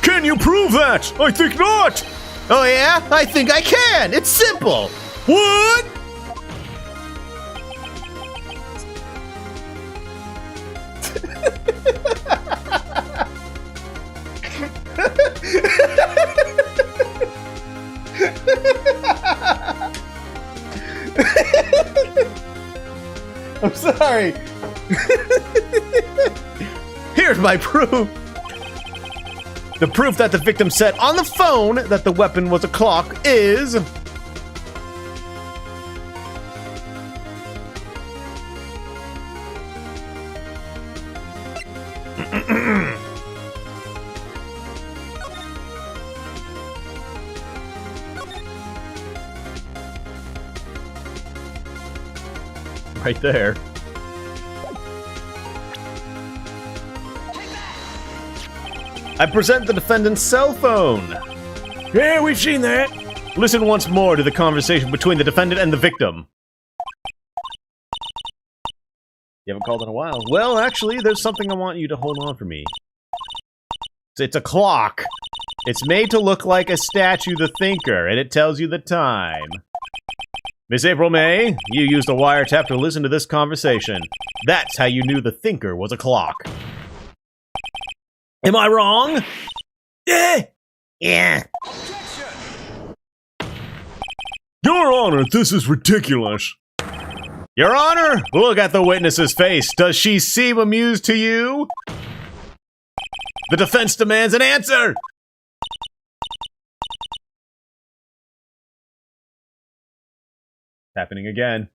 Can you prove that? I think not! Oh yeah? I think I can! It's simple! What? I'm sorry. Here's my proof. The proof that the victim said on the phone that the weapon was a clock is... right there. I present the defendant's cell phone. Yeah, we've seen that. Listen once more to the conversation between the defendant and the victim. You haven't called in a while. Well, actually, there's something I want you to hold on for me. It's a clock. It's made to look like a statue, the thinker, and it tells you the time. Miss April May, you used a wiretap to listen to this conversation. That's how you knew the thinker was a clock. Am I wrong? Yeah. Yeah. Your Honor, this is ridiculous. Your Honor, look at the witness's face. Does she seem amused to you? The defense demands an answer! Happening again.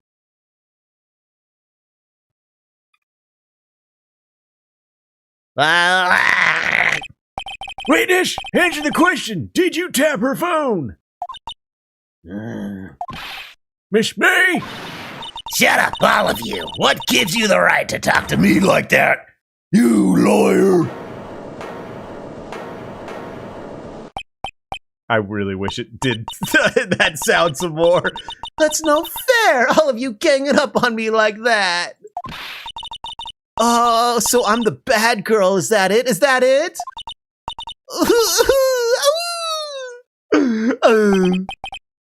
Witness, answer the question. Did you tap her phone? Miss May? Shut up, all of you. What gives you the right to talk to me like that? You lawyer. I really wish it did that sound some more. That's no fair, all of you ganging up on me like that. Oh, so I'm the bad girl, is that it? Is that it?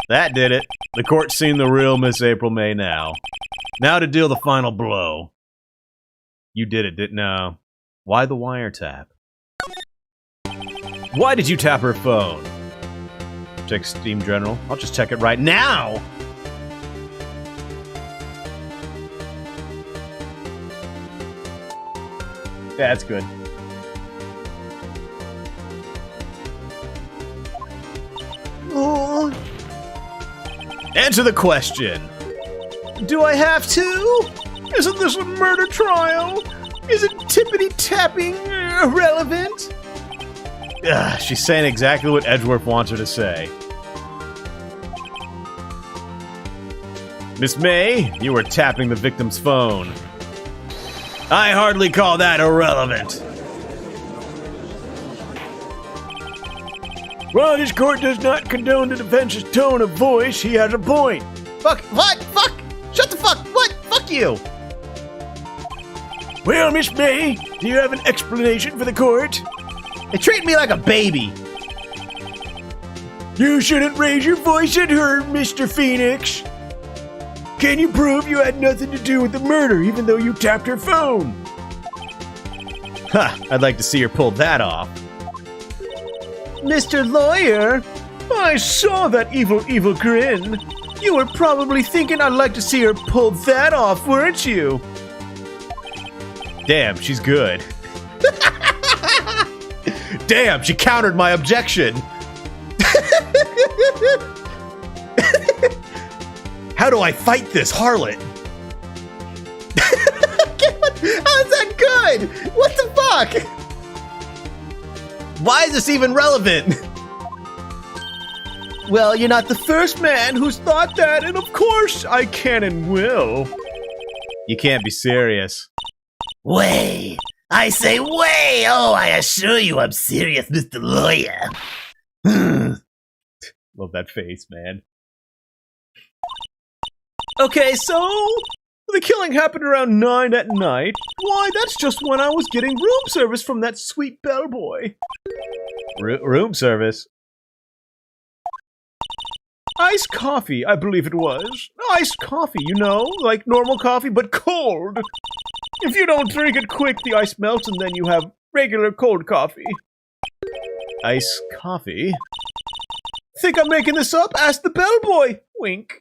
That did it. The court's seen the real Miss April May now. Now to deal the final blow. You did it, didn't you? Why the wiretap? Why did you tap her phone? Check Steam General. I'll just check it right now! Yeah, that's good. Oh. Answer the question! Do I have to? Isn't this a murder trial? Isn't tippity-tapping irrelevant? Ugh, she's saying exactly what Edgeworth wants her to say. Miss May, you were tapping the victim's phone. I hardly call that irrelevant. While this court does not condone the defense's tone of voice, he has a point. Fuck, what? Fuck! Shut the fuck, what? Fuck you! Well, Miss May, do you have an explanation for the court? They treat me like a baby. You shouldn't raise your voice at her, Mr. Phoenix. Can you prove you had nothing to do with the murder, even though you tapped her phone? Ha! I'd like to see her pull that off. Mr. Lawyer, I saw that evil grin. You were probably thinking I'd like to see her pull that off, weren't you? Damn, she's good. Damn, she countered my objection. How do I fight this harlot? How's that good? What the fuck? Why is this even relevant? Well, you're not the first man who's thought that, and of course I can and will. You can't be serious. Way, I say way! Oh, I assure you I'm serious, Mr. Lawyer. Love that face, man. Okay, so the killing happened around 9 at night. Why, that's just when I was getting room service from that sweet bellboy. Room service? Iced coffee, I believe it was. Iced coffee, you know, like normal coffee, but cold. If you don't drink it quick, the ice melts and then you have regular cold coffee. Iced coffee? Think I'm making this up? Ask the bellboy! Wink.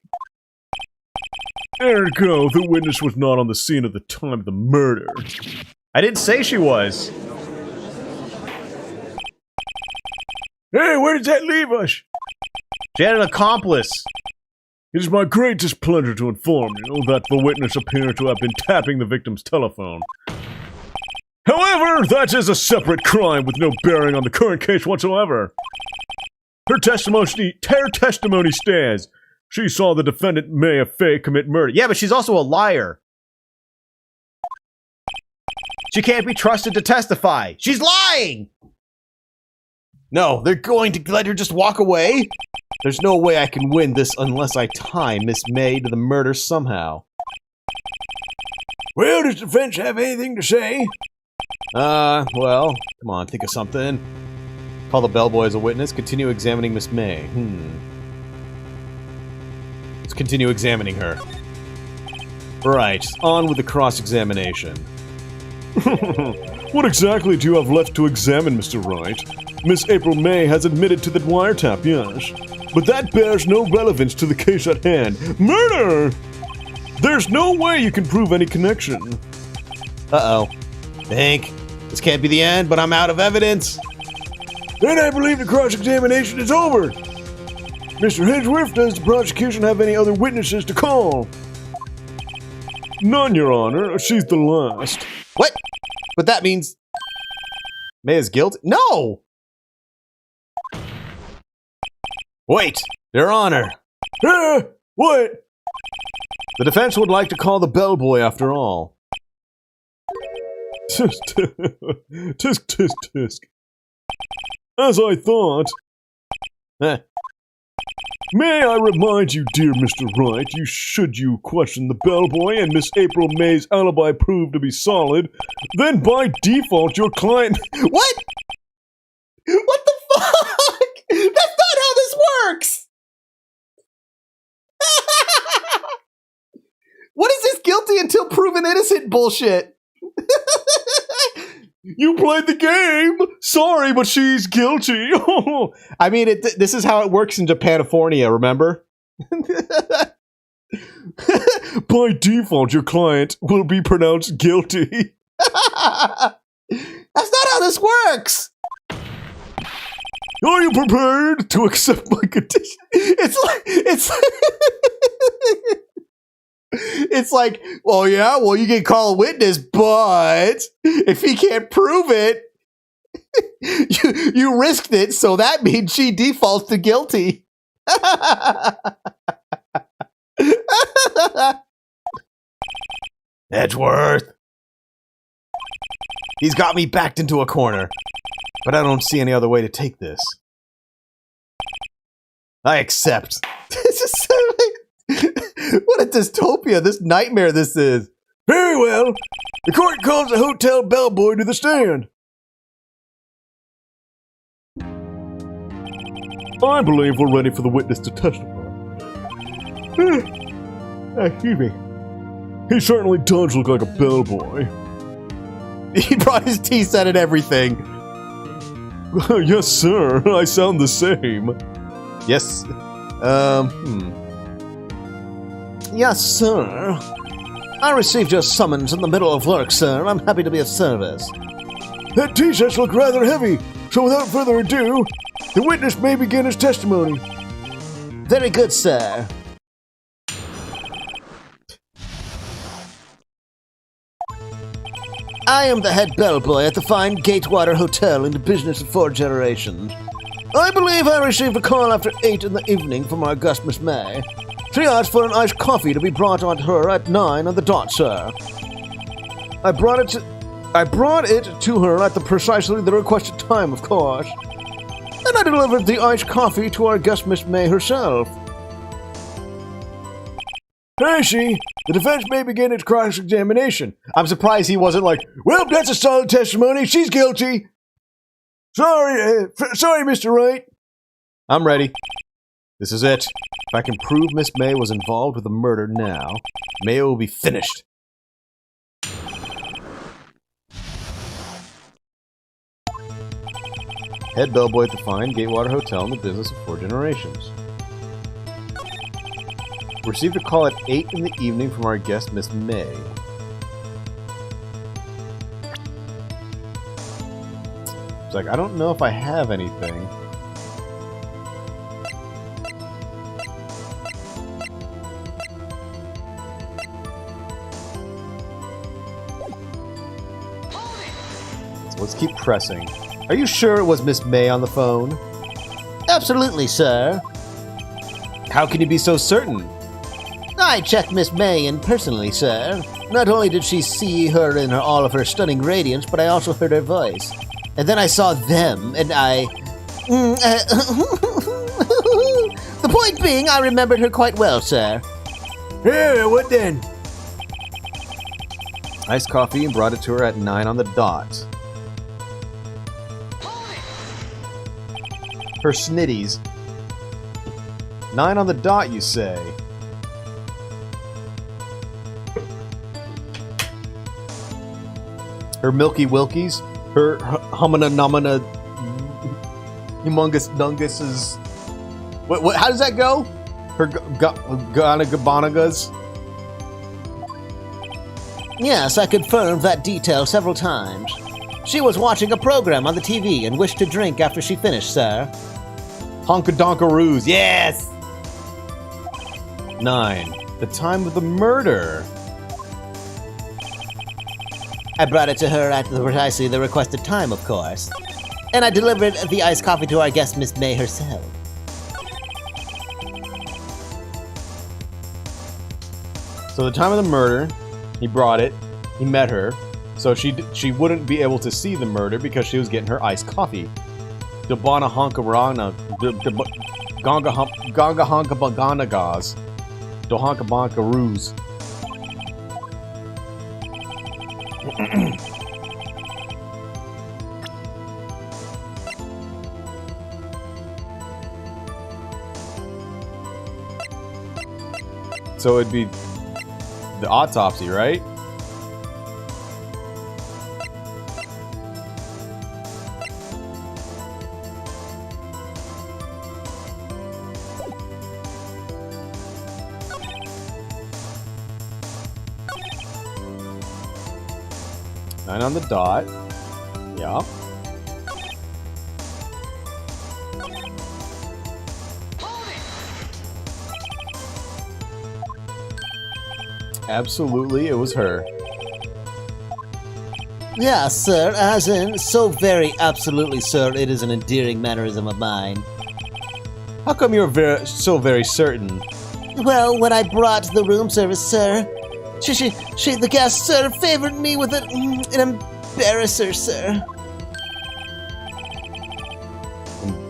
Ergo, the witness was not on the scene at the time of the murder. I didn't say she was. Hey, where does that leave us? She had an accomplice. It is my greatest pleasure to inform you that the witness appeared to have been tapping the victim's telephone. However, that is a separate crime with no bearing on the current case whatsoever. Her testimony stands. She saw the defendant Maya Fay commit murder. Yeah, but she's also a liar. She can't be trusted to testify. She's lying! No, they're going to let her just walk away? There's no way I can win this unless I tie Miss May to the murder somehow. Well, does the defense have anything to say? Well, come on, think of something. Call the bellboy as a witness. Continue examining Miss May. Let's continue examining her. Right, on with the cross-examination. What exactly do you have left to examine, Mr. Wright? Miss April May has admitted to the wiretap, yes. But that bears no relevance to the case at hand. Murder! There's no way you can prove any connection. Uh-oh. Hank, this can't be the end, but I'm out of evidence. Then I believe the cross-examination is over. Mr. Hedgeworth, does the prosecution have any other witnesses to call? None, Your Honor. She's the last. What? But that means May is guilty? No! Wait, Your Honor. What? The defense would like to call the bellboy after all. Tisk, tisk, tisk. As I thought. May I remind you, dear Mr. Wright, should you question the bellboy and Miss April May's alibi proved to be solid, then by default your client— What? What the fuck? That's not how this works! What is this guilty until proven innocent bullshit? You played the game! Sorry, but she's guilty! I mean, this is how it works in Japanifornia, remember? By default, your client will be pronounced guilty. That's not how this works! Are you prepared to accept my condition? It's like, well, yeah, well, you can call a witness, but if he can't prove it, you risked it, so that means she defaults to guilty. Edgeworth. He's got me backed into a corner, but I don't see any other way to take this. I accept. This is so what a dystopia, this nightmare this is. Very well. The court calls the hotel bellboy to the stand. I believe we're ready for the witness to testify. Excuse me. He certainly does look like a bellboy. He brought his tea set and everything. Yes, sir. I sound the same. Yes. Yes, sir. I received your summons in the middle of work, sir. I'm happy to be of service. That tea sets look rather heavy, so without further ado, the witness may begin his testimony. Very good, sir. I am the head bellboy at the fine Gatewater Hotel in the business of 4 generations. I believe I received a call after 8 in the evening from our august Miss May. She asked for an iced coffee to be brought on to her at 9 on the dot, sir. I brought it I brought it to her at precisely the requested time, of course. And I delivered the iced coffee to our guest Miss May herself. I see. The defense may begin its cross-examination. I'm surprised he wasn't like, Well, that's a solid testimony. She's guilty. Sorry, Mr. Wright. I'm ready. This is it. If I can prove Miss May was involved with the murder now, May will be finished. Head bellboy at the fine Gatewater Hotel in the business of 4 generations. Received a call at 8 in the evening from our guest, Miss May. It's like, I don't know if I have anything. So let's keep pressing. Are you sure it was Miss May on the phone? Absolutely, sir. How can you be so certain? I checked Miss May in personally, sir. Not only did she see her in all of her stunning radiance, but I also heard her voice. And then I saw them, and I... The point being, I remembered her quite well, sir. Yeah, what then? Iced coffee and brought it to her at 9 on the dot. Her snitties. 9 on the dot, you say? Her Milky Wilkies? Her humana nomina humongous dunguses? What? How does that go? Her Ganagabanagas? Yes, I confirmed that detail several times. She was watching a program on the TV and wished to drink after she finished, sir. Honkadonkaroos, yes! 9. The time of the murder. I brought it to her at precisely the requested time, of course. And I delivered the iced coffee to our guest, Miss May herself. So the time of the murder, he brought it, he met her, so she wouldn't be able to see the murder because she was getting her iced coffee. Debana honkarana, ganga honka baganagas, dohanka bankaroos. So it'd be the autopsy, right? Nine on the dot. Yeah. Absolutely, it was her. Yes, sir, as in, so very absolutely, sir, it is an endearing mannerism of mine. How come you're so very certain? Well, when I brought the room service, sir, the guest, sir, favored me with an embarrasser, sir.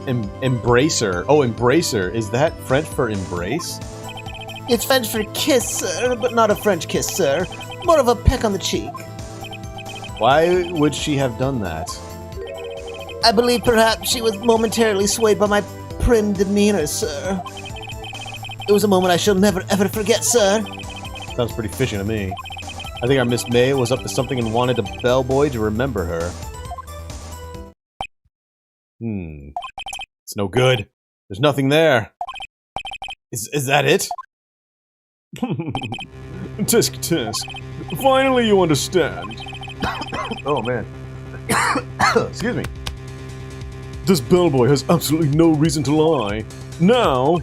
Embracer. Oh, embracer. Is that French for embrace? It's French for kiss, sir, but not a French kiss, sir. More of a peck on the cheek. Why would she have done that? I believe perhaps she was momentarily swayed by my prim demeanor, sir. It was a moment I shall never ever forget, sir. Sounds pretty fishy to me. I think our Miss May was up to something and wanted a bellboy to remember her. It's no good. There's nothing there. Is that it? Tisk tisk. Finally you understand. Oh man. Excuse me. This bellboy has absolutely no reason to lie. Now,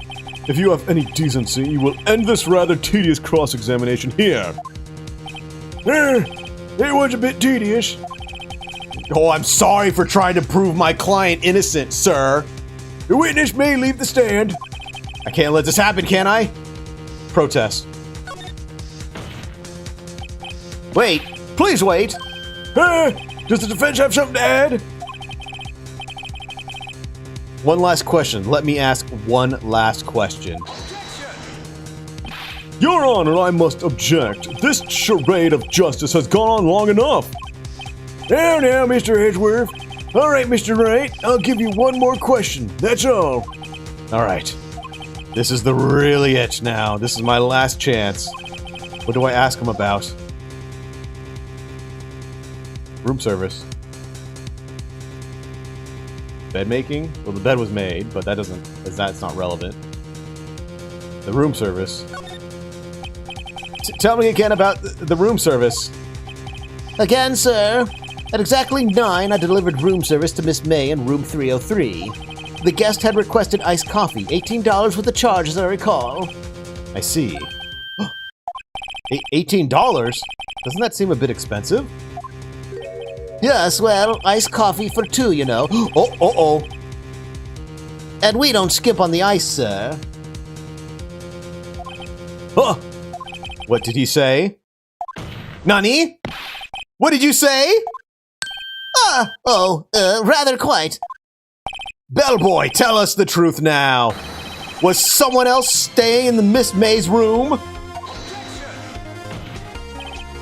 if you have any decency, you will end this rather tedious cross-examination here. It was a bit tedious. Oh, I'm sorry for trying to prove my client innocent, sir. The witness may leave the stand. I can't let this happen, can I? Protest. Wait, please wait. Does the defense have something to add? One last question. Let me ask one last question. Your Honor, I must object. This charade of justice has gone on long enough. Now, Mr. Edgeworth. All right, Mr. Wright, I'll give you one more question. That's all. All right. This is the really it now. This is my last chance. What do I ask him about? Room service. Bed making? Well, the bed was made, but that's not relevant. The room service. Tell me again about the room service. Again, sir. At exactly 9, I delivered room service to Miss May in room 303. The guest had requested iced coffee, $18 with the charge, as I recall. I see. $18? Doesn't that seem a bit expensive? Yes, well, iced coffee for 2, you know. Oh. And we don't skip on the ice, sir. Huh. What did he say? Nani? What did you say? Rather quite. Bellboy, tell us the truth now. Was someone else staying in the Miss May's room?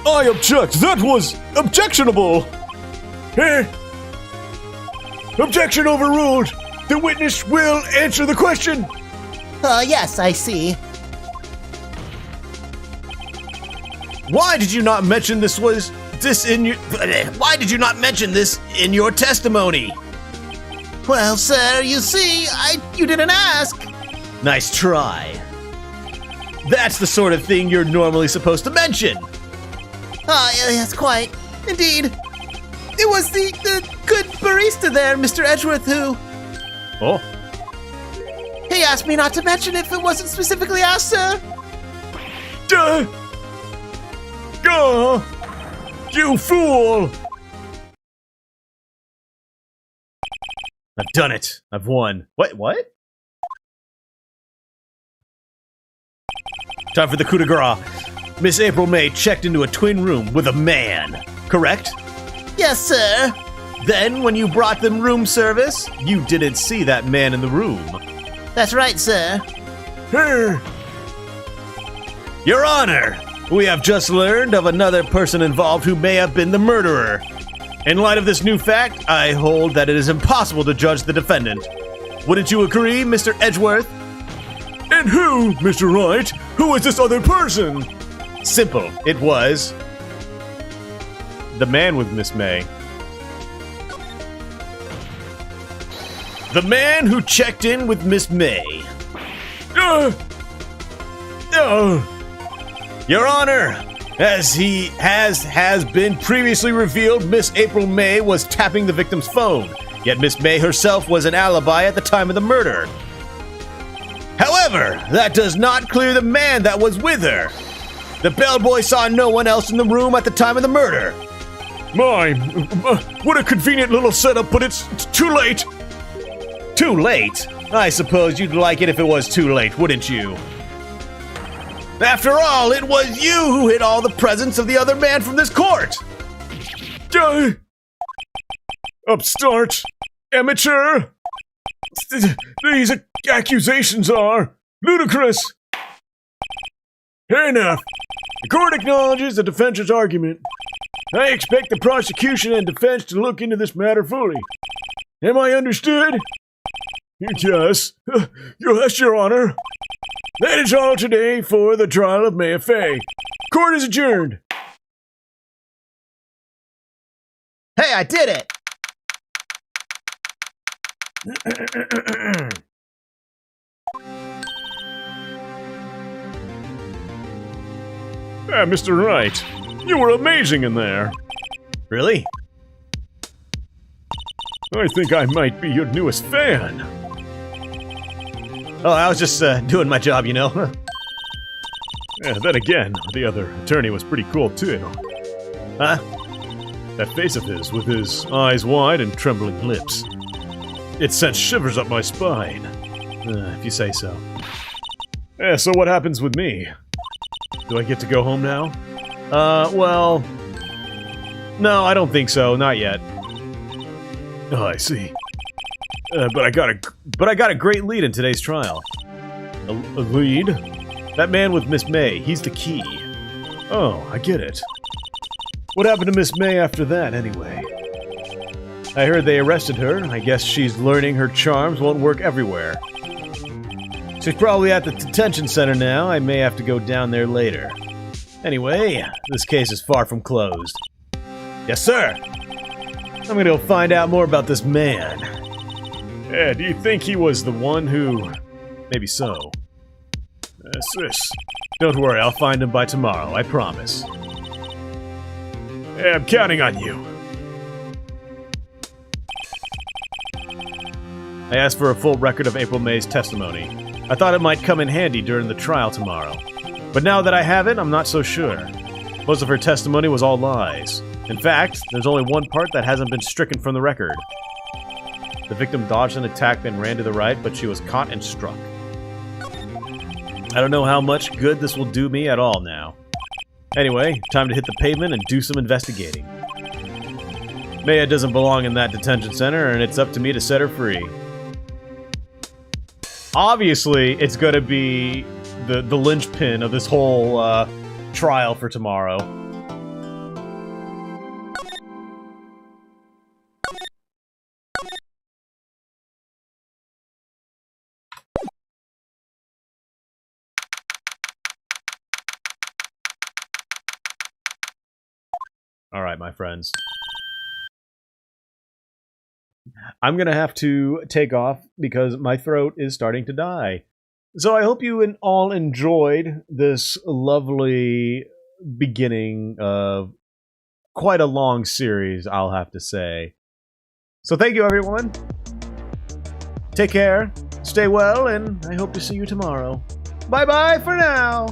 I object. That was objectionable. Objection overruled. The witness will answer the question. Yes, I see. Why did you not mention this in your testimony? Well, sir, you see, you didn't ask. Nice try. That's the sort of thing you're normally supposed to mention. Yes, quite. Indeed. It was the good barista there, Mr. Edgeworth, who... Oh? He asked me not to mention if it wasn't specifically asked, sir. You fool! I've done it. I've won. What? Time for the coup de grace. Miss April May checked into a twin room with a man, correct? Yes, sir. Then, when you brought them room service, you didn't see that man in the room. That's right, sir. Your Honor, we have just learned of another person involved who may have been the murderer. In light of this new fact, I hold that it is impossible to judge the defendant. Wouldn't you agree, Mr. Edgeworth? And who, Mr. Wright? Who is this other person? Simple. It was... the man with Miss May. The man who checked in with Miss May. Your Honor, as has been previously revealed, Miss April May was tapping the victim's phone, yet Miss May herself was an alibi at the time of the murder. However, that does not clear the man that was with her. The bellboy saw no one else in the room at the time of the murder. What a convenient little setup, but it's too late. Too late? I suppose you'd like it if it was too late, wouldn't you? After all, it was you who hid all the presents of the other man from this court! Upstart! Amateur! These accusations are ludicrous! Enough. The court acknowledges the defense's argument. I expect the prosecution and defense to look into this matter fully. Am I understood? Yes. Yes, Your Honor. That is all today for the trial of Maya Fey. Court is adjourned. Hey, I did it! Mr. Wright, you were amazing in there. Really? I think I might be your newest fan. Oh, I was just doing my job, you know? Yeah, then again, the other attorney was pretty cool too. Huh? That face of his, with his eyes wide and trembling lips. It sent shivers up my spine. If you say so. Yeah, so what happens with me? Do I get to go home now? Well... No, I don't think so. Not yet. Oh, I see. But I got a great lead in today's trial. A lead? That man with Miss May, he's the key. Oh, I get it. What happened to Miss May after that, anyway? I heard they arrested her. I guess she's learning her charms won't work everywhere. She's probably at the detention center now. I may have to go down there later. Anyway, this case is far from closed. Yes, sir! I'm gonna go find out more about this man. Yeah, do you think he was the one who... Maybe so. Sis, don't worry, I'll find him by tomorrow, I promise. Yeah, I'm counting on you. I asked for a full record of April May's testimony. I thought it might come in handy during the trial tomorrow. But now that I have it, I'm not so sure. Most of her testimony was all lies. In fact, there's only one part that hasn't been stricken from the record. The victim dodged an attack and ran to the right, but she was caught and struck. I don't know how much good this will do me at all now. Anyway, time to hit the pavement and do some investigating. Maya doesn't belong in that detention center, and it's up to me to set her free. Obviously, it's gonna be the linchpin of this whole trial for tomorrow. Alright, my friends. I'm gonna have to take off because my throat is starting to die. So I hope you all enjoyed this lovely beginning of quite a long series, I'll have to say. So thank you, everyone. Take care, stay well, and I hope to see you tomorrow. Bye-bye for now!